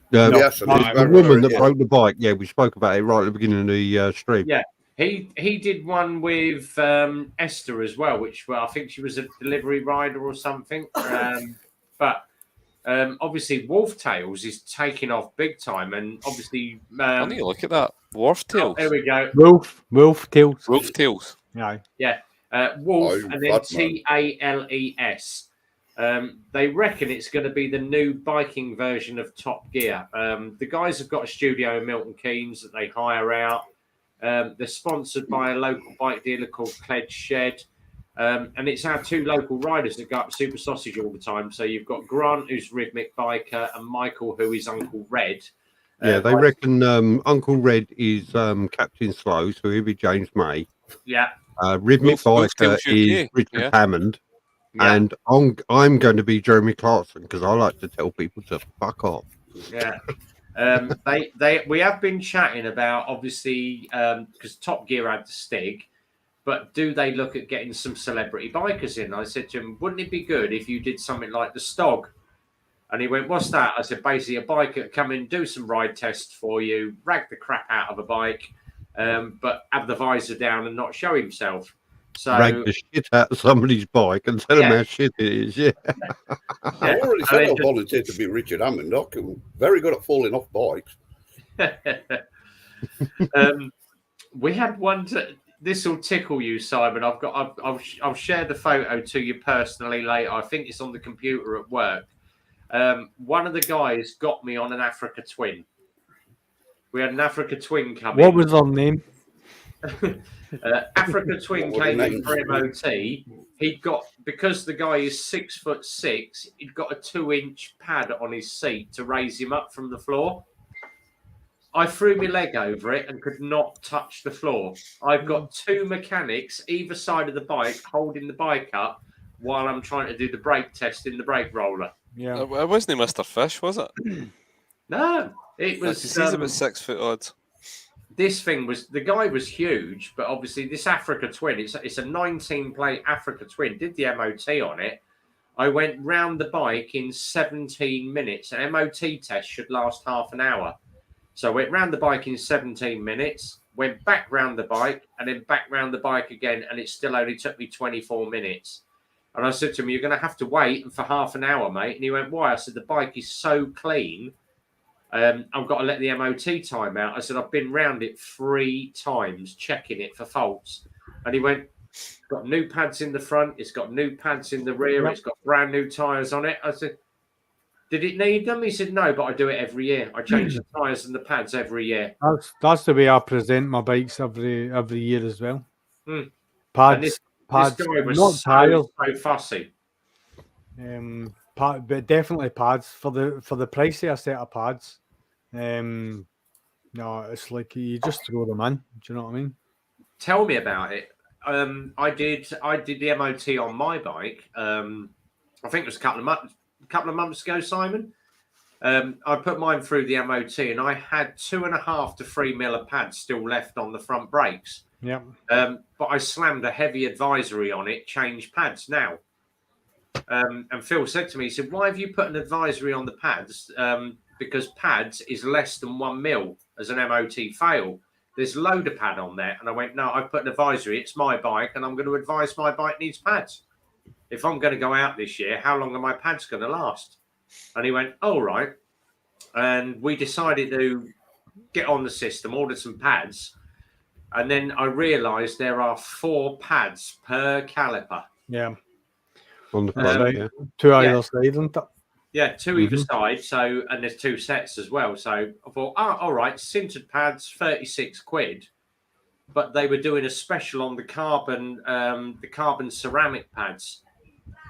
Yes, the woman that broke the bike. Yeah, we spoke about it right at the beginning of the stream. Yeah, he did one with Esther as well, which I think she was a delivery rider or something. But obviously, Wolf Tales is taking off big time, and obviously, I need to look at that. Wolf Tales. There we go. Wolf Tales. Wolf Tales. Yeah. Wolf and then Tales. They reckon it's going to be the new biking version of Top Gear. The guys have got a studio in Milton Keynes that they hire out. They're sponsored by a local bike dealer called Cledge Shed. And it's our 2 local riders that go up Super Sausage all the time. So you've got Grant, who's Rhythmic Biker, and Michael, who is Uncle Red. Yeah, they reckon Uncle Red is Captain Slow, so he'll be James May. Yeah. Rhythmic Biker is Richard Hammond. Yeah. And I'm going to be Jeremy Clarkson because I like to tell people to fuck off. Yeah. We have been chatting about, obviously, because Top Gear had the Stig, but do they look at getting some celebrity bikers in? I said to him, wouldn't it be good if you did something like the Stog? And he went, what's that? I said, basically a biker come in, do some ride tests for you, rag the crap out of a bike, but have the visor down and not show himself. So, rag the shit out of somebody's bike and tell them how shit it is. Yeah. I already said I volunteered to be Richard Hammond. I'm very good at falling off bikes. We had one. This will tickle you, Simon. I'll share the photo to you personally later. I think it's on the computer at work. One of the guys got me on an Africa Twin. We had an Africa Twin coming. What was their name? Africa Twin came in for MOT. He'd got, because the guy is 6'6", he'd got a 2-inch pad on his seat to raise him up from the floor. I threw my leg over it and could not touch the floor. I've got 2 mechanics either side of the bike holding the bike up while I'm trying to do the brake test in the brake roller. Yeah, it wasn't Mr. Fish, was it? No, it was. He's about 6 foot odd. This thing was, the guy was huge, but obviously this Africa Twin, it's a 19-plate Africa Twin, did the MOT on it. I went round the bike in 17 minutes. An MOT test should last half an hour. So I went round the bike in 17 minutes, went back round the bike, and then back round the bike again, and it still only took me 24 minutes. And I said to him, you're going to have to wait for half an hour, mate. And he went, why? I said, the bike is so clean. I've got to let the MOT time out. I said, I've been round it 3 times checking it for faults. And he went, it's got new pads in the front. It's got new pads in the rear. It's got brand new tyres on it. I said, did it need them? He said, no, but I do it every year. I change the tyres and the pads every year. That's the way I present my bikes every year as well. Mm. Pads, this pads, guy was not tires. so fussy. But definitely pads for the price of a set of pads. No, it's like you just throw them in. Do you know what I mean? Tell me about it. I did the MOT on my bike I think it was a couple of months ago, Simon. I put mine through the MOT, and I had 2.5 to 3 mil of pads still left on the front brakes. Yeah. But I slammed a heavy advisory on it, change pads now. And Phil said to me, he said, "Why have you put an advisory on the pads? Because pads is less than 1 mil as an MOT fail. There's a load of pad on there." And I went, "No, I've put an advisory. It's my bike, and I'm going to advise my bike needs pads. If I'm going to go out this year, how long are my pads going to last?" And he went, "All right." And we decided to get on the system, order some pads. And then I realised there are 4 pads per caliper. Yeah. On the front, yeah. 2 either side, isn't it? Yeah, 2 either side. So, and there's 2 sets as well. So I thought, all right, sintered pads, 36 quid. But they were doing a special on the carbon ceramic pads.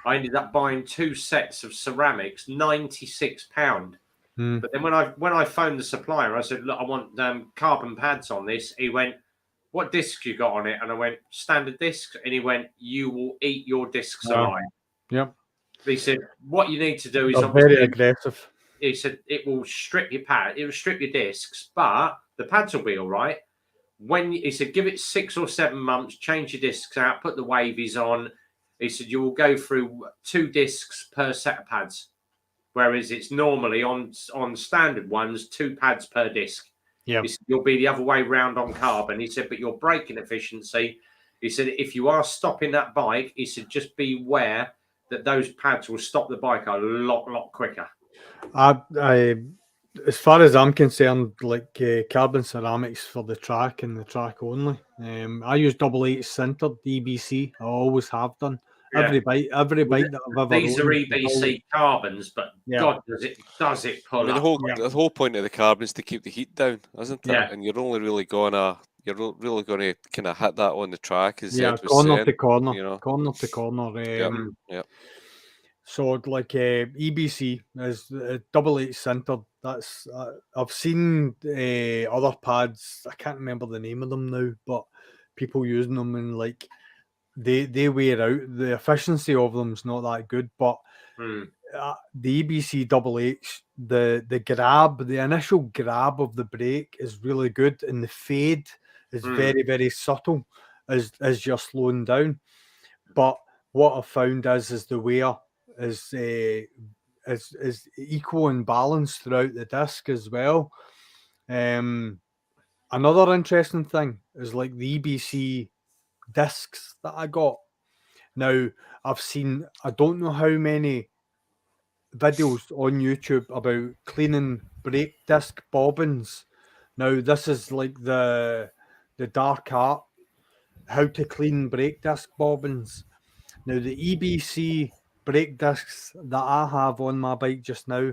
I ended up buying 2 sets of ceramics, £96. But then when I phoned the supplier, I said, "Look, I want carbon pads on this." He went, "What discs you got on it?" And I went, "Standard discs." And he went, "You will eat your discs alive." Yep. He said, "What you need to do is very aggressive." He said, "It will strip your pad, it will strip your discs, but the pads will be all right." He said, "Give it 6 or 7 months, change your discs out, put the wavies on." He said, "You will go through 2 discs per set of pads. Whereas it's normally on standard ones, 2 pads per disc." Yeah. He said, "You'll be the other way round on carbon." He said, "But your braking efficiency," he said, "if you are stopping that bike," he said, "just be aware that those pads will stop the bike a lot quicker." I as far as I'm concerned, like carbon ceramics for the track and the track only. I use 88 sintered EBC. I always have done. Yeah. Every bike that I've ever These are EBC carbons, but God, does it pull I mean, up? the whole point of the carbon is to keep the heat down, isn't it? Yeah. And you're only really gonna kind of hit that on the track, as Zed was corner saying, to corner, you know. corner to corner. Yep. So like EBC is 88 sintered. That's I've seen other pads. I can't remember the name of them now, but people using them and like they wear out. The efficiency of them's not that good, but the EBC 88, the grab, the initial grab of the brake is really good, and the fade is very subtle as you're slowing down. But what I've found is the wear is equal and balanced throughout the disc as well. Another interesting thing is like the EBC discs that I got. Now I've seen, I don't know how many videos on YouTube about cleaning brake disc bobbins. Now this is like the dark art, how to clean brake disc bobbins. Now the EBC brake discs that I have on my bike just now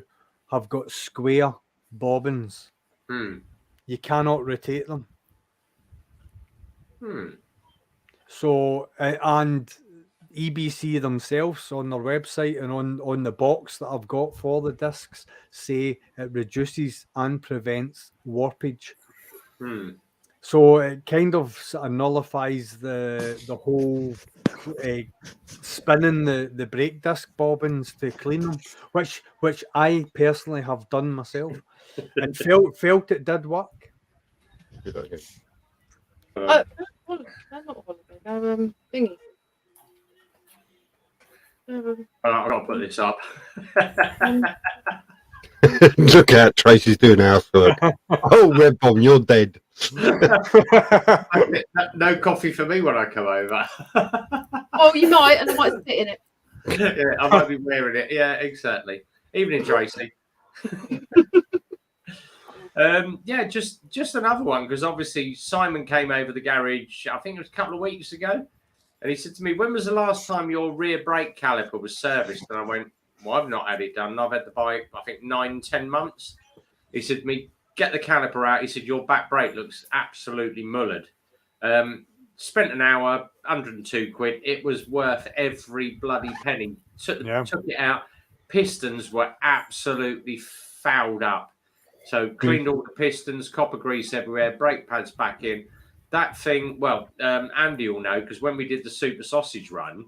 have got square bobbins. You cannot rotate them. So and EBC themselves on their website and on the box that I've got for the discs say it reduces and prevents warpage. So it kind of nullifies the whole spinning the brake disc bobbins to clean them, which I personally have done myself and felt it did work. Not holiday. Thingy. I've got to put this up. Look at Tracy's doing housework. Oh, Red Bomb, you're dead. No coffee for me when I come over. Oh, you might, and I might sit in it. Yeah, I might be wearing it. Yeah, exactly. Evening, Tracy. Yeah, just another one, because obviously Simon came over the garage, I think it was a couple of weeks ago, and he said to me, "When was the last time your rear brake caliper was serviced?" And I went, "Well, I've not had it done. I've had the bike, I think, 9-10 months." He said to me, "Get the caliper out." He said, "Your back brake looks absolutely mullered." Spent an hour, 102 quid. It was worth every bloody penny. Took it out. Pistons were absolutely fouled up. So cleaned all the pistons, copper grease everywhere, brake pads back in. That thing, well, Andy will know, because when we did the Super Sausage Run,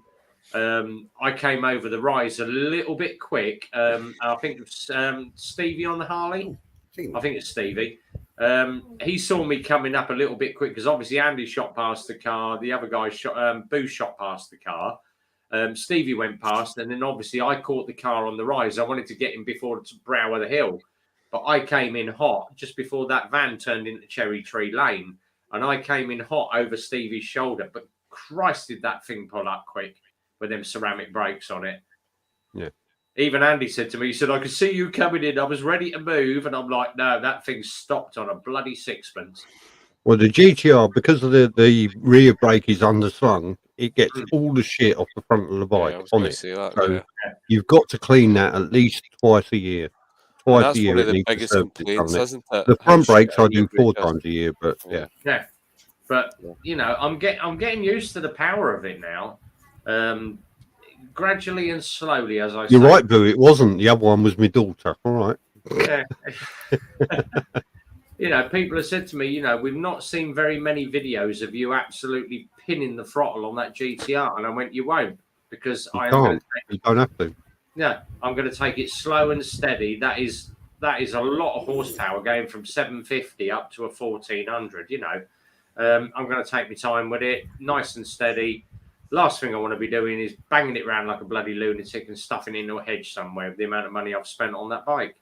I came over the rise a little bit quick. I think it was Stevie on the Harley. I think it's Stevie. He saw me coming up a little bit quick because obviously Andy shot past the car. The other guy Boo shot past the car. Stevie went past, and then obviously I caught the car on the rise. I wanted to get him before the brow of the hill, but I came in hot just before that van turned into Cherry Tree Lane, and I came in hot over Stevie's shoulder. But Christ, did that thing pull up quick with them ceramic brakes on it. Yeah. Even Andy said to me, he said, I could see you coming in. I was ready to move. And I'm like, no, that thing stopped on a bloody sixpence. Well, the GTR, because of the rear brake is underslung, it gets all the shit off the front of the bike on it. So you've got to clean that at least twice a year. Twice a year. One of the biggest complaints, isn't it? The front brakes I do 4 times a year, but yeah. Yeah. But, you know, I'm getting used to the power of it now. Gradually and slowly, as I say. You're right, Boo. It wasn't. The other one was my daughter. All right. Yeah. You know, people have said to me, you know, we've not seen very many videos of you absolutely pinning the throttle on that GTR. And I went, you won't, because you don't have to. Yeah, I'm going to take it slow and steady. That is a lot of horsepower going from 750 up to a 1400, you know. I'm going to take my time with it, nice and steady. Last thing I want to be doing is banging it around like a bloody lunatic and stuffing it into a hedge somewhere with the amount of money I've spent on that bike.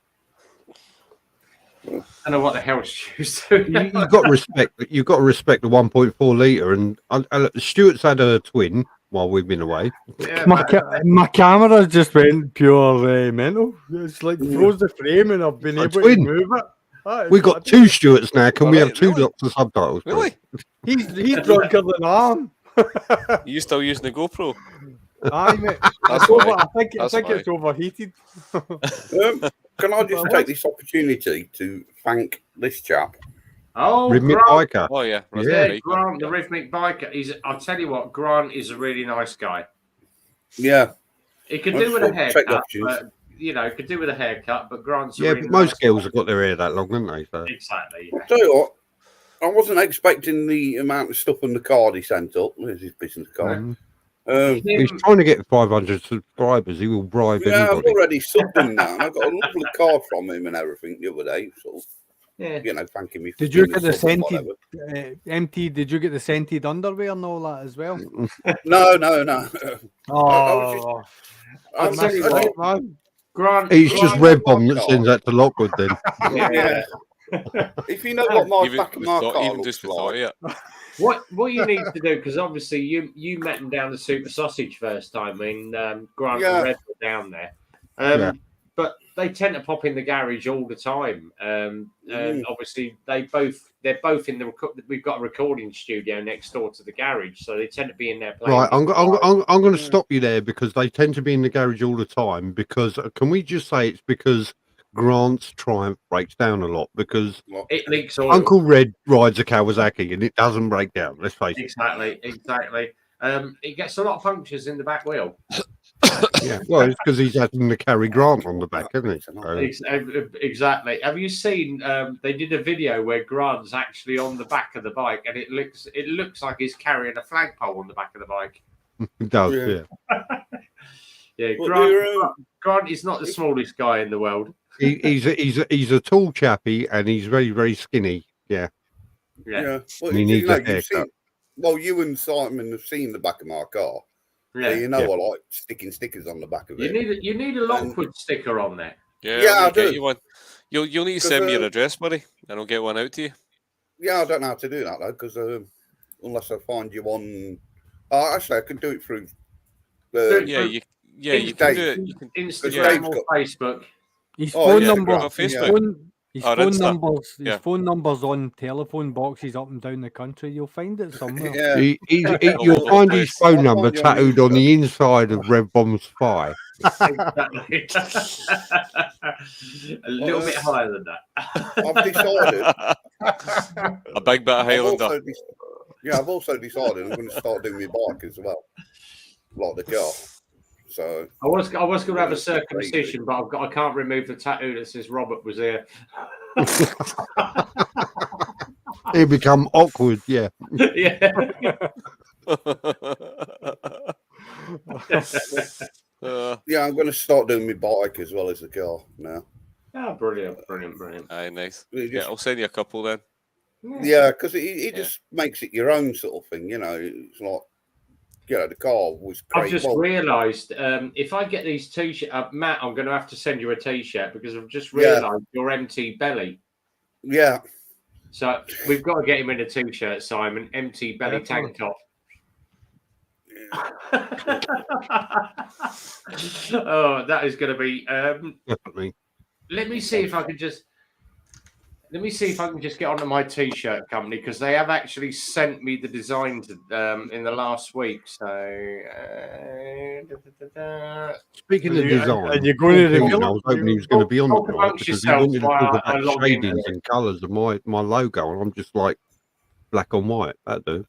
I don't know what the hell Stu's doing. You've got to respect. You've got to respect the 1.4 litre. And Stuart's had a twin while we've been away. Yeah, my camera just went pure mental. It's like froze the frame, and I've been able to move it. We've got 2 Stuarts now. Can we have 2 lots of subtitles? Really? He's drunker than I am. You still using the GoPro? Aye, mate. I think it's overheated. Can I just take this opportunity to thank this chap? Oh, Rhythmic Grant. Biker. Oh yeah, Grant, the Rhythmic Biker. I'll tell you what, Grant is a really nice guy. Yeah, he could do with a haircut, but you know, could do with a haircut. But Grant's but really most nice girls guy. have got their hair that long, haven't they? So. Exactly. I'll tell you what, I wasn't expecting the amount of stuff on the card he sent up. There's his business card. He's trying to get 500 subscribers. He will bribe anybody. I've already subbed him now. I got a lovely card from him and everything the other day. So, you know, thanking me. Did you get the scented MT? Did you get the scented underwear and all that as well? No. Oh, Grant. He's just Red Bomb that sends that to Lockwood then. Yeah. If you know what my back of my car looks like. What you need to do, because obviously you met him down the Super Sausage first time when Grant and Red were down there. But they tend to pop in the garage all the time. And obviously they're both in the we've got a recording studio next door to the garage, so they tend to be in there playing. Right, I'm going to stop you there because they tend to be in the garage all the time. Because can we just say it's because Grant's Triumph breaks down a lot because it leaks oil. Uncle Red rides a Kawasaki and it doesn't break down. Let's face it. Exactly. It gets a lot of punctures in the back wheel. Yeah, well, it's because he's having to carry Grant on the back, isn't he? So. Exactly. Have you seen? They did a video where Grant's actually on the back of the bike, and it looks like he's carrying a flagpole on the back of the bike. It does, yeah. Grant is not the smallest guy in the world. He's a tall chappy and he's very, very skinny. Yeah. Well, he needs a haircut. You and Simon have seen the back of my car. Yeah, I like sticking stickers on the back of it. You need a Lockwood sticker on there. Yeah, I do. You one. You'll need to send me your address, buddy, and I'll get one out to you. Yeah, I don't know how to do that though, because unless I find you on. Actually, I could do it through. You can do it. You can Instagram or Facebook. His phone number, Facebook. His phone numbers on telephone boxes up and down the country. You'll find it somewhere. You'll find his phone number tattooed on the inside of Red Bomb's thigh. Exactly. A little bit higher than that. I've decided. A big bit of Highlander. I've also decided I'm going to start doing my bike as well, like the car. So I was going to have a circumcision, but I can't remove the tattoo that says Robert was here. He'll become awkward, yeah. Yeah. Yeah, I'm going to start doing my bike as well as the car now. Oh, brilliant. Aye, nice. It Yeah, just- I'll send you a couple then. Yeah, because it just makes it your own sort of thing, you know. It's like, you know, the car was I've great. just realised if I get these t-shirts, Matt, I'm going to have to send you a t-shirt because I've just Yeah. realised your empty belly. Yeah. So we've got to get him in a t-shirt, Simon. Empty belly tank top. Oh, that is going to be. Definitely. Let me see if I can just get onto my t-shirt company because they have actually sent me the design in the last week. So, Speaking of design, and you're going to reveal I was hoping he was going to be on talk tonight amongst because he yourselves wanted to while talk I about log in. shadings and colours of my logo, and I'm just like black and white. That do.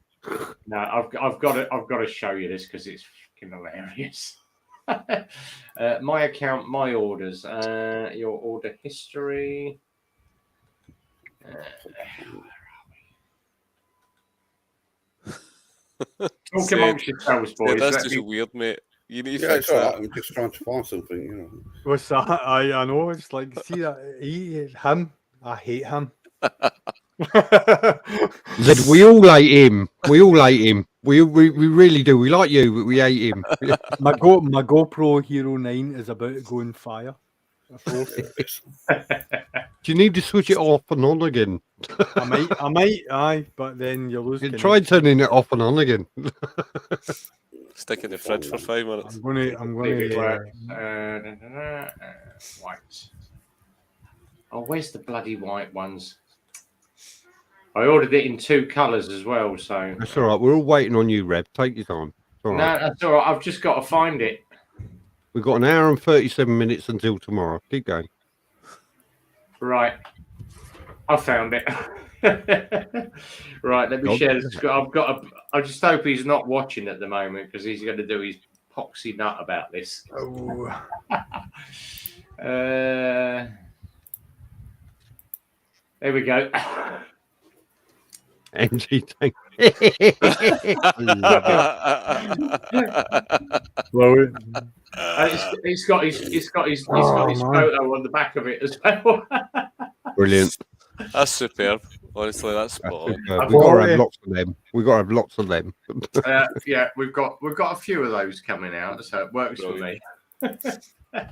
No, I've got to show you this because it's fucking hilarious. My account, my orders, your order history. Talk amongst yourselves, boys. That's just weird, mate. You need to Yeah, fix it's all that. right. I'm just trying to find something, you know. What's that? I know. It's like, see that him. I hate him. Said we all hate him. We all hate him. We really do. We like you, but we hate him. my GoPro Hero 9 is about to go on fire. Do you need to switch it off and on again? I might, aye, but then you lose. Try turning it off and on again. Stick in the fridge for 5 minutes. I'm gonna. White. Oh, where's the bloody white ones? I ordered it in 2 colours as well, so That's all right. We're all waiting on you, Rev. Take your time. It's all no, right. that's all right. I've just got to find it. We've got an hour and 37 minutes until tomorrow. Keep going. Right, I found it. Right, let me share this. I just hope he's not watching at the moment because he's going to do his poxy nut about this. Oh. There we go. NG tank. Well, It's got his photo on the back of it as well. Brilliant. That's superb. Honestly, that's spot on. We've got to have lots of them. We've got to have lots of them. Yeah, we've got a few of those coming out, so it works for me. Oh,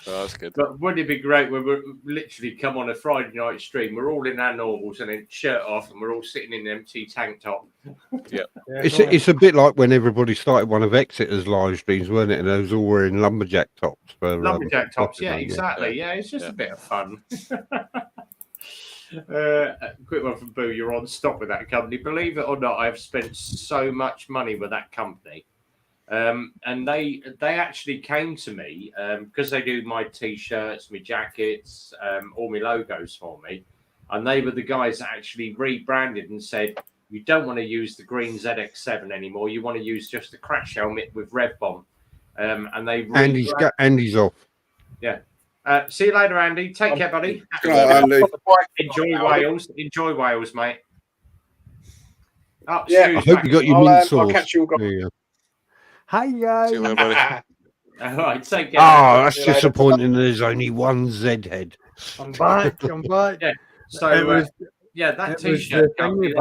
that's good. But wouldn't it be great when we literally come on a Friday night stream? We're all in our normals and then shirt off, and we're all sitting in an empty tank top. Yeah. It's a bit like when everybody started one of Exeter's live streams, weren't it? And they was all wearing lumberjack tops. Lumberjack tops, yeah, exactly. Yeah, it's just a bit of fun. Quick one from Boo. You're on stop with that company. Believe it or not, I've spent so much money with that company. And they actually came to me because they do my t-shirts, my jackets, all my logos for me, and they were the guys that actually rebranded and said you don't want to use the green ZX7 anymore, you want to use just the crash helmet with red bomb. And they Andy's off. Yeah. See you later, Andy. Take care, buddy. Enjoy Wales, mate. Oh, yeah, I hope you got your mint sauce. I'll catch you all. Hi guys. See you later, buddy. All right, take care. Oh, that's disappointing. There's only one Z head. I'm back. Yeah. So that t-shirt company,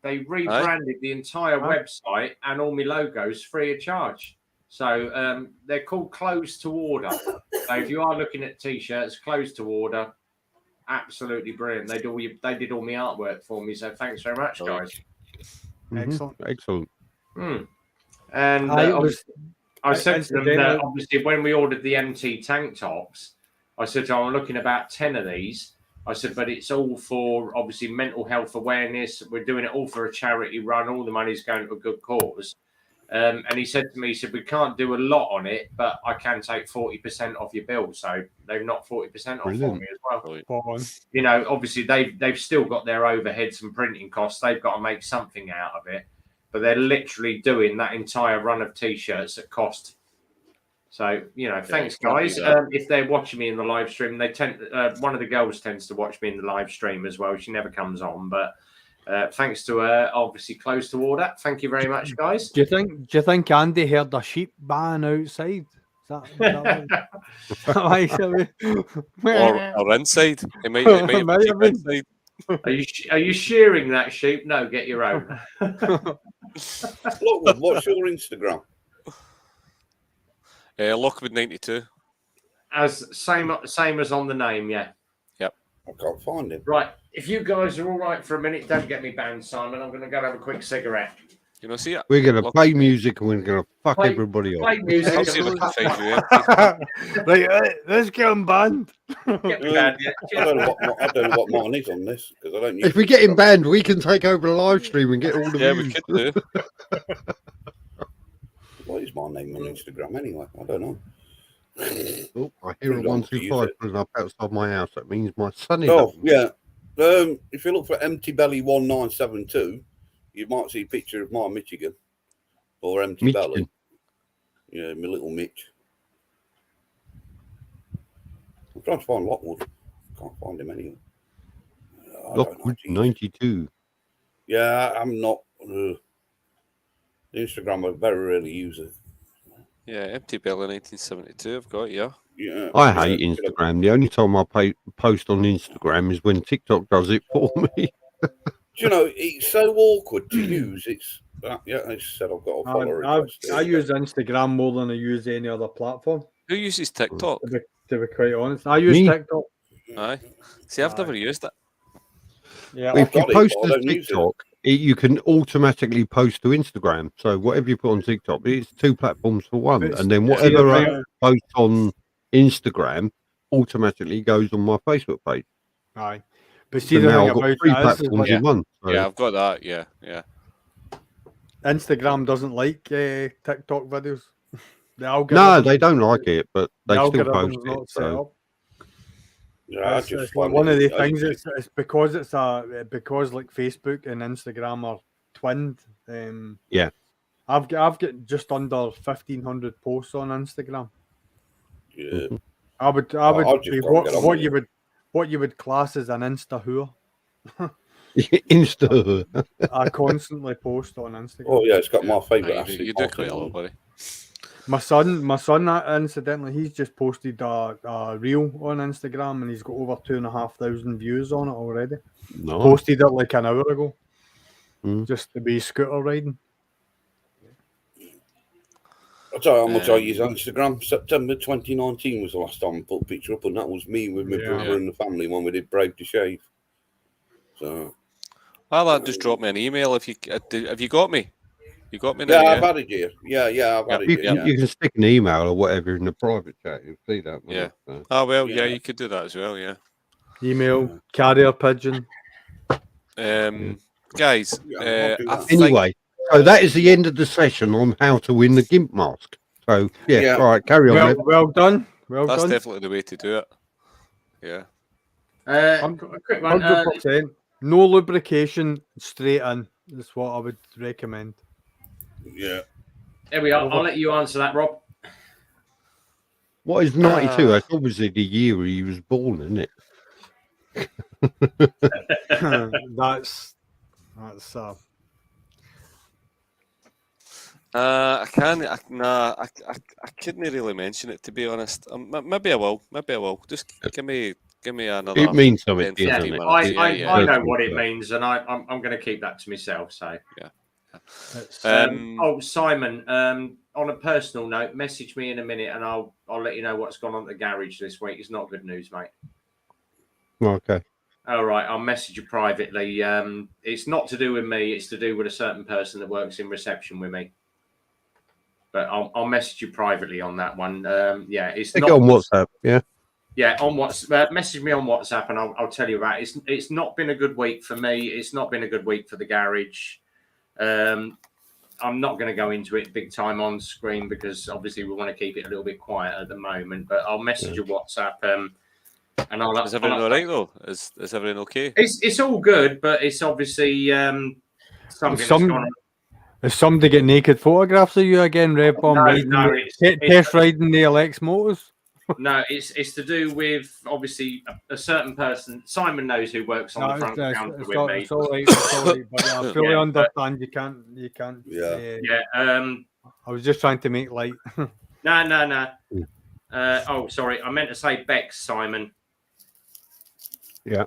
they rebranded the entire website and all my logos free of charge. So they're called Closed to Order. So if you are looking at t-shirts, Closed to Order, absolutely brilliant. They did all my artwork for me. So thanks very much, guys. Excellent. And I said to them that obviously when we ordered the MT tank tops, I said, I'm looking about 10 of these. I said, but it's all for obviously mental health awareness. We're doing it all for a charity run. All the money's going to a good cause. And he said to me, we can't do a lot on it, but I can take 40% off your bill. So they've knocked 40% off for me as well. You know, obviously they've still got their overheads and printing costs. They've got to make something out of it. But they're literally doing that entire run of t-shirts at cost. So, you know, thanks, guys. If they're watching me in the live stream, they tend one of the girls tends to watch me in the live stream as well. She never comes on, but Thanks to obviously close to order. Thank you very much, guys. Do you think Andy heard the sheep baaing outside? Or inside. It might have been inside. Are you shearing that sheep? No, get your own. Lockwood, what's your Instagram? Lockwood 92. As same as on the name, yeah. Yep. I can't find him. Right. If you guys are all right for a minute, don't get me banned, Simon. I'm going to go have a quick cigarette. You know, see it? We're going to play music and we're going to fuck everybody Play off. music. I'll see if I can find you. Right, let's get him banned. Get me banned, yeah. I don't know what mine is on this because I don't. If we get him banned, we can take over the live stream and get all the views. We could do. What is my name on Instagram anyway? I don't know. Oh, I hear a 125 pulling up outside my house. That means my son is. Oh, yeah. If you look for Empty Belly 1972, you might see a picture of my Michigan or Empty Belly. Yeah, my little Mitch. I'm trying to find Lockwood. Can't find him anywhere. Lockwood 92. Yeah, I'm not. Instagram, I very rarely use it. Yeah, Empty Belly 1972. I've got you. Yeah, I hate Instagram. The only time I post on Instagram is when TikTok does it for me. Do you know, it's so awkward to use. It's yeah, I said I've got a follower. I use Instagram more than I use any other platform. Who uses TikTok? To be quite honest, I use TikTok. Aye. See, I've never used it. Yeah, if you post to TikTok, you can automatically post to Instagram. So whatever you put on TikTok, it's two platforms for one. And then whatever I post on Instagram automatically goes on my Facebook page. Aye. But see, so the now thing I've got about three it is, platforms in one. So. Yeah, I've got that. Yeah, yeah. Instagram doesn't like TikTok videos. No, they don't like it, but they still post it. So. Yeah, it's one of the things. It's because because like Facebook and Instagram are twinned. Yeah, I've got just under 1,500 posts on Instagram. Yeah, Mm-hmm. I would be what you would class as an Insta whore. Insta. I constantly post on Instagram. Oh yeah, it's got my favourite. You do quite a lot, buddy. My son, incidentally, he's just posted a reel on Instagram and he's got over 2,500 views on it already. Nice. Posted it like an hour ago, just to be scooter riding. I'll tell you how much I use Instagram. September 2019 was the last time I put a picture up, and that was me with my brother and the family when we did Brave to Shave. So, well, just drop me an email if you have you got me. You got me now, yeah, I've added you. Yeah, I've added you. You can stick an email or whatever in the private chat. You'll see that. Yeah. Oh well, yeah, you could do that as well. Yeah. Email, carrier pigeon. Guys. Anyway, so that is the end of the session on how to win the GIMP mask. So yeah. All right, carry on. Well done. That's definitely the way to do it. Yeah. A quick one. 100%. No lubrication, straight in. That's what I would recommend. Yeah. There we are. I'll let you answer that, Rob. What is 92? That's obviously the year he was born, isn't it? that's I couldn't really mention it, to be honest. Maybe I will. Just give me another. It means something. Yeah, I know what it means, and I'm going to keep that to myself. So yeah. Simon, on a personal note, message me in a minute, and I'll let you know what's gone on at the garage this week. It's not good news, mate. Okay. All right, I'll message you privately. It's not to do with me; it's to do with a certain person that works in reception with me. But I'll message you privately on that one. It's not on WhatsApp. Yeah. Yeah, on WhatsApp. Message me on WhatsApp, and I'll tell you about it. It's not been a good week for me. It's not been a good week for the garage. I'm not going to go into it big time on screen because obviously we want to keep it a little bit quiet at the moment. But I'll message you WhatsApp. And I'll. Is everything all right though? Is everything okay? It's all good, but it's obviously something that's gone on. Is somebody get naked photographs of you again, Red Bomb? No, test riding the LX motors? No, it's to do with obviously a certain person. Simon knows who works on the front counter with me. It's all right, it's all right, but I fully Yeah, understand. You can't. Yeah. I was just trying to make light. No. Oh, sorry. I meant to say Bex, Simon. Yeah.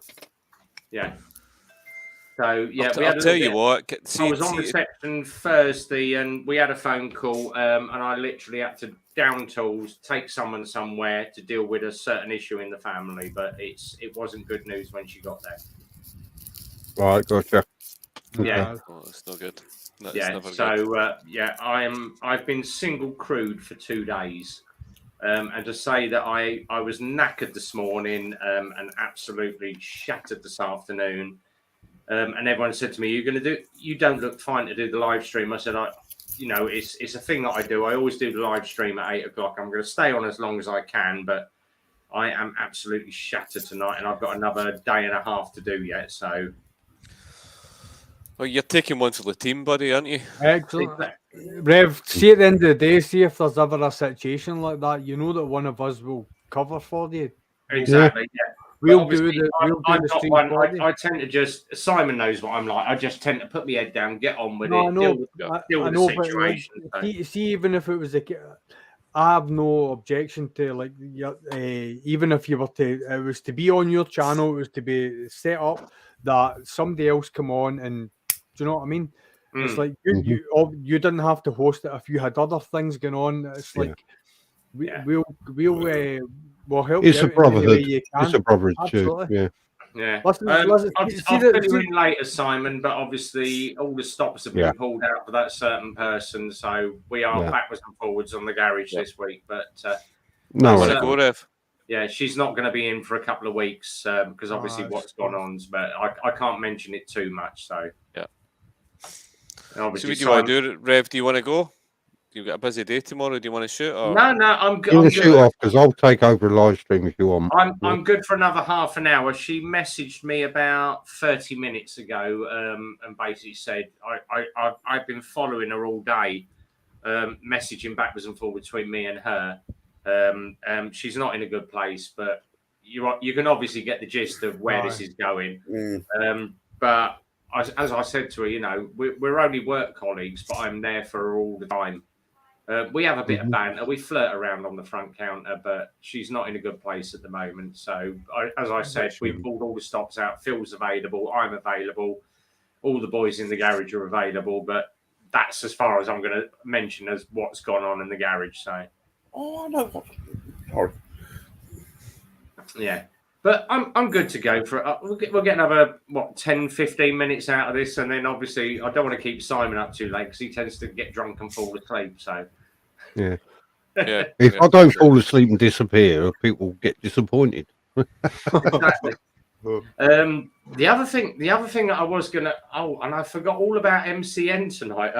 So yeah, I'll tell you what. I was on reception Thursday, and we had a phone call, and I literally had to down tools, take someone somewhere to deal with a certain issue in the family. But it wasn't good news when she got there. Right, gotcha. Yeah, it's not good. No, yeah. So I've been single crewed for 2 days. And to say that I was knackered this morning and absolutely shattered this afternoon. And everyone said to me, you don't look fine to do the live stream. I said, it's a thing that I do. I always do the live stream at 8 o'clock. I'm going to stay on as long as I can, but I am absolutely shattered tonight, and I've got another day and a half to do yet. So, well, you're taking one for the team, buddy, aren't you? Excellent. Rev, see at the end of the day, see if there's ever a situation like that, you know that one of us will cover for you. Exactly, yeah. We'll do the stream for you. I tend to just, Simon knows what I'm like. I just tend to put my head down, get on with it, deal with the situation. See, even if it was I have no objection to even if you were it was to be on your channel, it was to be set up that somebody else come on, and do you know what I mean? It's like you didn't have to host it if you had other things going on. It's like we'll help. It's you a brotherhood. It's a brotherhood too. Yeah. Yeah. I'll fill you in later, Simon, but obviously all the stops have been pulled out for that certain person, so we are backwards and forwards on the garage this week. But yeah, she's not going to be in for a couple of weeks because obviously what's gone on, but I can't mention it too much. So yeah. So what do you want to do, Rev? Do you want to go? You've got a busy day tomorrow. Do you want to shoot? Or? No, I'm good. You can shoot off because I'll take over a live stream if you want. I'm good for another half an hour. She messaged me about 30 minutes ago and basically said I've been following her all day, messaging backwards and forwards between me and her. She's not in a good place, but you can obviously get the gist of where this is going. But as I said to her, we're only work colleagues, but I'm there for her all the time. We have a bit of banter. We flirt around on the front counter, but she's not in a good place at the moment. So, as I said, we've pulled all the stops out. Phil's available. I'm available. All the boys in the garage are available. But that's as far as I'm going to mention as what's gone on in the garage. So, I know. Sorry. Yeah. But I'm good to go for it. We'll get another 10, 15 minutes out of this, and then obviously I don't want to keep Simon up too late because he tends to get drunk and fall asleep. So if I don't fall asleep and disappear, people get disappointed. Exactly. The other thing I was gonna and I forgot all about MCN tonight.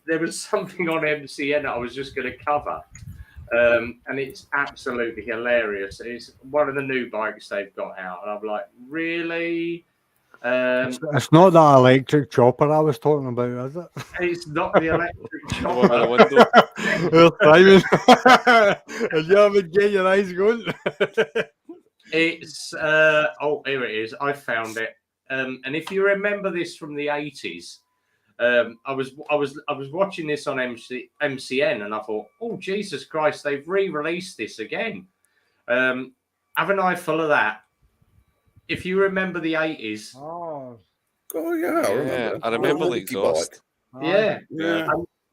There was something on MCN that I was just going to cover. And it's absolutely hilarious. It's one of the new bikes they've got out, and I'm like, really? It's not that electric chopper I was talking about, is it? It's not the electric chopper. And you haven't get your eyes going. It's here it is. I found it. And if you remember this from the 80s. I was watching this on MCN, and I thought, oh Jesus Christ, they've re-released this again. Have an eye full of that. If you remember the 80s. Oh yeah, I remember the exhaust. Yeah.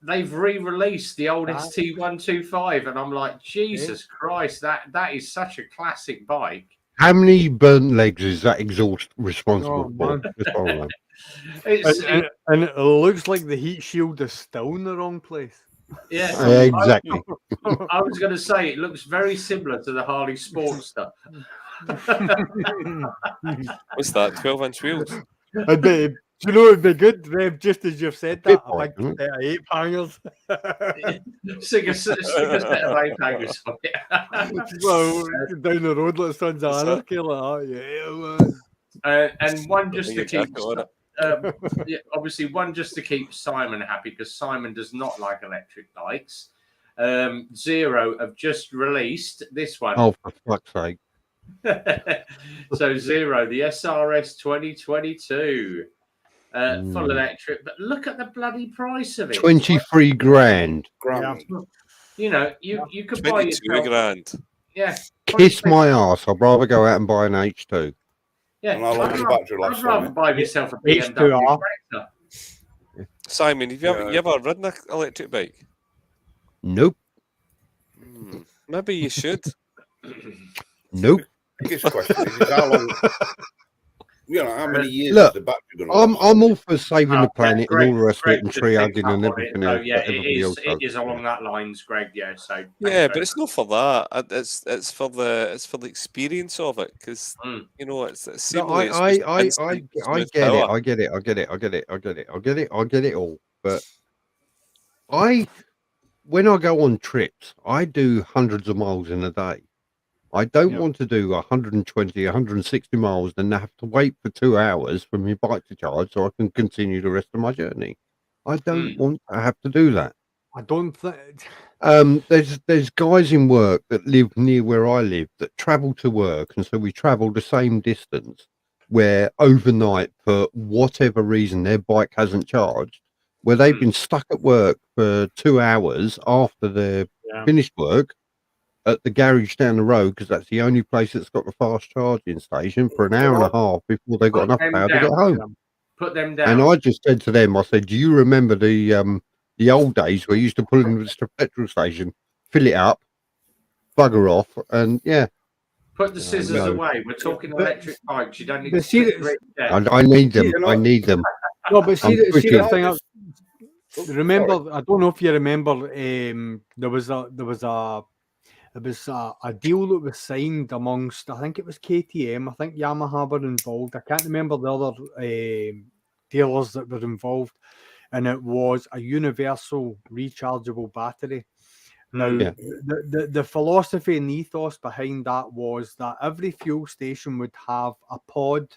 They've re-released the old ST125, and I'm like, Jesus Christ, that is such a classic bike. How many burnt legs is that exhaust responsible for? And it looks like the heat shield is still in the wrong place. Yeah, exactly. I was going to say it looks very similar to the Harley Sportster. What's that? 12-inch wheels. Do you know it'd be good, Rev, just as you've said that, a big set of ape hangers. Stick a set of ape hangers on it. Well, down the road like Sons of Anarchy like that, yeah. And one just to keep obviously one just to keep Simon happy, because Simon does not like electric bikes. Zero have just released this one. Oh, for fuck's sake. So Zero, the SRS 2022. Full electric, but look at the bloody price of it. 23 grand. Grand. You know, you could buy 22 yourself. grand. Yeah. Kiss my ass. I'd rather go out and buy an H2. Yeah. And how long does the battery last I'd rather on it? buy myself a H2R. BMW tractor. Simon, have you ever ridden an electric bike? Nope. Maybe you should. Nope. Biggest question is how long, how many years Look, is the battery going to I'm last? all for saving the planet and all the rest of it and Greg tree just hugging picked and up on everything it. else. So, yeah, that everybody else it does. is along that lines, Greg. Yeah. So Yeah, but it's not for that. It's for the experience of it, because it's No, seemingly I smooth get it. power. I get it all. But when I go on trips, I do hundreds of miles in a day. I don't want to do 120, 160 miles and have to wait for 2 hours for my bike to charge so I can continue the rest of my journey. I don't want to have to do that. I don't think. There's guys in work that live near where I live that travel to work, and so we travel the same distance. Where overnight, for whatever reason, their bike hasn't charged, where they've been stuck at work for 2 hours after they're finished work at the garage down the road, because that's the only place that's got the fast charging station, for an hour and a half before they got enough power to get home. Put them down. And I just said to them, I said, "Do you remember the old days where you used to pull into the petrol station, fill it up, bugger off, and put the scissors away. We're talking electric bikes. You don't need to see I need them. I need them." No, but see the thing. Sorry. I don't know if you remember. There was a deal that was signed amongst, I think it was KTM, I think Yamaha were involved. I can't remember the other dealers that were involved, and it was a universal rechargeable battery. Now, the philosophy and ethos behind that was that every fuel station would have a pod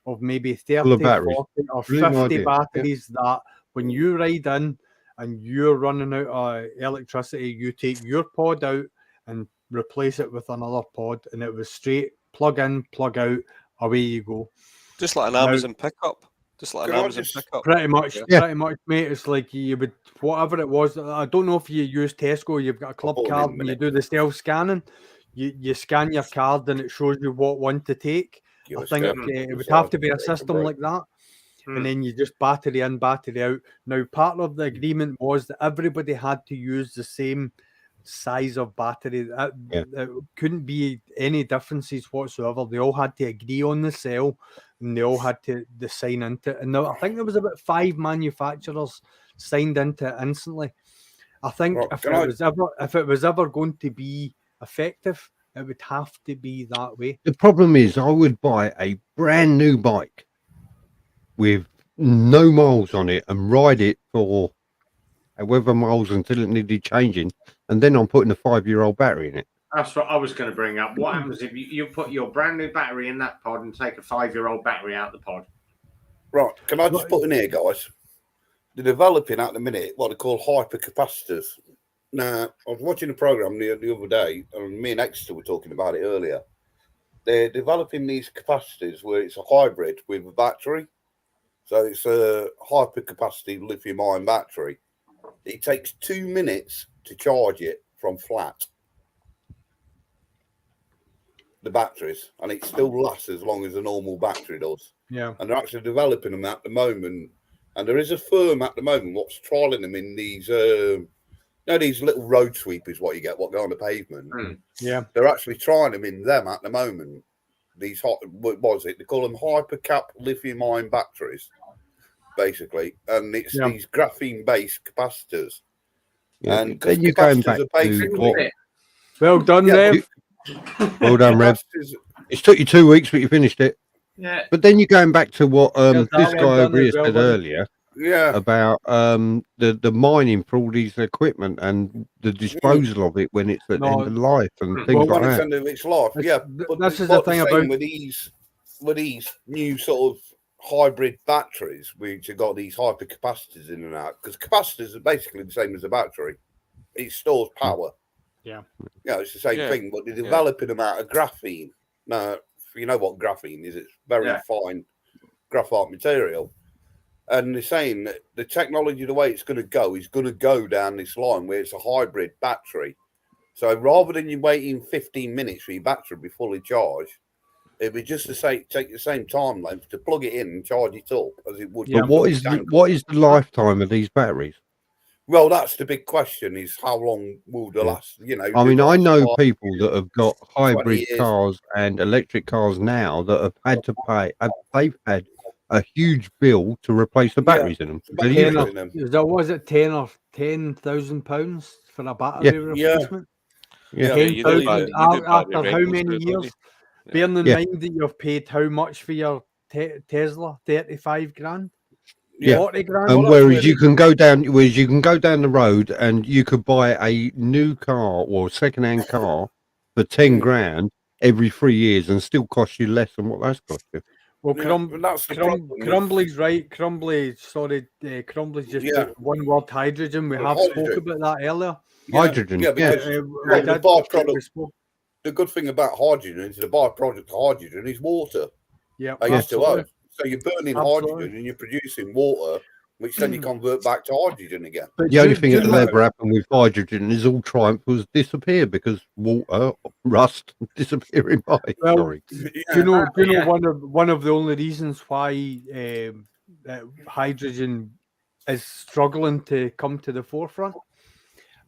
of maybe 30, 40 or 50 batteries that when you ride in and you're running out of electricity, you take your pod out and replace it with another pod, and it was straight plug in, plug out, away you go. Just like an Amazon pickup. Pretty much, mate. It's like you would, whatever it was. I don't know if you use Tesco, you've got a club card and you do the self scanning. You scan your card and it shows you what one to take. I think it would have to be a system like that. And then you just battery in, battery out. Now, part of the agreement was that everybody had to use the same size of battery. It couldn't be any differences whatsoever. They all had to agree on the cell, and they all had to sign into it. And I think there was about 5 manufacturers signed into it instantly. I think if it was ever going to be effective, it would have to be that way. The problem is, I would buy a brand new bike with no miles on it and ride it for however miles until it needed changing, and then I'm putting a 5-year-old battery in it. That's what I was going to bring up. What happens if you put your brand new battery in that pod and take a 5-year-old battery out the pod? Right, can I just put in here, guys? They're developing at the minute what they call hypercapacitors. Now, I was watching a program the other day, and me and Exeter were talking about it earlier. They're developing these capacitors where it's a hybrid with a battery. So it's a hypercapacity lithium-ion battery. It takes 2 minutes to charge it from flat. The batteries, and it still lasts as long as a normal battery does. Yeah. And they're actually developing them at the moment. And there is a firm at the moment what's trialing them in these these little road sweepers, what go on the pavement. Yeah. They're actually trying them in them at the moment. These what was it? They call them hypercap lithium-ion batteries, basically. And it's these graphene-based capacitors. Yeah. And because capacitors are basically... Well done, Rev. Well done, Rev. It took you 2 weeks, but you finished it. Yeah. But then you're going back to what this guy over here said earlier. Yeah. About the mining for all these equipment and the disposal of it when it's at the end of life and things like that. End of its life, but that's the thing about with these new sort of hybrid batteries, which have got these hypercapacitors in and out, because capacitors are basically the same as a battery. it stores power. Yeah. Yeah, it's the same thing, but they're developing them out of graphene. Now, you know what graphene is? It's very fine graphite material. And they're saying that the technology, the way it's going to go, is going to go down this line where it's a hybrid battery. So rather than you waiting 15 minutes for your battery to be fully charged, it'd be just to say take the same time length to plug it in and charge it up as it would. But what is the lifetime of these batteries? Well, that's the big question: is how long will they last? You know, I mean, I know people that have got hybrid cars and electric cars now that have had to pay. They've had a huge bill to replace the batteries in them. Was it £10,000 for a battery replacement? Yeah. £10,000 after how many years? Bearing in mind that you've paid how much for your Tesla? 35 grand. 40 grand. And whereas you can go down the road and you could buy a new car or second-hand car for 10 grand every 3 years and still cost you less than what that's cost you. Well, Crumbly's right. Crumbly's just put one word: hydrogen. We have spoke about that earlier. Hydrogen, because the byproduct. The good thing about hydrogen is the byproduct of hydrogen is water. Yeah, H2O. So you're burning hydrogen and you're producing water, which then you convert back to hydrogen again. But the only thing that'll ever happen with hydrogen is all triumphs disappear because water, rust, disappearing by. Well, do you know one of the only reasons why hydrogen is struggling to come to the forefront?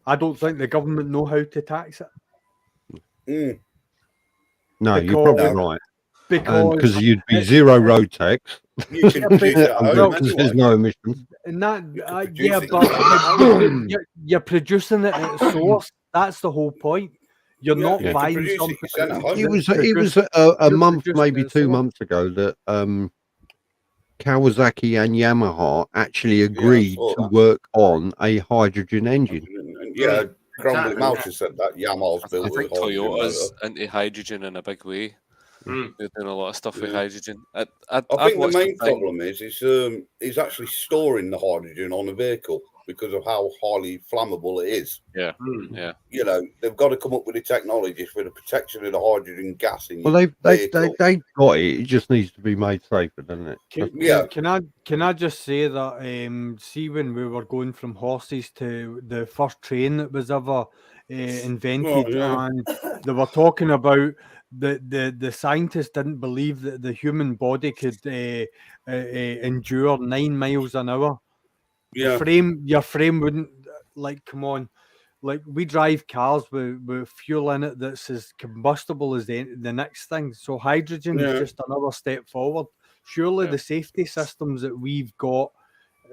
I don't think the government know how to tax it. No, you're probably right. Because you'd be zero road tax. You can produce it because there's no emissions. And that, but you're producing it at source. That's the whole point. You're not buying something. It was a month, maybe 2 months ago, that Kawasaki and Yamaha actually agreed to work on a hydrogen engine. Yeah, Crumbly Mouse said that Yamaha's built. I think Toyota's into hydrogen in a big way. They're doing a lot of stuff with hydrogen. I think the main problem is actually storing the hydrogen on a vehicle because of how highly flammable it is. Yeah. You know, they've got to come up with the technology for the protection of the hydrogen gas in. Well, they got it. It just needs to be made safer, doesn't it? Can I just say that see when we were going from horses to the first train that was ever invented, and they were talking about the scientists didn't believe that the human body could endure 9 miles an hour. Your frame wouldn't, like, come on, like, we drive cars with fuel in it that's as combustible as the next thing. So hydrogen is just another step forward. Surely the safety systems that we've got,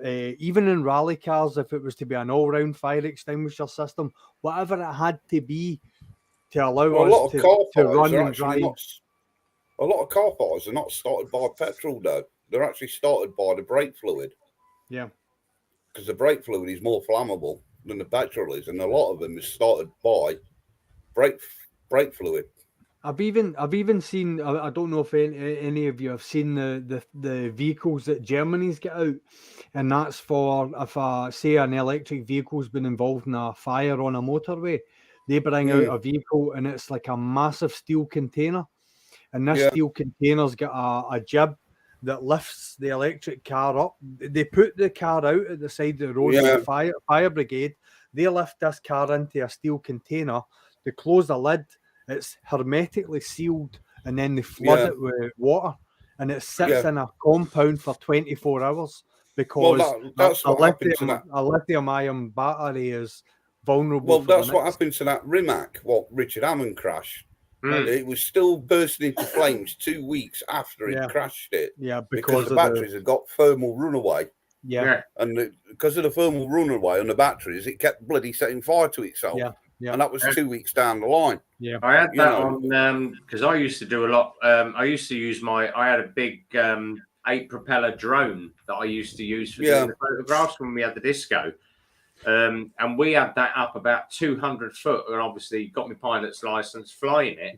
even in rally cars, if it was to be an all-round fire extinguisher system, whatever it had to be to allow us to run and drive. A lot of car fires are not started by petrol, though. They're actually started by the brake fluid. Yeah. Because the brake fluid is more flammable than the petrol is, and a lot of them is started by brake fluid. I've even seen. I don't know if any of you have seen the vehicles that Germany's get out, and that's for if say an electric vehicle's been involved in a fire on a motorway, they bring out a vehicle and it's like a massive steel container, and this steel container's got a jib that lifts the electric car up. They put the car out at the side of the road. The fire brigade, they lift this car into a steel container. They close the lid. It's hermetically sealed, and then they flood it with water, and it sits in a compound for 24 hours because a lithium-ion battery is vulnerable. Well, that's what happened to that Rimac, Richard Hammond crash. It was still bursting into flames 2 weeks after it crashed it. Yeah, because the batteries had got thermal runaway. Yeah. And because of the thermal runaway on the batteries, it kept bloody setting fire to itself. Yeah. And that was 2 weeks down the line. Yeah. I had that on because I used to do a lot. I used to use I had a big 8 propeller drone that I used to use for doing the photographs when we had the disco. And we had that up about 200 foot, and obviously got my pilot's license flying it.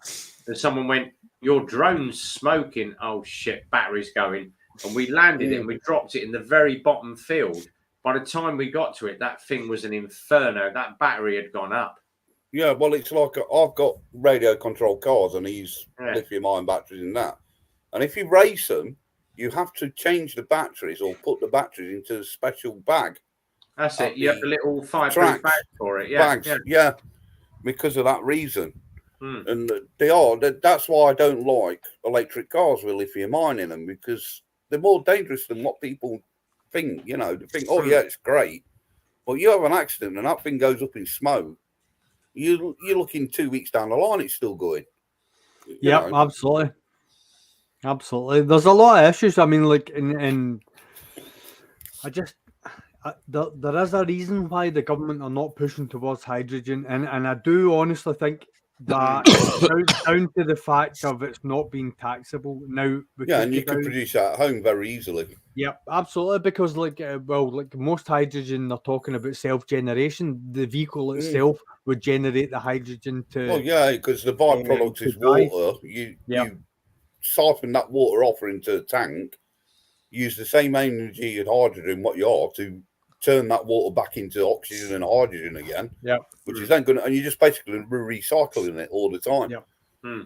And someone went, "Your drone's smoking." Oh shit, battery's going. And we landed it and we dropped it in the very bottom field. by the time we got to it, that thing was an inferno. That battery had gone up. Yeah, well, it's like I've got radio controlled cars and these lithium ion batteries in that. And if you race them, you have to change the batteries or put the batteries into a special bag. That's it. You have a little fireproof bag for it. Yeah, yeah, because of that reason. And that's why I don't like electric cars with lithium ion in them, because they're more dangerous than what people think. You know, they think, oh yeah, it's great, but you have an accident and that thing goes up in smoke. You're looking 2 weeks down the line, it's still going. Yep, absolutely. There's a lot of issues. I mean, like, there is a reason why the government are not pushing towards hydrogen, and I do honestly think that it's down to the fact of it's not being taxable now. And you can produce that at home very easily. Yep, absolutely. Because like most hydrogen, they're talking about self-generation. The vehicle itself would generate the hydrogen to. Oh yeah, because the byproduct is water. You siphon that water off into a tank. Use the same energy as hydrogen, what you are, to turn that water back into oxygen and hydrogen again. Yeah, which is then going to, and you're just basically recycling it all the time. Yeah,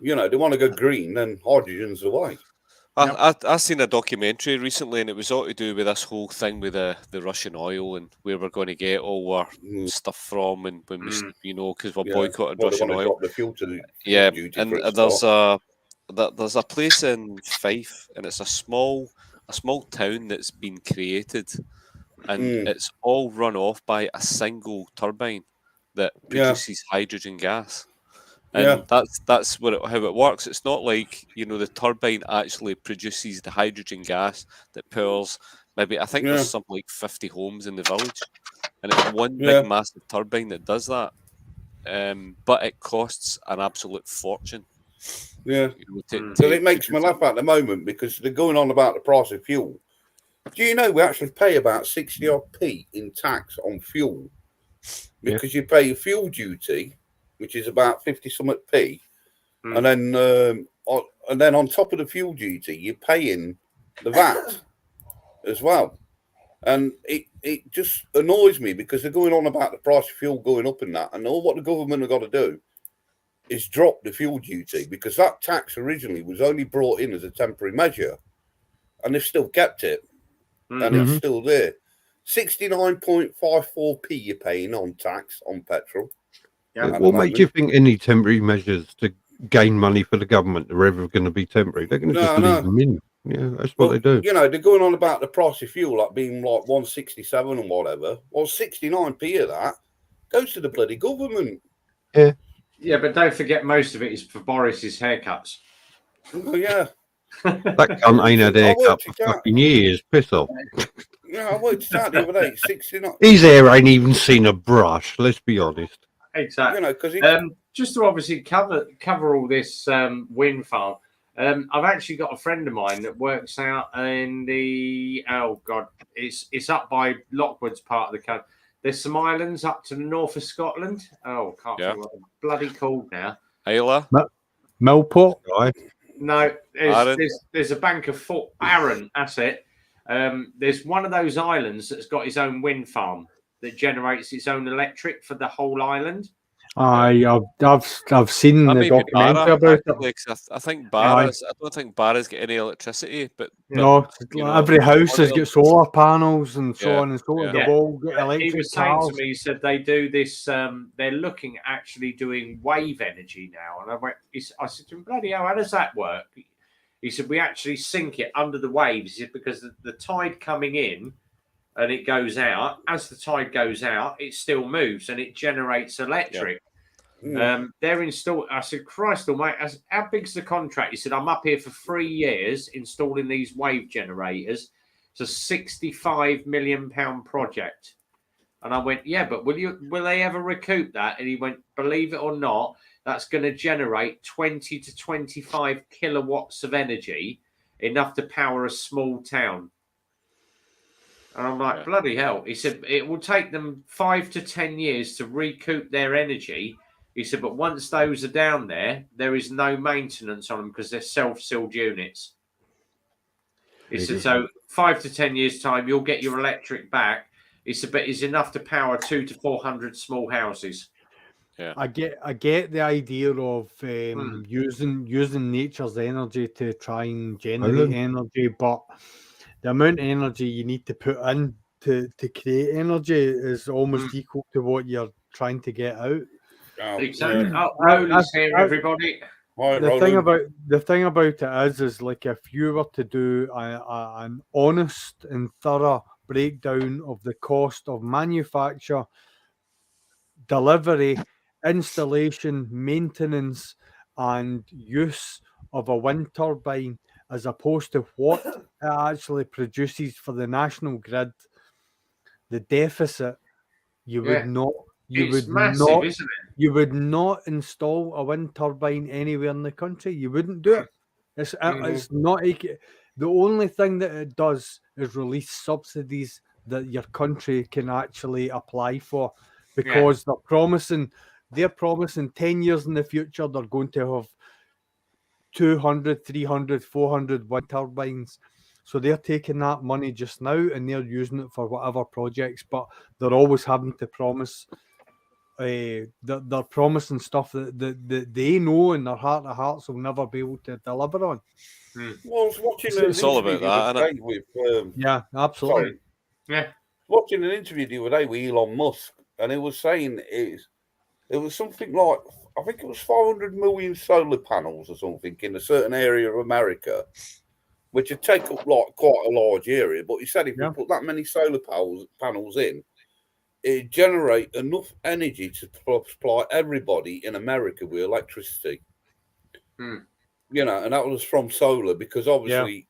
you know, they want to go green, then hydrogen's the way. I seen a documentary recently, and it was all to do with this whole thing with the Russian oil and where we're going to get all our stuff from, and when we, you know, because we're boycotting Russian oil. The fuel to there's a place in Fife, and it's a small town that's been created, and it's all run off by a single turbine that produces hydrogen gas. And that's how it works. It's not like, you know, the turbine actually produces the hydrogen gas that powers maybe, I think there's something like 50 homes in the village, and it's one big massive turbine that does that. But it costs an absolute fortune. Yeah. So it makes me laugh at the moment, because they're going on about the price of fuel. Do you know we actually pay about 60p in tax on fuel? Because you pay fuel duty, which is about 50-something p, and then on top of the fuel duty, you're paying the VAT as well. And it just annoys me, because they're going on about the price of fuel going up and that, and all what the government have got to do is drop the fuel duty, because that tax originally was only brought in as a temporary measure, and they've still kept it, and it's still there. 69.54p you're paying on tax on petrol. What makes you think any temporary measures to gain money for the government are ever going to be temporary? They're going to just leave them in. Yeah, that's what they do. You know, they're going on about the price of fuel like being like 167 and whatever. Well, 69p of that goes to the bloody government. Yeah. Yeah, but don't forget, most of it is for Boris's haircuts. Oh, yeah. That cunt ain't had a haircut for fucking years. Piss off. Yeah, I worked it out the other day. 69. His hair ain't even seen a brush. Let's be honest. Exactly. You know, because just to obviously cover all this wind farm, I've actually got a friend of mine that works out in the it's up by Lockwood's part of the country. There's some islands up to the north of Scotland. Oh, can't think what they're bloody called now. Ayla? Millport? Right. No, there's a bank of Fort Arran. That's it. There's one of those islands that's got its own wind farm that generates its own electric for the whole island. I've seen the documentary about it. I think Barra's. I don't think Barra's get any electricity, but every house has got solar panels and so on and so on. They've all got electric He was saying to me, he said they do this. They're looking at actually doing wave energy now, and I said to him, bloody hell, how does that work? He said we actually sink it under the waves. He said, because the tide coming in and it goes out. As the tide goes out, it still moves and it generates electric. They're installed. I said, Christ almighty, how big's the contract? He said, I'm up here for 3 years installing these wave generators. It's a £65 million project. And I went, yeah, but will they ever recoup that? And he went, believe it or not, that's going to generate 20 to 25 kilowatts of energy, enough to power a small town. And I'm like, bloody hell. He said, it will take them 5 to 10 years to recoup their energy. He said, but once those are down there, there is no maintenance on them because they're self-sealed units. He said, so 5 to 10 years' time, you'll get your electric back. is enough to power 200 to 400 small houses. Yeah, I get the idea of using nature's energy to try and generate energy, but the amount of energy you need to put in to create energy is almost equal to what you're trying to get out. Exactly. Oh, Rowley's here, everybody. Hi, The thing about it is like if you were to do an honest and thorough breakdown of the cost of manufacture, delivery, installation, maintenance, and use of a wind turbine, as opposed to what it actually produces for the national grid, the deficit, you would not. It's massive, isn't it? You would not install a wind turbine anywhere in the country. You wouldn't do it. It's not. The only thing that it does is release subsidies that your country can actually apply for, because they're promising 10 years in the future they're going to have 200, 300, 400 wind turbines. So they're taking that money just now and they're using it for whatever projects, but they're always having to promise. They're promising stuff that they know in their heart of hearts will never be able to deliver on. Well, I was watching it's all about that, isn't it? with yeah, absolutely. Yeah, watching an interview the other day with Elon Musk, and he was saying it was something like, I think it was 500 million solar panels or something in a certain area of America, which would take up like quite a large area. But he said if we put that many solar panels in, it'd generate enough energy to supply everybody in America with electricity. You know, and that was from solar, because obviously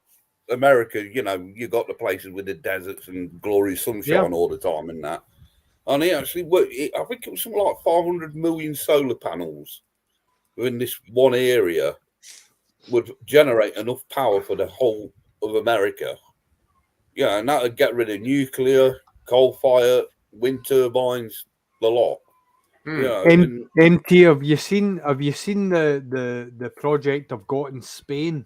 America, you know, you got the places with the deserts and glorious sunshine all the time and that. And he actually worked, I think it was something like 500 million solar panels in this one area would generate enough power for the whole of America. Yeah, and that would get rid of nuclear, coal fire, wind turbines, the lot. You know, MT, have you seen the project I've got in Spain?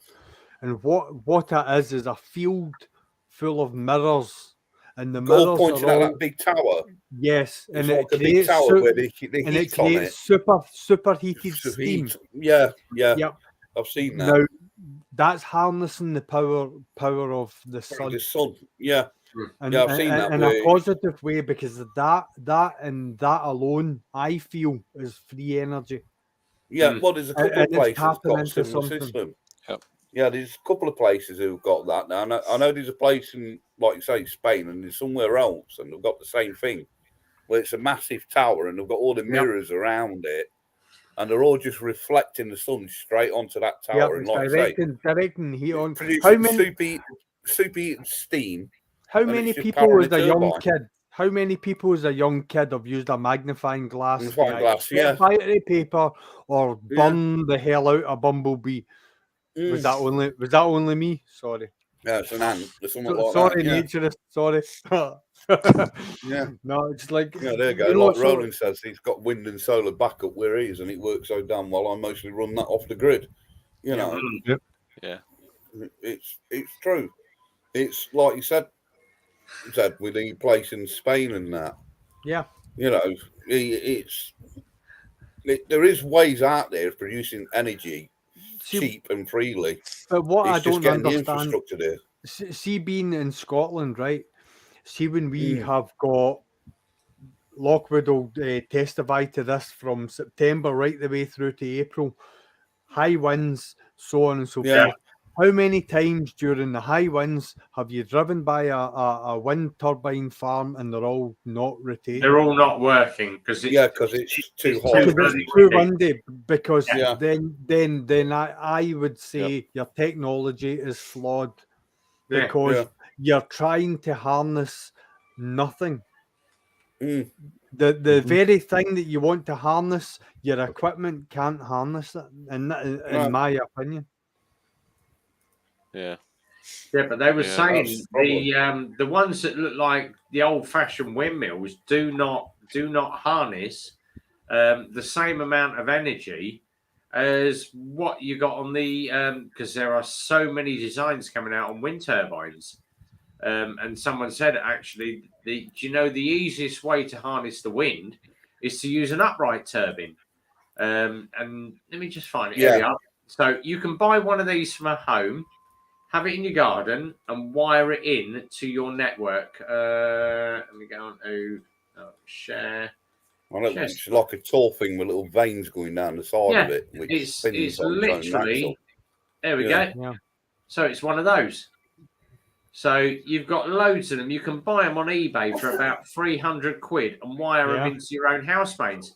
And what it is a field full of mirrors, and the mirrors pointing are at all, that big tower. Yes, It's and like it a big creates tower where the heat and it on creates it. superheated steam. Yeah, Yep. I've seen that. Now that's harnessing the power of the sun. The sun, yeah. And, I've seen that in a positive way, because that alone, I feel, is free energy. Yeah, well, there's a couple of places got a similar system. Yeah, there's a couple of places who've got that now. I know there's a place in, like you say, Spain, and there's somewhere else, and they've got the same thing, where it's a massive tower, and they've got all the mirrors around it, and they're all just reflecting the sun straight onto that tower, and like directing heat on. Producing superheated steam. How many people as a young kid? How many people as a young kid have used a magnifying glass to fire paper or burn the hell out of Bumblebee? Was that only me? Sorry. Yeah, it's an ant. Sorry, naturist. Sorry. No, it's like there you go. Like Roland says, he's got wind and solar backup where he is, and it works so damn well. I mostly run that off the grid. You know. Yeah. It's true. It's like you said with the place in Spain and that. Yeah. You know, there is ways out there of producing energy cheap and freely. But what I don't understand, the infrastructure there. See, being in Scotland, right? See, when we have got Lockwood will testify to this, from September right the way through to April, high winds, so on and so forth. How many times during the high winds have you driven by a wind turbine farm and they're all not rotating? They're all not working because it's too hot. It's too windy. Because then I would say your technology is flawed, because you're trying to harness nothing. The very thing that you want to harness, your equipment can't harness it, in my opinion. Yeah, but they were saying the ones that look like the old-fashioned windmills do not harness the same amount of energy as what you got on the because there are so many designs coming out on wind turbines. And someone said actually, do you know the easiest way to harness the wind is to use an upright turbine? And let me just find it. Here we are. So you can buy one of these from a home, have it in your garden, and wire it in to your network. Let me go on to share. Well, it's like a tall thing with little veins going down the side of it, which it's literally. There we go. Yeah. So it's one of those. So you've got loads of them. You can buy them on eBay for about 300 quid and wire them into your own house mains.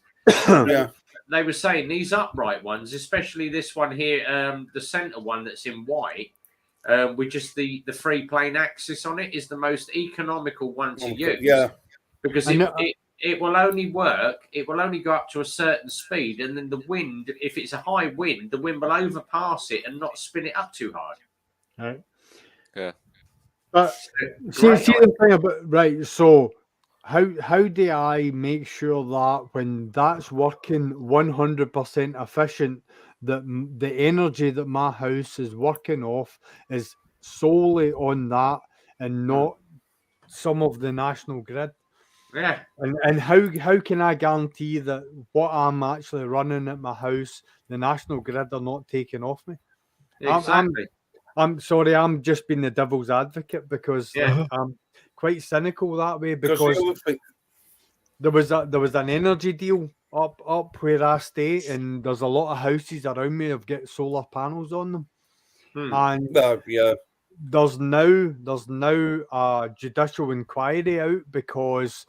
They were saying these upright ones, especially this one here, the centre one that's in white, with just the free plane axis on it, is the most economical one to use. Yeah, because it will only work. It will only go up to a certain speed, and then the wind, if it's a high wind, the wind will overpass it and not spin it up too hard. Right. Yeah. But see the thing about right. So how do I make sure that when that's working 100% efficient, that the energy that my house is working off is solely on that and not some of the national grid? Yeah. And how can I guarantee that what I'm actually running at my house, the national grid are not taking off me? Exactly. I'm sorry, I'm just being the devil's advocate because I'm quite cynical that way, because there was an energy deal up where I stay, and there's a lot of houses around me have got solar panels on them. And there's now a judicial inquiry out because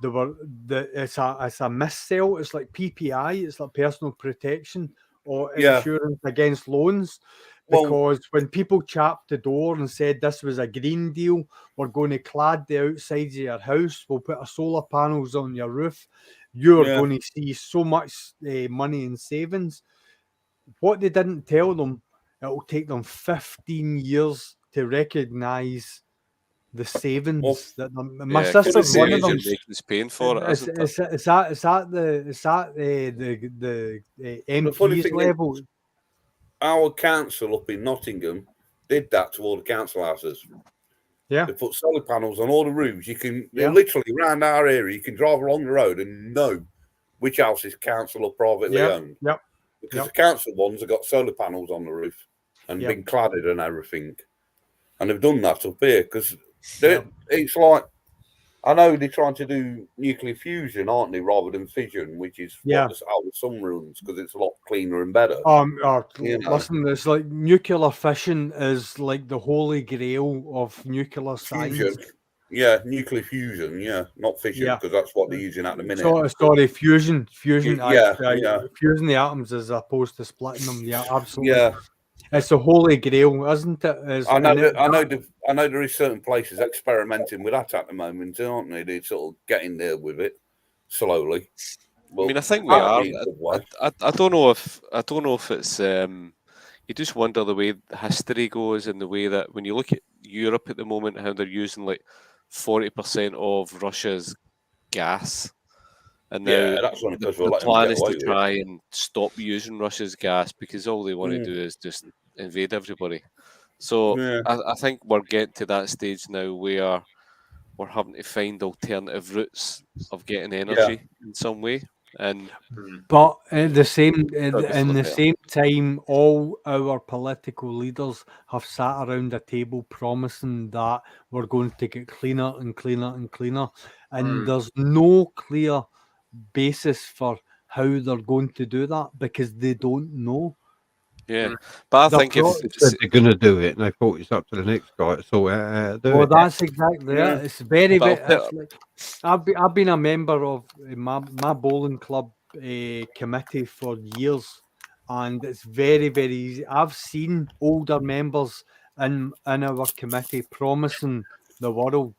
it's a mis-sale. It's like PPI, it's like personal protection or insurance against loans. Because when people chapped the door and said this was a green deal, we're going to clad the outsides of your house, we'll put solar panels on your roof, you're going to see so much money in savings. What they didn't tell them, it will take them 15 years to recognise the savings that my sister's one of them. Is paying for it, isn't it? It's at the MP's level. Our council up in Nottingham did that to all the council houses. Yeah. They put solar panels on all the roofs. You can literally around our area, you can drive along the road and know which house is council or privately owned. Yep. Because the council ones have got solar panels on the roof and been cladded and everything. And they've done that up here because it's like, I know they're trying to do nuclear fusion, aren't they, rather than fission, which is what the sun runs because it's a lot cleaner and better. Listen, it's like nuclear fission is like the holy grail of nuclear science. Yeah, nuclear fusion, not fission, because that's what they're using at the minute. Sorry, fusion. Fusing the atoms as opposed to splitting them. Yeah, absolutely. Yeah. It's a holy grail, isn't it? I know there is certain places experimenting with that at the moment, aren't they? They're sort of getting there with it slowly. Well, I mean, I think we are. I don't know if it's. You just wonder the way history goes and the way that when you look at Europe at the moment, how they're using like 40% of Russia's gas. And now that's the plan is to try and stop using Russia's gas because all they want to do is just invade everybody. So I think we're getting to that stage now where we're having to find alternative routes of getting energy in some way. But at the same time, all our political leaders have sat around a table promising that we're going to get cleaner and cleaner and cleaner, and there's no clear basis for how they're going to do that because they don't know. Yeah, but I think if they're going to do it, and they thought it's up to the next guy to sort out. Well, that's exactly it. It's very. I've been a member of my bowling club committee for years, and it's very, very easy. I've seen older members in our committee promising the world,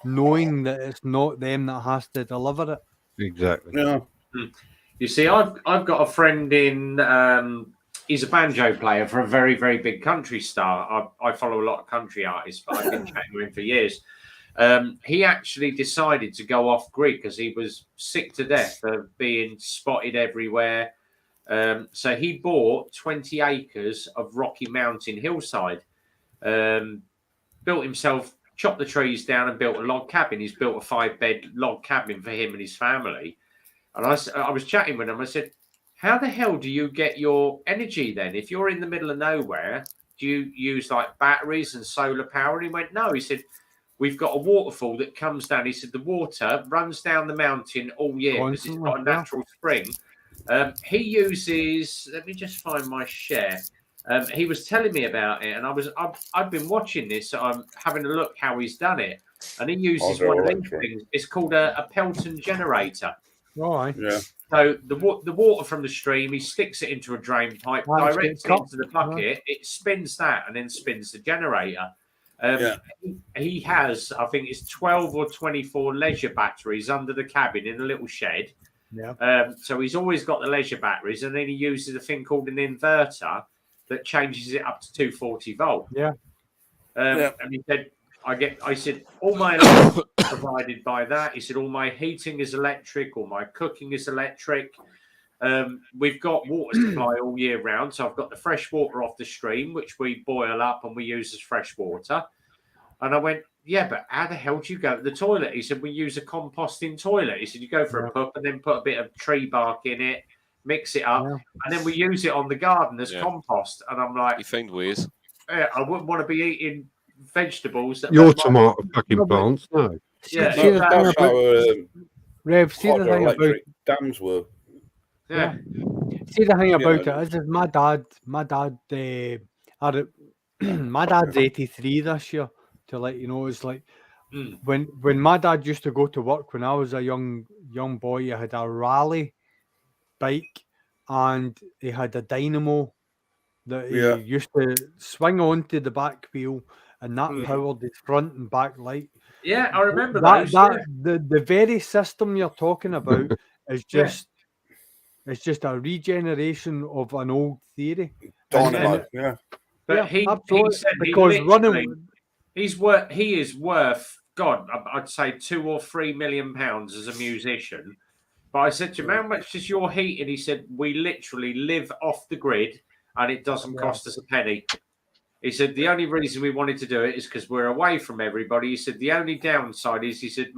knowing that it's not them that has to deliver it. Exactly. Yeah. You see, I've got a friend in. He's a banjo player for a very, very big country star. I follow a lot of country artists, but I've been chatting with him for years. He actually decided to go off grid because he was sick to death of being spotted everywhere. So he bought 20 acres of Rocky Mountain hillside, built himself chopped the trees down and built a log cabin. He's built a 5-bed log cabin for him and his family. And I was chatting with him. I said, how the hell do you get your energy then? If you're in the middle of nowhere, do you use like batteries and solar power? And he went, no. He said, we've got a waterfall that comes down. He said, the water runs down the mountain all year because it's got a natural spring. He uses, let me just find my share. He was telling me about it, and I've been watching this. So I'm having a look how he's done it, and he uses one of these things. It's called a Pelton generator. Right. Yeah. So the water from the stream, he sticks it into a drain pipe, directs it into the bucket. It spins that, and then spins the generator. He has, I think it's 12 or 24 leisure batteries under the cabin in a little shed. Yeah. So he's always got the leisure batteries, and then he uses a thing called an inverter that changes it up to 240 volt. Yeah. And he said, I said, all my electric is provided by that. He said, all my heating is electric, all my cooking is electric. We've got water supply all year round. So I've got the fresh water off the stream, which we boil up and we use as fresh water. And I went, yeah, but how the hell do you go to the toilet? He said, we use a composting toilet. He said, you go for a pup and then put a bit of tree bark in it, mix it up, and then we use it on the garden as compost. And I'm like, you find ways. Yeah, I wouldn't want to be eating vegetables. Your tomato fucking plants, no. Yeah, that's how Rev, see the thing about dams were. Yeah. See the thing about it is my dad had it. My dad's 83 this year. To let you know, it's like when my dad used to go to work when I was a young boy. He had a rally bike and he had a dynamo that he used to swing onto the back wheel, and that powered his front and back light. Yeah, I remember that. Those, the very system you're talking about is just it's just a regeneration of an old theory. Dynamo, But he said because he is worth God, I'd say £2 or £3 million as a musician. But I said to him, how much is your heat? And he said, we literally live off the grid and it doesn't cost us a penny. He said, the only reason we wanted to do it is because we're away from everybody. He said, the only downside is, he said,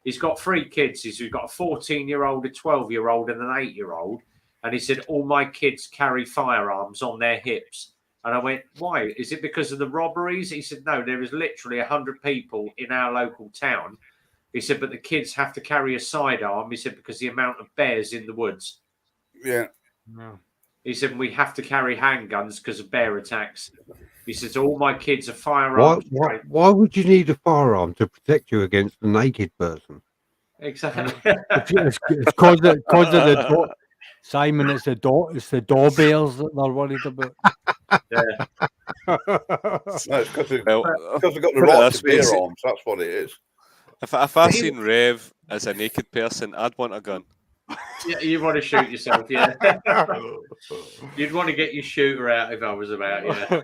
he's got 3 kids. He's got a 14-year-old, a 12-year-old and an 8-year-old. And he said, all my kids carry firearms on their hips. And I went, why? Is it because of the robberies? He said, no, there is literally 100 people in our local town. He said, but the kids have to carry a sidearm. He said, because the amount of bears in the woods. Yeah. He said, we have to carry handguns because of bear attacks. He said, all my kids are firearms. Why would you need a firearm to protect you against a naked person? Exactly. It's because of the Simon, it's the doorbells that they're worried about. No, it's because they've got the right to bear arms. That's what it is. If I seen Rev as a naked person, I'd want a gun. Yeah, you want to shoot yourself, yeah. You'd want to get your shooter out if I was about you.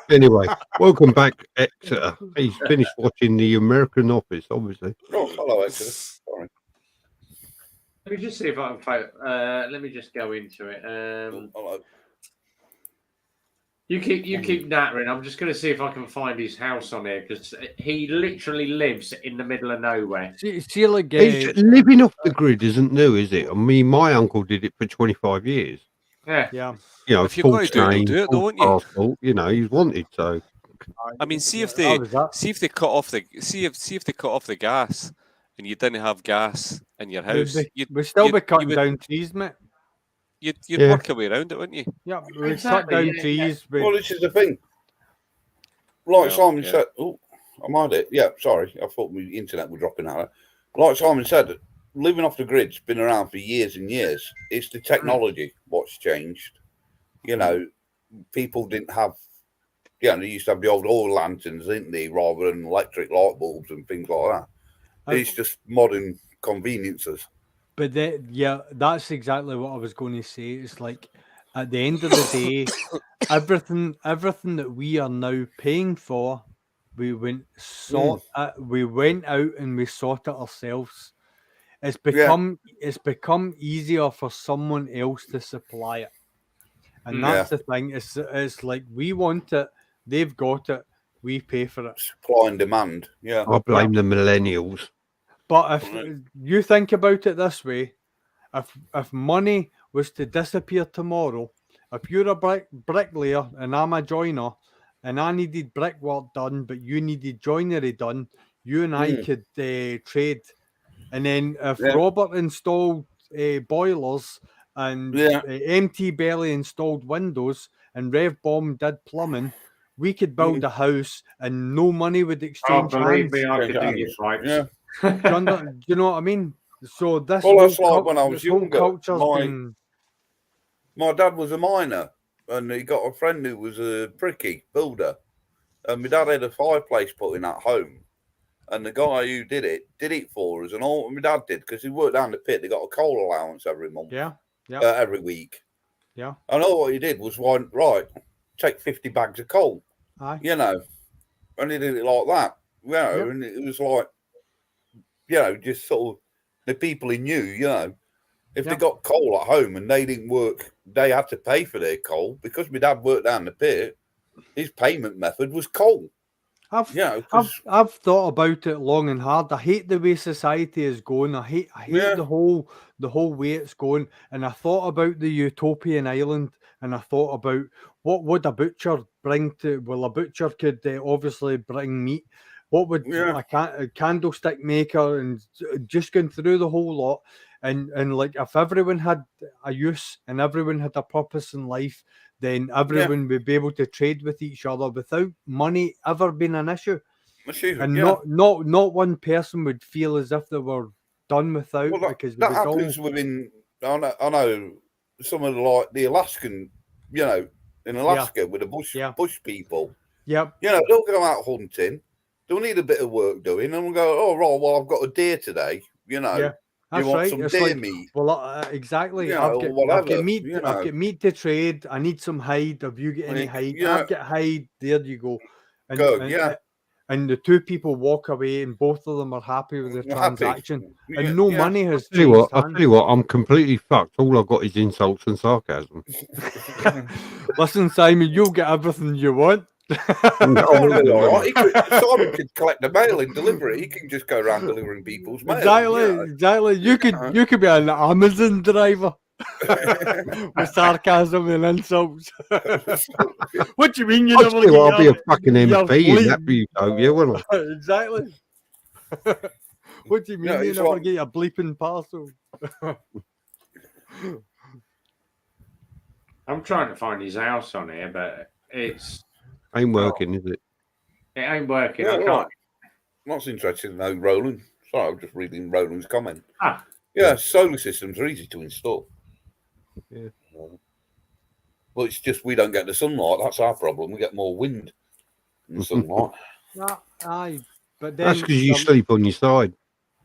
Anyway, welcome back, Exeter. He's finished watching The American Office, obviously. Oh, hello, Exeter. Sorry. Let me just see if I can let me just go into it. Hello. You keep nattering. I'm just going to see if I can find his house on here because he literally lives in the middle of nowhere. See like living off the grid isn't new, is it? I mean, my uncle did it for 25 years. Yeah. You know, if you're going to do it, don't you? Passport, you know, he's wanted so. I mean, see if they cut off the gas, and you didn't have gas in your house. We'd still be cutting down trees, mate. You'd work your way around it, wouldn't you? Yeah, we cut down trees. Well, this is the thing. Like Simon said, am I there? Yeah, sorry. I thought my internet was dropping out. Like Simon said, living off the grid's been around for years and years. It's the technology what's changed. You know, people didn't have, they used to have the old oil lanterns, didn't they, rather than electric light bulbs and things like that. It's just modern conveniences. But that's exactly what I was going to say. It's like at the end of the day, everything that we are now paying for, we went out and we sought it ourselves. It's become easier for someone else to supply it, and that's the thing. It's like we want it, they've got it. we pay for it. Supply and demand. Yeah. I blame the millennials. But if you think about it this way, if money was to disappear tomorrow, if you're a bricklayer and I'm a joiner, and I needed brickwork done, but you needed joinery done, you and I could trade. And then if Robert installed boilers and MT Belly installed windows and Rev Bomb did plumbing, we could build a house and no money would exchange believe hands. me, I could do your stripes. Do you know what I mean? So this that's like when I was younger. culture's My dad was a miner, and he got a friend who was a pricky builder, and my dad had a fireplace put in at home, and the guy who did it for us, and all my dad did because he worked down the pit. They got a coal allowance every month, every week, and all what he did was take 50 bags of coal, you know, and he did it like that, you know, and it was like, you know, just sort of the people he knew, you know. If they got coal at home and they didn't work, they had to pay for their coal because my dad worked down the pit. His payment method was coal. I've thought about it long and hard. I hate the way society is going. I hate the whole way it's going. And I thought about the utopian island, and I thought about what would a butcher bring to. Well, a butcher could obviously bring meat. What would a candlestick maker, and just going through the whole lot. And like if everyone had a use and everyone had a purpose in life, then everyone would be able to trade with each other without money ever being an issue. And not one person would feel as if they were done without. Well, because that happens within. I know some of the Alaskan, you know, in Alaska with the bush people. Yep. You know, they'll go out hunting. They'll need a bit of work doing, and we'll go, oh right, well I've got a deer today. You know. Yeah. That's you want right. some It's deer like, meat? Well, exactly. You I've know, got meat. You know. I've got meat to trade. I need some hide. Have you got any hide? I've got hide. There you go. And the two people walk away, and both of them are happy with the transaction, and no money has changed hands. I'll tell you what. I'm completely fucked. All I've got is insults and sarcasm. Listen, Simon, you'll get everything you want. Simon could collect the mail and deliver it. He can just go around delivering people's mail. Exactly. You could be an Amazon driver with sarcasm and insults. What do you mean you never get? I'll be a fucking MP in that utopia, won't I? Exactly. What do you mean you never get a bleeping parcel? I'm trying to find his house on here, but it's ain't working, is it? It ain't working. Yeah, I can't. That's interesting, though, Roland. Sorry, I'm just reading Roland's comment. Ah. Yeah, solar systems are easy to install. Yeah. Well, it's just we don't get the sunlight. That's our problem. We get more wind than sunlight. Aye, but then that's because you sleep on your side.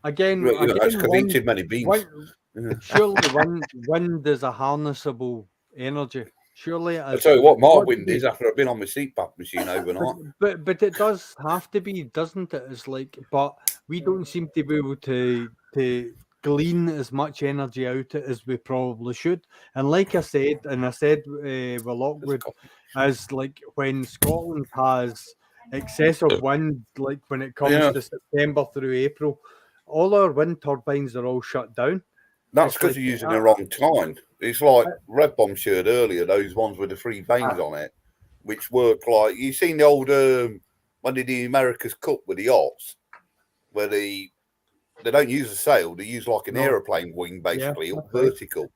Again, that's because you eat too many beans. Surely wind is a harnessable energy. Surely, I'll tell you what, my wind is after I've been on my CPAP machine overnight. But it does have to be, doesn't it? It's like, but we don't seem to be able to glean as much energy out it as we probably should. And like I said, with Lockwood, as like when Scotland has excessive wind, like when it comes to September through April, all our wind turbines are all shut down. That's because you're using the wrong time. It's like Red Bomb shared earlier, those ones with the 3 vanes on it, which work like you seen the old when they do America's Cup with the yachts, where they don't use a sail, they use like an aeroplane wing basically, up vertical,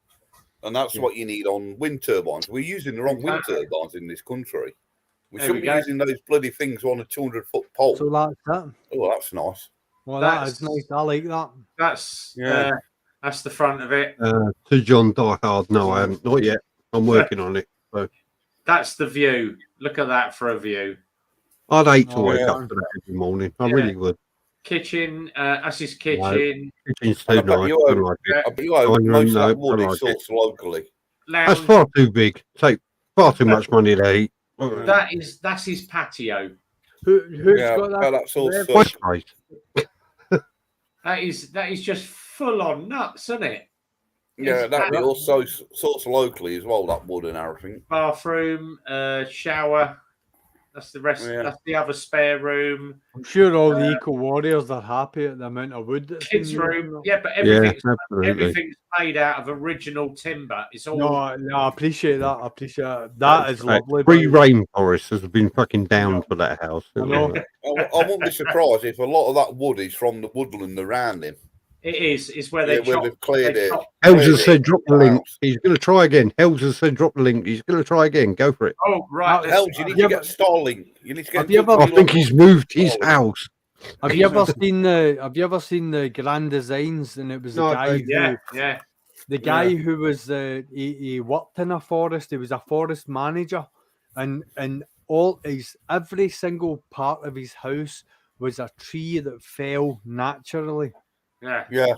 and that's what you need on wind turbines. We're using the wrong wind turbines in this country. We shouldn't be using those bloody things on a 200-foot pole. So that's that. Oh, that's nice. Well, that is nice. I like that. That's the front of it. To John Die Hard. No, I haven't. Not yet. I'm working on it. So. That's the view. Look at that for a view. I'd hate to wake up to that every morning. I really would. Kitchen. That's his kitchen. No, kitchen's too nice. You own most of that wood is sourced locally. Lounge. That's far too big. Take far too much money to eat. That's his patio. Who's got that? That's all That is just full on nuts, isn't it? Yeah, that also sorts locally as well. That wood and everything. Bathroom, shower. That's the rest. Yeah. That's the other spare room. I'm sure all the eco warriors are happy at the amount of wood that's Kids' been used. room. Yeah, but Yeah, absolutely. everything's made out of original timber. It's all. No, I appreciate that. I appreciate that. That is lovely. Free but- rainforest has been fucking down for that house. I know. I wouldn't be surprised if a lot of that wood is from the woodland around him. It is. It's where they where chop. they've cleared they it. chop- Helzer said drop the link. He's going to try again. Helzer said drop the link. He's going to try again. Go for it. Oh, right. Hells, you need to get Starlink. You need to get. Have you ever- I think he's moved his house. Have you ever seen the Grand Designs? And it was a No, guy who, Yeah. the guy who was he worked in a forest. He was a forest manager, and every single part of his house was a tree that fell naturally. Yeah.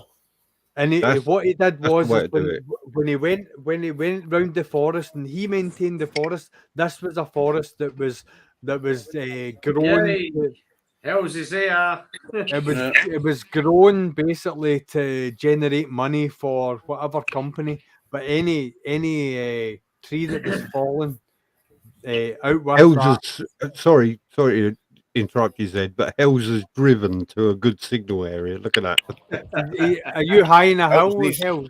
And what he did was the way to do when he went round the forest and he maintained the forest. This was a forest that was grown. Yay. Hells is here. It was grown basically to generate money for whatever company, but any tree that was fallen out with Helzer's, sorry to interrupt you, Zed, but Helzer's driven to a good signal area. Look at that. Are you high in a hill? Hell?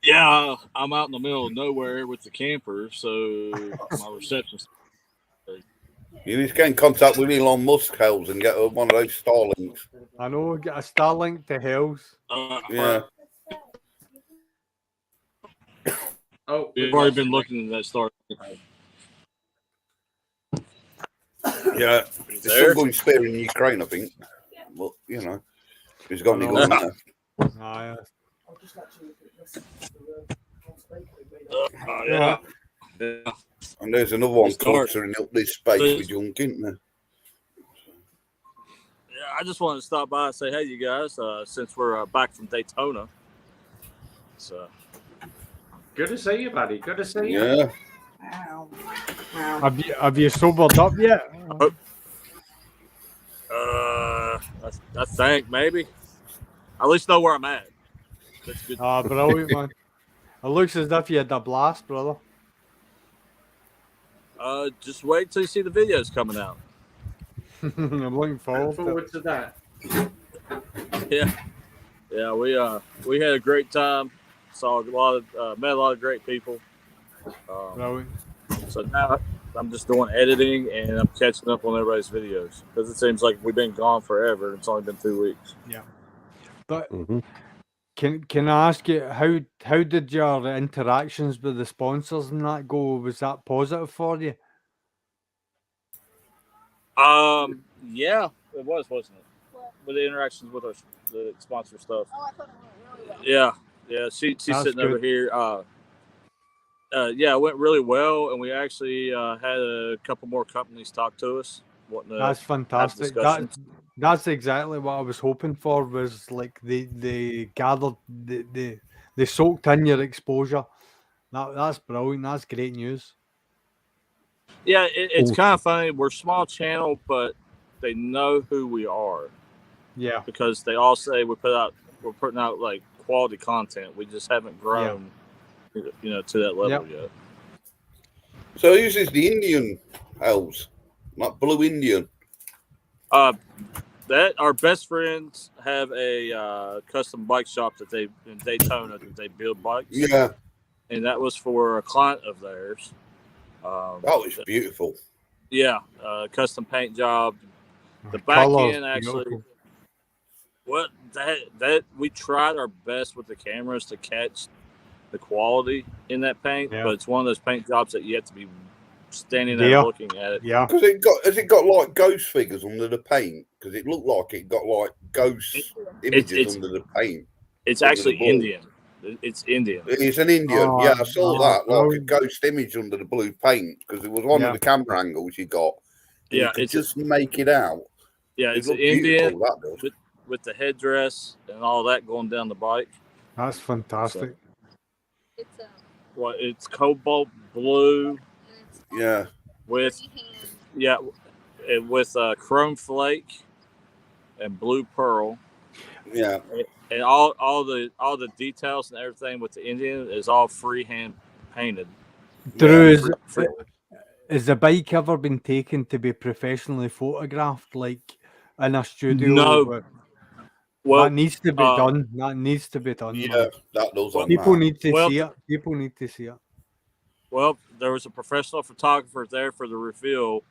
Yeah, I'm out in the middle of nowhere with the camper, so my reception's. You need to get in contact with Elon Musk, Hells, and get one of those Starlinks. I know, get a Starlink to Hells. Yeah. Oh, We've already been looking at that Starlink. Yeah. There's some going spare in Ukraine, I think. Well, you know, he's got any going there. Yeah. And there's another one clustering up this space with junk, isn't there? Yeah, I just wanted to stop by and say, hey, you guys, since we're back from Daytona. So good to see you, buddy. Good to see you. Yeah. Have you sobered up yet? I think maybe. At least know where I'm at. That's good. Brilliant, man. It looks as if you had a blast, brother. Just wait till you see the videos coming out. I'm looking forward to that. Yeah. We had a great time. Saw a lot of met a lot of great people. So now I'm just doing editing and I'm catching up on everybody's videos because it seems like we've been gone forever. It's only been 2 weeks. Yeah. But can I ask you how did your interactions with the sponsors and that go? Was that positive for you? Yeah, it was, wasn't it? With the interactions with the sponsor stuff. Oh, I thought it went really well. Yeah. She's sitting over here. Yeah, it went really well, and we actually had a couple more companies talk to us. That's fantastic. That's exactly what I was hoping for. Was like they gathered, they soaked in your exposure. That's brilliant. That's great news. Yeah, it's kind of funny. We're a small channel, but they know who we are. Yeah, because they all say we're putting out like quality content. We just haven't grown, to that level yet. So who's this? The Indian Hells, not Blue Indian. That our best friends have a custom bike shop in Daytona that they build bikes. Yeah, and that was for a client of theirs. That was beautiful. Yeah, custom paint job. The back end actually. What that we tried our best with the cameras to catch the quality in that paint, but it's one of those paint jobs that you have to be standing there looking at it. Yeah, because has it got like ghost figures under the paint? Because it looked like it got like ghost images under the paint. It's actually Indian. It's Indian. It's an Indian. Yeah, I saw that like a ghost image under the blue paint because it was one of the camera angles you got. Yeah, it's just make it out. Yeah, it's Indian with the headdress and all that going down the bike. That's fantastic. So, it's cobalt blue. Yeah. With chrome flake and blue pearl. Yeah. And all the details and everything with the Indian is all freehand painted. Drew, Has the bike ever been taken to be professionally photographed, like in a studio? No. Well, that needs to be done. That needs to be done. Yeah, Man. that does. People need to see it. People need to see it. Well, there was a professional photographer there for the reveal,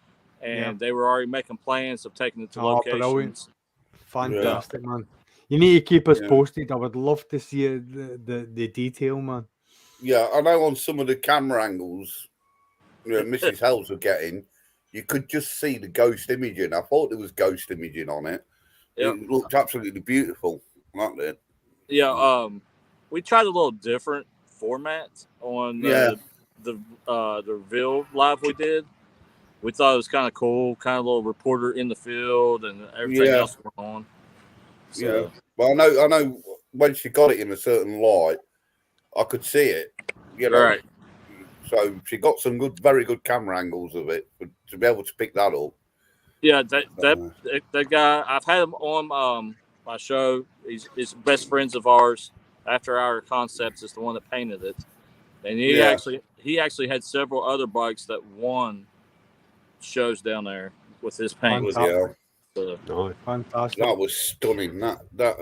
and they were already making plans of taking it to locations. Brilliant. Fantastic, man. You need to keep us posted. I would love to see the detail, man. Yeah, I know on some of the camera angles, Mrs. Hells were getting, you could just see the ghost imaging. I thought there was ghost imaging on it. Yep. It looked absolutely beautiful, wasn't it? Yeah, we tried a little different format on the reveal live we did. We thought it was kind of cool, kind of a little reporter in the field and everything else going on. So. Yeah, well, I know. When she got it in a certain light, I could see it. You know, right. So she got some very good camera angles of it to be able to pick that up. Yeah, that guy, I've had him on my show. He's best friends of ours. After Our Concepts is the one that painted it, and he actually had several other bikes that won shows down there with his paint. Fantastic. That was stunning. That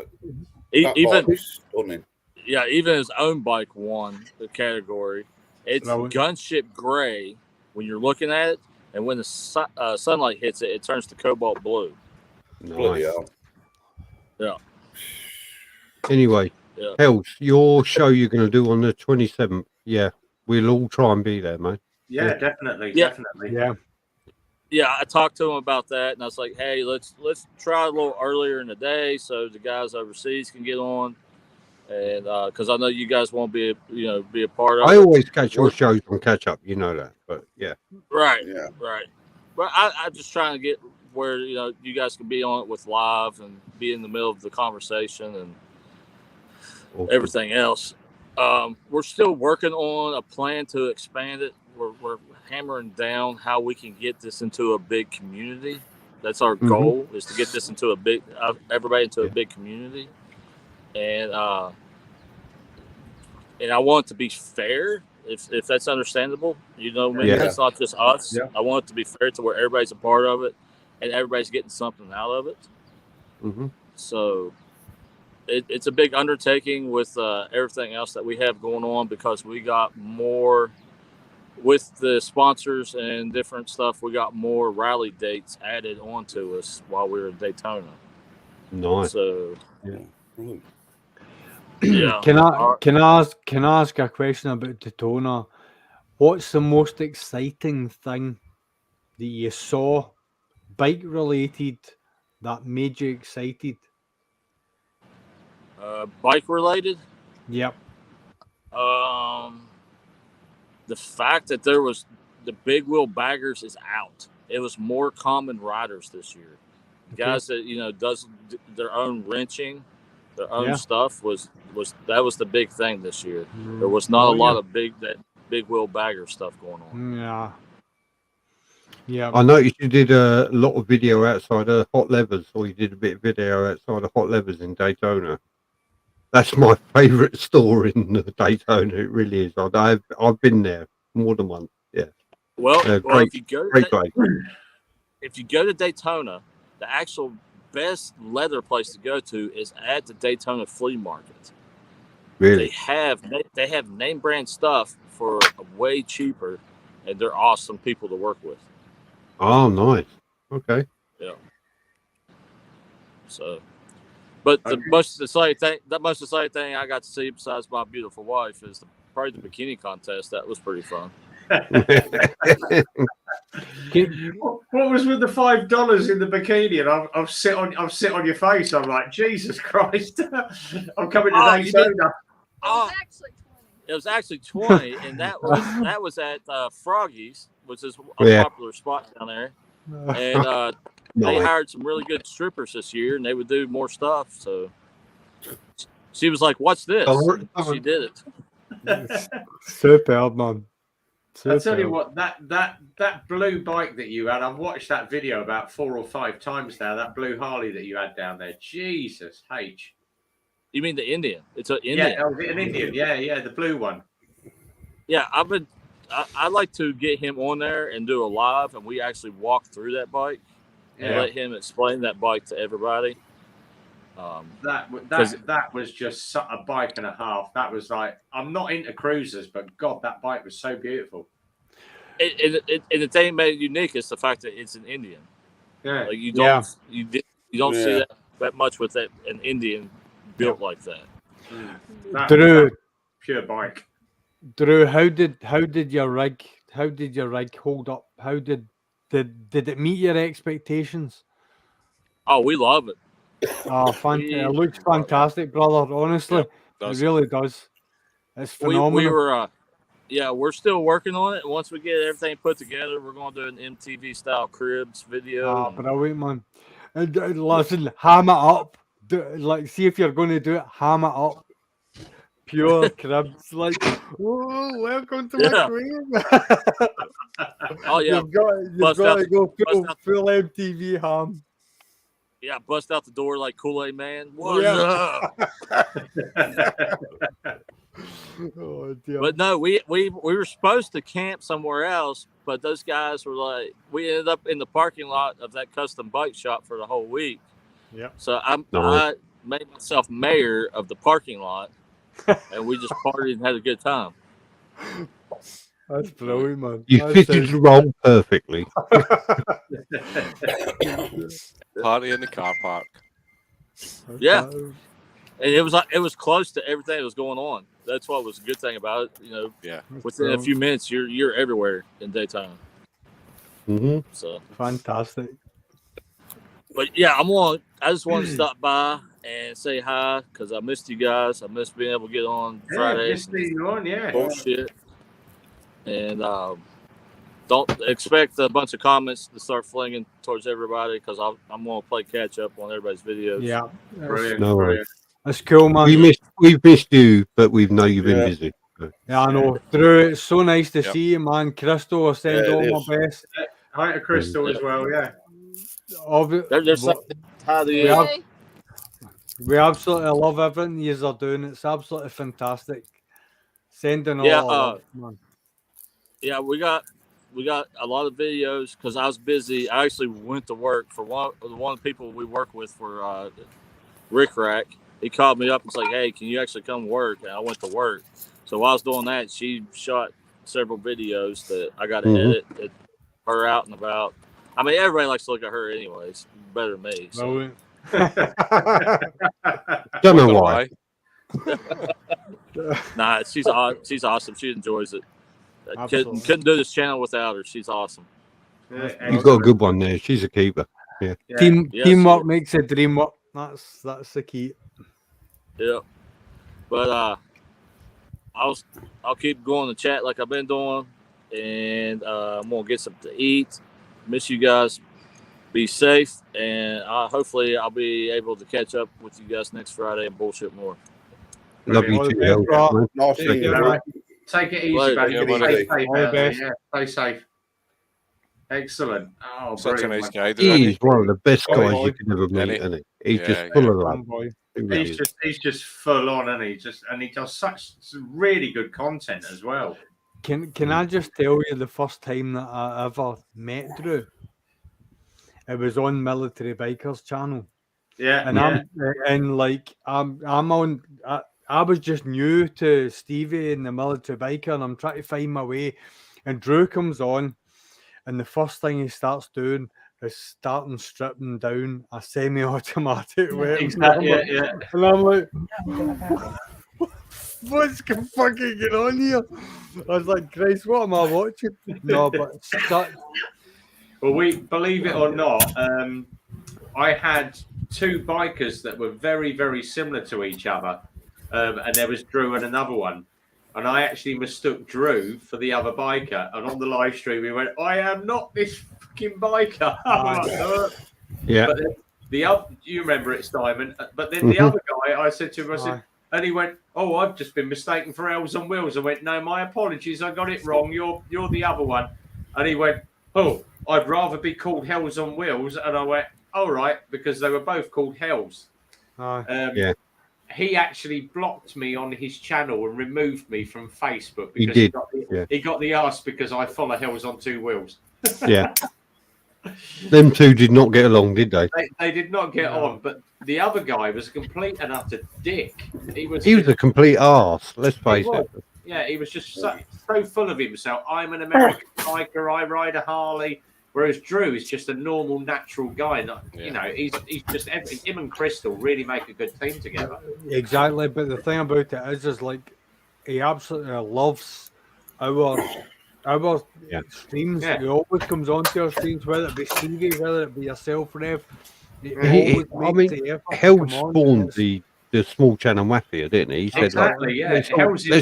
even was stunning. Yeah, even his own bike won the category. It's gunship gray when you're looking at it, and when the sunlight hits it, it turns to cobalt blue. Nice. Yeah. Anyway, Hells, your show you're going to do on the 27th. Yeah, we'll all try and be there, mate. Yeah, definitely. Yeah. Yeah, I talked to him about that, and I was like, "Hey, let's try a little earlier in the day so the guys overseas can get on." And because I know you guys won't be a part of it. I always catch your shows on catch up, you know that, but right. But I'm just trying to get where you guys can be on it with live and be in the middle of the conversation and everything else. We're still working on a plan to expand it. We're hammering down how we can get this into a big community. That's our goal, is to get this into everybody into a big community. And I want it to be fair, if that's understandable. You know what I mean? Yeah. It's not just us. Yeah. I want it to be fair to where everybody's a part of it and everybody's getting something out of it. So it's a big undertaking with everything else that we have going on, because we got more with the sponsors and different stuff. We got more rally dates added onto us while we were in Daytona. Nice. So Can I ask a question about Daytona? What's the most exciting thing that you saw, bike related, that made you excited? Bike related? Yep. The fact that there was the big wheel baggers is out. It was more common riders this year. Guys that does their own wrenching, their own stuff was the big thing this year. There was not a lot of big wheel bagger stuff going on. Yeah. I noticed you did a lot of video outside of Hot Levers, or you did a bit of video outside of Hot Levers in Daytona. That's my favourite store in Daytona. It really is. I've been there more than once. Yeah. Well, great, if you go to Daytona, the actual best leather place to go to is at the Daytona Flea Market. Really? They have name brand stuff for way cheaper, and they're awesome people to work with. Oh, nice. Okay. Yeah. So, but the most exciting thing I got to see besides my beautiful wife is probably the bikini contest. That was pretty fun. What was with the $5 in the bikini? And I've sit on your face. I'm like, Jesus Christ! I'm coming to Daytona. It was actually 20, and that was at Froggy's, which is a popular spot down there. And they hired some really good strippers this year, and they would do more stuff. So she was like, "What's this?" She did it. Superb, man. I'll tell you what, that blue bike that you had, I've watched that video about 4 or 5 times now. That blue Harley that you had down there, Jesus H. You mean the Indian? It's an Indian. Yeah, an Indian. Yeah, the blue one. Yeah, I've been I'd like to get him on there and do a live, and we actually walk through that bike and let him explain that bike to everybody. That was just a bike and a half. That was like, I'm not into cruisers, but God, that bike was so beautiful. And the thing made it unique is the fact that it's an Indian. Yeah, like you don't see that much with an Indian built like that. Drew, pure bike. Drew, how did your rig hold up? How did it meet your expectations? Oh, we love it. Oh, it looks fantastic, brother. Honestly, it really does. It's phenomenal. We were, we're still working on it. Once we get everything put together, we're going to do an MTV style cribs video. Brilliant, man. And listen, ham it up. See if you're going to do it, ham it up. Pure cribs, like, oh, welcome to my crib. Oh yeah, you've got to go full MTV ham. Yeah, bust out the door like Kool-Aid Man. What's up? Oh, dear. But no, we were supposed to camp somewhere else, but those guys were like, we ended up in the parking lot of that custom bike shop for the whole week. Yeah. So I made myself mayor of the parking lot, and we just partied and had a good time. That's brilliant, man. You fitted the role perfectly. Party in the car park. Yeah, and it was close to everything that was going on. That's what was a good thing about it. You know, within a few minutes, you're everywhere in daytime. Mm-hmm. So fantastic. But yeah, I just want to stop by and say hi because I missed you guys. I missed being able to get on Friday. Missed being on, bullshit. And don't expect a bunch of comments to start flinging towards everybody because I'm going to play catch up on everybody's videos. Yeah, brilliant. No worries. That's cool, man. We've missed you, but we know you've been busy. Yeah, I know. Drew, it's so nice to see you, man. Crystal, I send all my best. Hi to Crystal as well, yeah. We absolutely love everything you are doing. It's absolutely fantastic. Sending all love, man. Yeah, we got a lot of videos because I was busy. I actually went to work for one of the people we work with for Rick Rack. He called me up and was like, "Hey, can you actually come work?" And I went to work. So while I was doing that, she shot several videos that I got to edit her out and about. I mean, everybody likes to look at her anyways, better than me. So. Don't know why. Nah, she's awesome. She enjoys it. Couldn't do this channel without her. She's awesome. You've got a good one there. She's a keeper. Yeah. Teamwork makes a dream work. That's the key. Yeah. But I'll keep going to chat like I've been doing, and I'm gonna get something to eat. Miss you guys. Be safe, and hopefully I'll be able to catch up with you guys next Friday and bullshit more. Love you too. Take it easy, buddy. Stay safe. Excellent. Oh, such a nice guy. He's one of the best guys you can ever meet, isn't he? He's just full of love. He's just full on, and he does such really good content as well. Can I just tell you the first time that I ever met Drew? It was on Military Bikers channel. Yeah, I was just new to Stevie and the Military Biker, and I'm trying to find my way. And Drew comes on, and the first thing he starts doing is stripping down a semi-automatic weapon. And I'm like, what's fucking going on here? I was like, Christ, what am I watching? No, but well, believe it or not, I had two bikers that were very, very similar to each other. And there was Drew and another one. And I actually mistook Drew for the other biker. And on the live stream, we went, I am not this fucking biker. Yeah. But then the other, you remember it, Simon. But then the other guy, I said to him, and he went, oh, I've just been mistaken for Hells on Wheels. I went, no, my apologies. I got it wrong. You're the other one. And he went, oh, I'd rather be called Hells on Wheels. And I went, all right, because they were both called Hells. Yeah. he actually blocked me on his channel and removed me from Facebook because he got the arse because I follow Hills on Two Wheels. Yeah. Them two did not get along, did they? They did not get on, but the other guy was a complete and utter dick. He was a complete arse, let's face it. Yeah, he was just so full of himself. I'm an American biker, I ride a Harley. Whereas Drew is just a normal, natural guy. You know, he's just him and Crystal really make a good team together. Exactly, but the thing about it is like he absolutely loves our streams. Yeah. He always comes onto our streams, whether it be Stevie, whether it be yourself, Rev. Hell spawned the small channel mafia, didn't he? He said, exactly, let's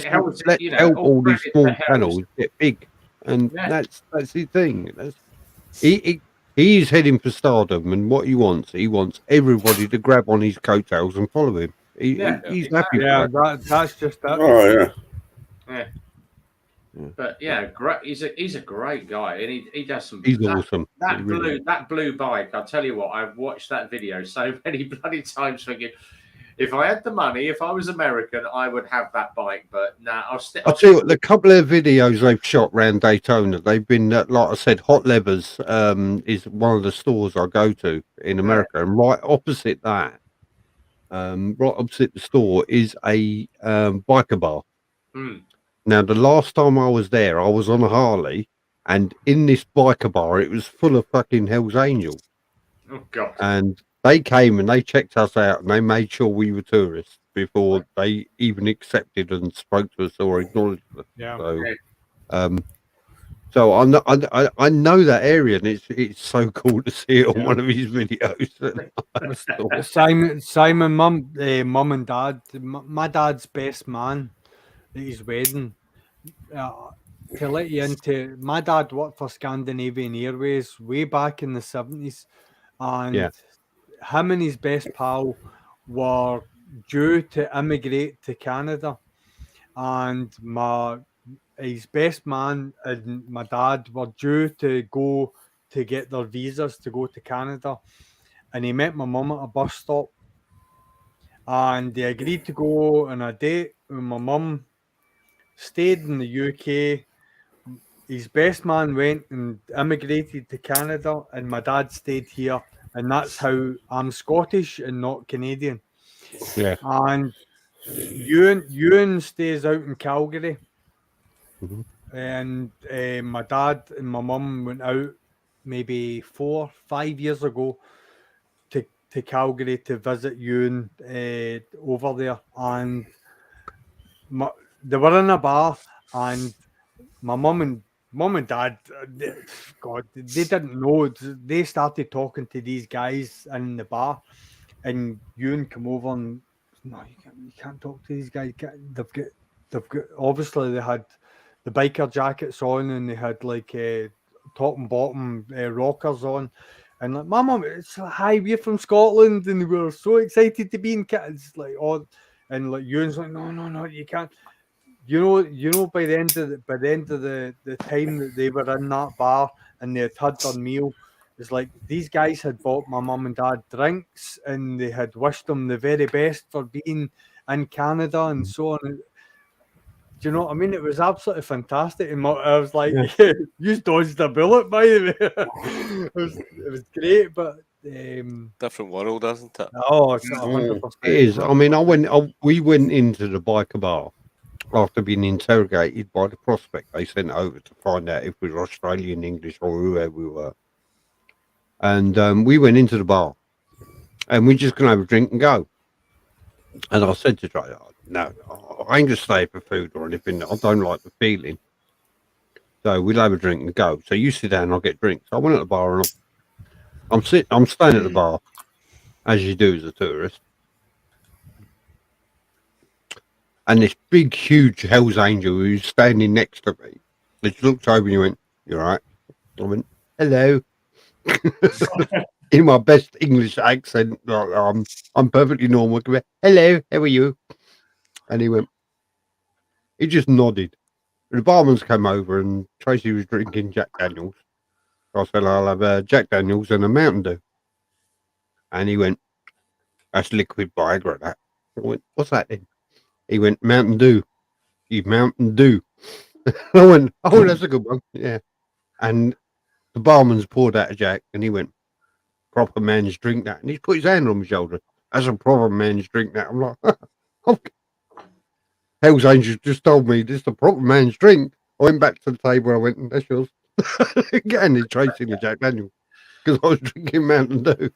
help all these small channels get big, and that's his thing. He's heading for stardom, and what he wants everybody to grab on his coattails and follow him. He's happy. Yeah, that's just that. Oh yeah. But great. He's a great guy, and he does some. He's awesome. That blue bike. I'll tell you what. I've watched that video so many bloody times. Thinking, if I had the money, if I was American, I would have that bike. But now I'll tell you what. The couple of videos they've shot around Daytona, they've been like I said, Hot Levers is one of the stores I go to in America, and right opposite that, right opposite the store is a biker bar. Now, the last time I was there, I was on a Harley, and in this biker bar, it was full of fucking Hell's Angels. Oh, God. And they came and they checked us out, and they made sure we were tourists before they even accepted and spoke to us or acknowledged us. Yeah. So I know that area, and it's so cool to see it on one of his videos. Simon, mum and dad, my dad's best man at his wedding. To let you into, my dad worked for Scandinavian Airways way back in the 70s, and him and his best pal were due to immigrate to Canada, and his best man and my dad were due to go to get their visas to go to Canada, and he met my mum at a bus stop, and they agreed to go on a date with my mum. Stayed in the UK. His best man went and immigrated to Canada, and my dad stayed here, and that's how I'm Scottish and not Canadian. Yeah. And Ewan stays out in Calgary, and my dad and my mum went out maybe 4-5 years ago to Calgary to visit Ewan over there, and they were in a bar, and my mum and dad, God, they didn't know. They started talking to these guys in the bar, and Ewan come over and no, you can't talk to these guys. They've got obviously they had the biker jackets on, and they had like top and bottom rockers on, and like my mum, it's like, hi, we're from Scotland, and we were so excited to be in Canada. It's like and like Ewan's like, no, you can't. You know, by the end of the time that they were in that bar and they had their meal, it's like these guys had bought my mum and dad drinks, and they had wished them the very best for being in Canada and so on. Do you know what I mean? It was absolutely fantastic, and I was like, "You dodged a bullet, by the way." it was great, but different world, isn't it? Oh, it's 100%. It is. I mean, we went into the biker bar after being interrogated by the prospect they sent over to find out if we were Australian, English, or whoever we were. And we went into the bar, and we're just going to have a drink and go. And I said to Trey, no, I ain't going to stay for food or anything. I don't like the feeling. So we'll have a drink and go. So you sit down and I'll get drinks. So I went at the bar, and I'm staying at the bar, as you do as a tourist. And this big, huge Hell's Angel who's standing next to me, just looked over and he went, "You all right?" I went, "Hello." In my best English accent, I'm perfectly normal. I went, "Hello, how are you?" And he just nodded. The barman's come over and Tracy was drinking Jack Daniels. So I said, "I'll have a Jack Daniels and a Mountain Dew." And he went, "That's liquid Viagra, that." I went, what's that then? He went, Mountain Dew. You Mountain Dew. I went, oh, that's a good one. Yeah. And the barman's poured out a Jack, and he went, proper man's drink that. And he's put his hand on my shoulder. That's a proper man's drink that. I'm like, okay. Hell's Angels just told me this is the proper man's drink. I went back to the table and I went, that's yours. Again, he's tracing the Jack Daniel because I was drinking Mountain Dew.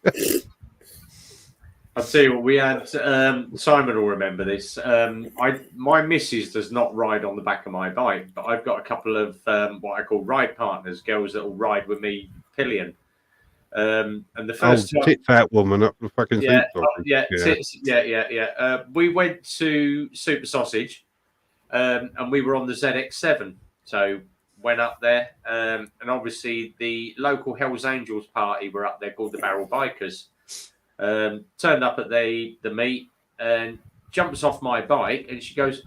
I'll tell you what, we had, Simon will remember this. My missus does not ride on the back of my bike, but I've got a couple of what I call ride partners, girls that will ride with me pillion. And the first time, tit fat woman up the fucking yeah, seat. We went to Super Sausage, and we were on the ZX7. So went up there, and obviously the local Hells Angels party were up there called the Barrel Bikers. Turned up at the meet and jumps off my bike, and she goes,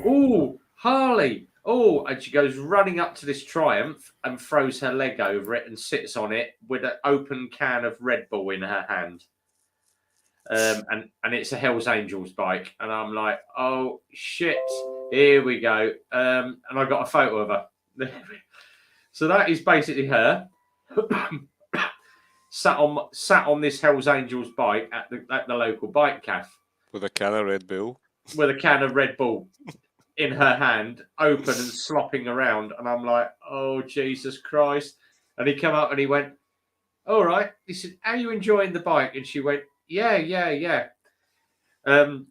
"Oh, Harley!" Oh, and she goes running up to this Triumph and throws her leg over it and sits on it with an open can of Red Bull in her hand. And it's a Hells Angels bike. And I'm like, oh, shit, here we go. And I got a photo of her. So that is basically her sat on this Hells Angels bike at the local bike cafe. With a can of Red Bull. With a can of Red Bull in her hand, open and slopping around, and I'm like, "Oh Jesus Christ!" And he came up and he went, "All right." He said, "Are you enjoying the bike?" And she went, "Yeah." But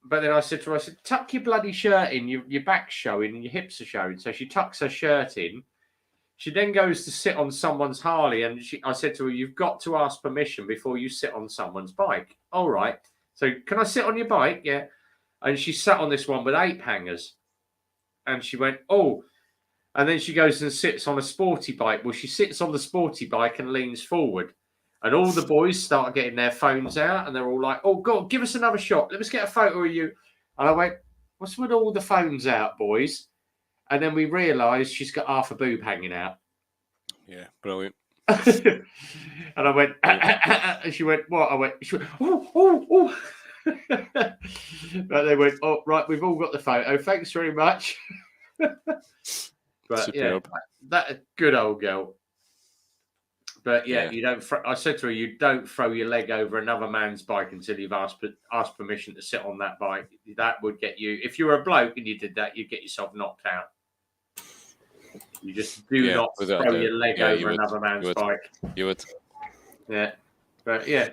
then I said to her, "Tuck your bloody shirt in. Your back's showing and your hips are showing." So she tucks her shirt in. She then goes to sit on someone's Harley, and I said to her, "You've got to ask permission before you sit on someone's bike." All right. So can I sit on your bike? Yeah. And she sat on this one with 8 hangers. And she went, oh. And then she goes and sits on a sporty bike. Well, she sits on the sporty bike and leans forward. And all the boys start getting their phones out. And they're all like, oh, God, give us another shot. Let us get a photo of you. And I went, what's with all the phones out, boys? And then we realised she's got half a boob hanging out. Yeah, brilliant. And I went, and she went, what? She went, oh. But they went, oh, right, we've all got the photo. Thanks very much. But Superb. yeah, that good old girl. But yeah, you don't. I said to her, you don't throw your leg over another man's bike until you've asked permission to sit on that bike. That would get you. If you were a bloke and you did that, you'd get yourself knocked out. You just do not throw your leg over another man's bike. You would. Yeah. But yeah,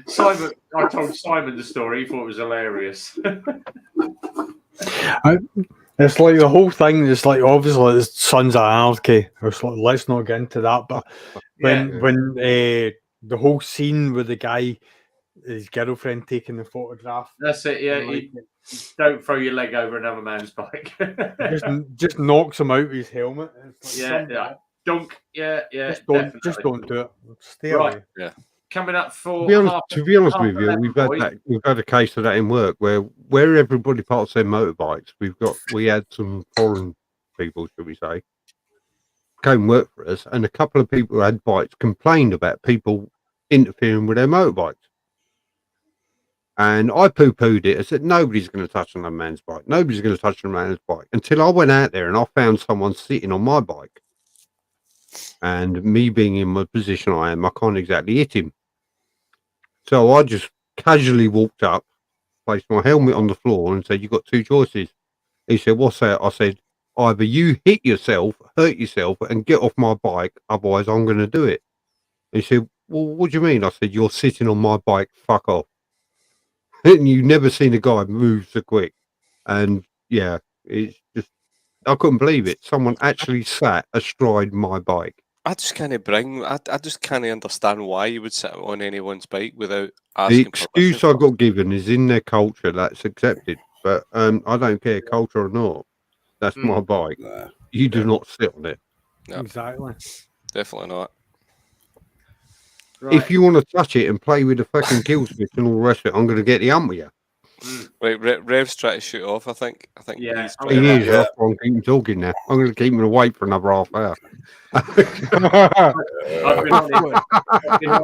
Simon. I told Simon the story. He thought it was hilarious. It's like the whole thing. It's like obviously the Sons of Anarchy. Let's not get into that. But when the whole scene with the guy, his girlfriend taking the photograph. That's it. Yeah, don't throw your leg over another man's bike. just knocks him out with his helmet. Like, dunk. Yeah. Just don't do it. Stay away. Yeah. Coming up for to be honest with you, we've had a case of that in work where everybody parks their motorbikes. We had some foreign people, should we say, came and work for us, and a couple of people who had bikes complained about people interfering with their motorbikes. And I poo-pooed it. I said, nobody's going to touch another man's bike. Nobody's going to touch another man's bike. Until I went out there and I found someone sitting on my bike. And me being in my position I am, I can't exactly hit him. So I just casually walked up, placed my helmet on the floor and said, you've got 2 choices. He said, what's that? I said, either you hit yourself, hurt yourself and get off my bike, otherwise I'm going to do it. He said, well, what do you mean? I said, you're sitting on my bike, fuck off. And you've never seen a guy move so quick. And yeah, it's just, I couldn't believe it. Someone actually sat astride my bike. I just can't understand why you would sit on anyone's bike without asking. The excuse I got given is in their culture, that's accepted. But I don't care, culture or not. That's my bike. You do not sit on it. No, exactly. Definitely not. Right. If you want to touch it and play with the fucking kill switch and all the rest of it, I'm going to get the hump with you. Right, Rev's trying to shoot off, I think. Yeah. He is. That's why I'm keeping talking now. I'm going to keep him awake for another half hour. I've been on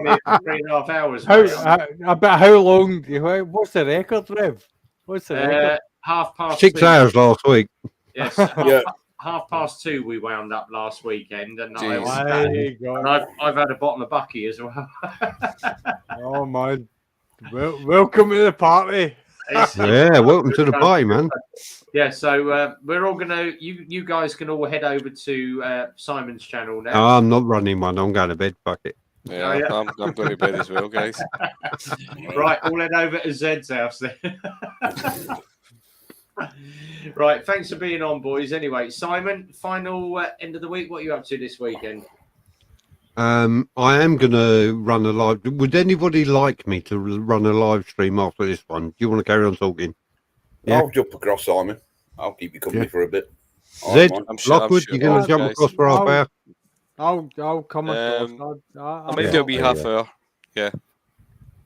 it for 3.5 hours. How long? What's the record, Rev? What's the record? 2:30. 6 hours last week. Yes, Yeah. 2:30 we wound up last weekend, and Jeez. I've had a bottle of Bucky as well. Oh man, welcome to the party. Yeah, welcome to the party, man. Yeah, so we're all gonna. You guys can all head over to Simon's channel now. I'm not running one. I'm going to bed. Fuck it. Yeah, Oh, yeah. I'm going to bed as well, guys. Right, all head over to Zed's house then. Right, thanks for being on, boys. Anyway, Simon, final end of the week. What are you up to this weekend? I am going to run a live. Would anybody like me to run a live stream after this one? Do you want to carry on talking? Yeah. I'll jump across, Simon. I'll keep you company for a bit. Zed, I'm Lockwood, you're going to jump guys. across for half hour? I'll come across. I might do a wee half hour. Yeah.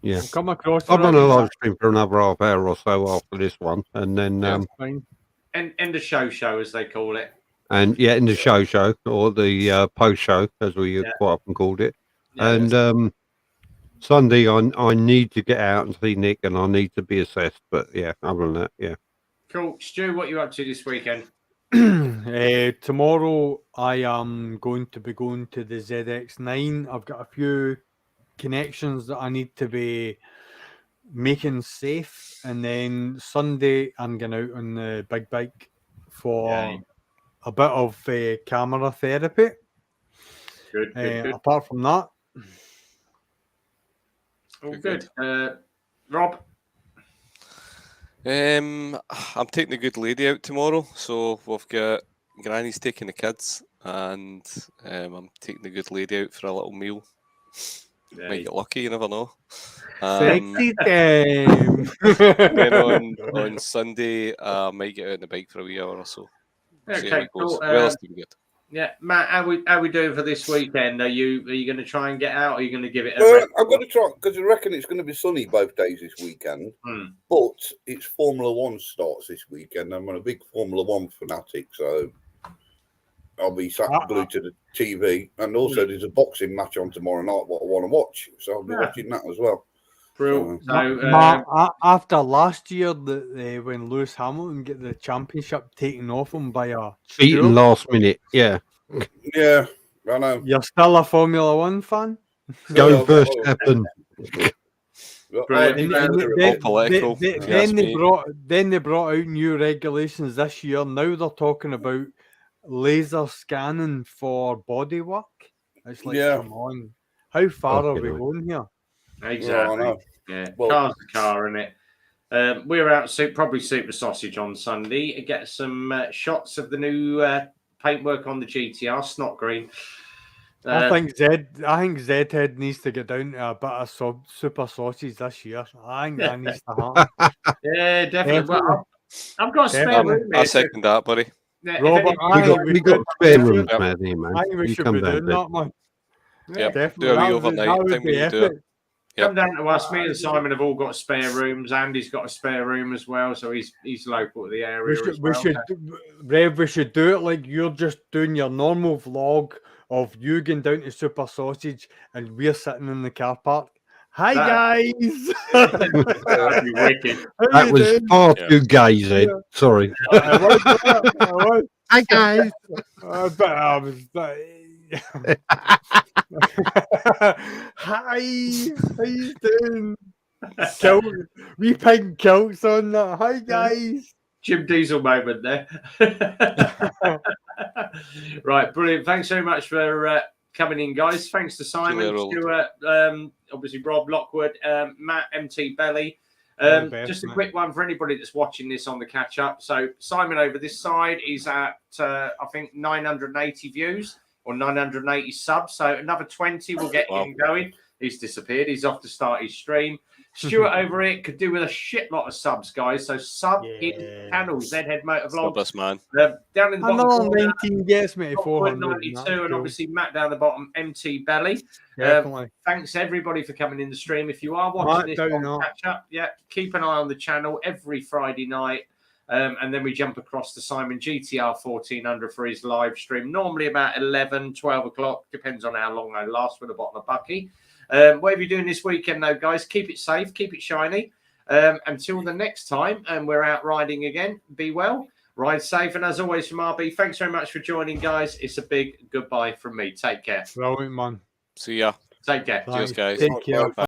Yeah. I'll come across. I'll run a live stream for another half hour or so after this one, and then fine. End of show, as they call it. and yeah, in the show or the post show, as we quite often called it. Yeah, And Sunday, I need to get out and see Nick, and I need to be assessed. But yeah, other than that, yeah. Cool. Stu, what are you up to this weekend? Tomorrow I am going to be going to the ZX9. I've got a few connections that I need to be making safe, and then Sunday I'm going out on the big bike for a bit of camera therapy. Good. Apart from that, all good. Rob? I'm taking the good lady out tomorrow, so we've got Granny's taking the kids, and I'm taking the good lady out for a little meal. Might get lucky, you never know. sexy time. Then on Sunday, I might get out on the bike for a wee hour or so. See how Okay, it goes. cool. Well, it's been good. Yeah, Matt, how we doing for this weekend? Are you going to try and get out, or are you going to give it a Well, rest? I've got to try because I reckon it's going to be sunny both days this weekend. But it's Formula One starts this weekend. I'm a big Formula One fanatic, so I'll be sat glued to the TV. And also, there's a boxing match on tomorrow night. What I want to watch, so I'll be watching that as well. Brilliant. After last year, when Lewis Hamilton get the championship taken off him by a Beaten last minute, yeah. Yeah, I know. You're still a Formula One fan? Go Verstappen. Then they brought out new regulations this year. Now they're talking about laser scanning for body work. It's like, come on, how far are we going here? Exactly. Yeah, car's the car, isn't it? We're out probably Super Sausage on Sunday to get some shots of the new paintwork on the GTR, snot green. I think Zedhead needs to get down to a bit of Super Sausage this year. I think that needs to happen. Yeah, definitely. Well, I've got a spare room here. I second that, buddy. Yeah, Robert, we got spare rooms, man. I think we should be doing that, man. Yeah, definitely. do a wee overnight thing when you do it. Come down to us. Me and Simon have all got spare rooms. Andy's got a spare room as well, so he's local to the area. We should do it like you're just doing your normal vlog of you going down to Super Sausage and we're sitting in the car park. Hi guys. That'd be wicked. That was far too gay, Zed. Sorry. Hi guys. Hi, how you doing? We pink kilts on that. Hi guys. Jim Diesel moment there. Right, brilliant. Thanks very much for coming in, guys. Thanks to Simon, Stuart, obviously Rob, Lockwood, Matt, MT Belly. Just a quick one for anybody that's watching this on the catch up. So Simon over this side is at I think 980 views or 980 subs. So another 20 will get him going. He's disappeared. He's off to start his stream. Stuart over here could do with a shit lot of subs, guys. So sub his channel, Zedhead Motovlog. Us, man. Down in the bottom, 19 gets me 492, and obviously Matt down the bottom, MT Belly. Thanks everybody for coming in the stream. If you are watching this on catch up, keep an eye on the channel every Friday night. And then we jump across to Simon GTR 1400 for his live stream. Normally about 11, 12 o'clock. Depends on how long I last with a bottle of Bucky. Whatever you're doing this weekend, though, guys, keep it safe, keep it shiny. Until the next time, and we're out riding again, be well, ride safe. And as always from RB, thanks very much for joining, guys. It's a big goodbye from me. Take care. Brilliant, man. See ya. Take care. Cheers, guys. Take care.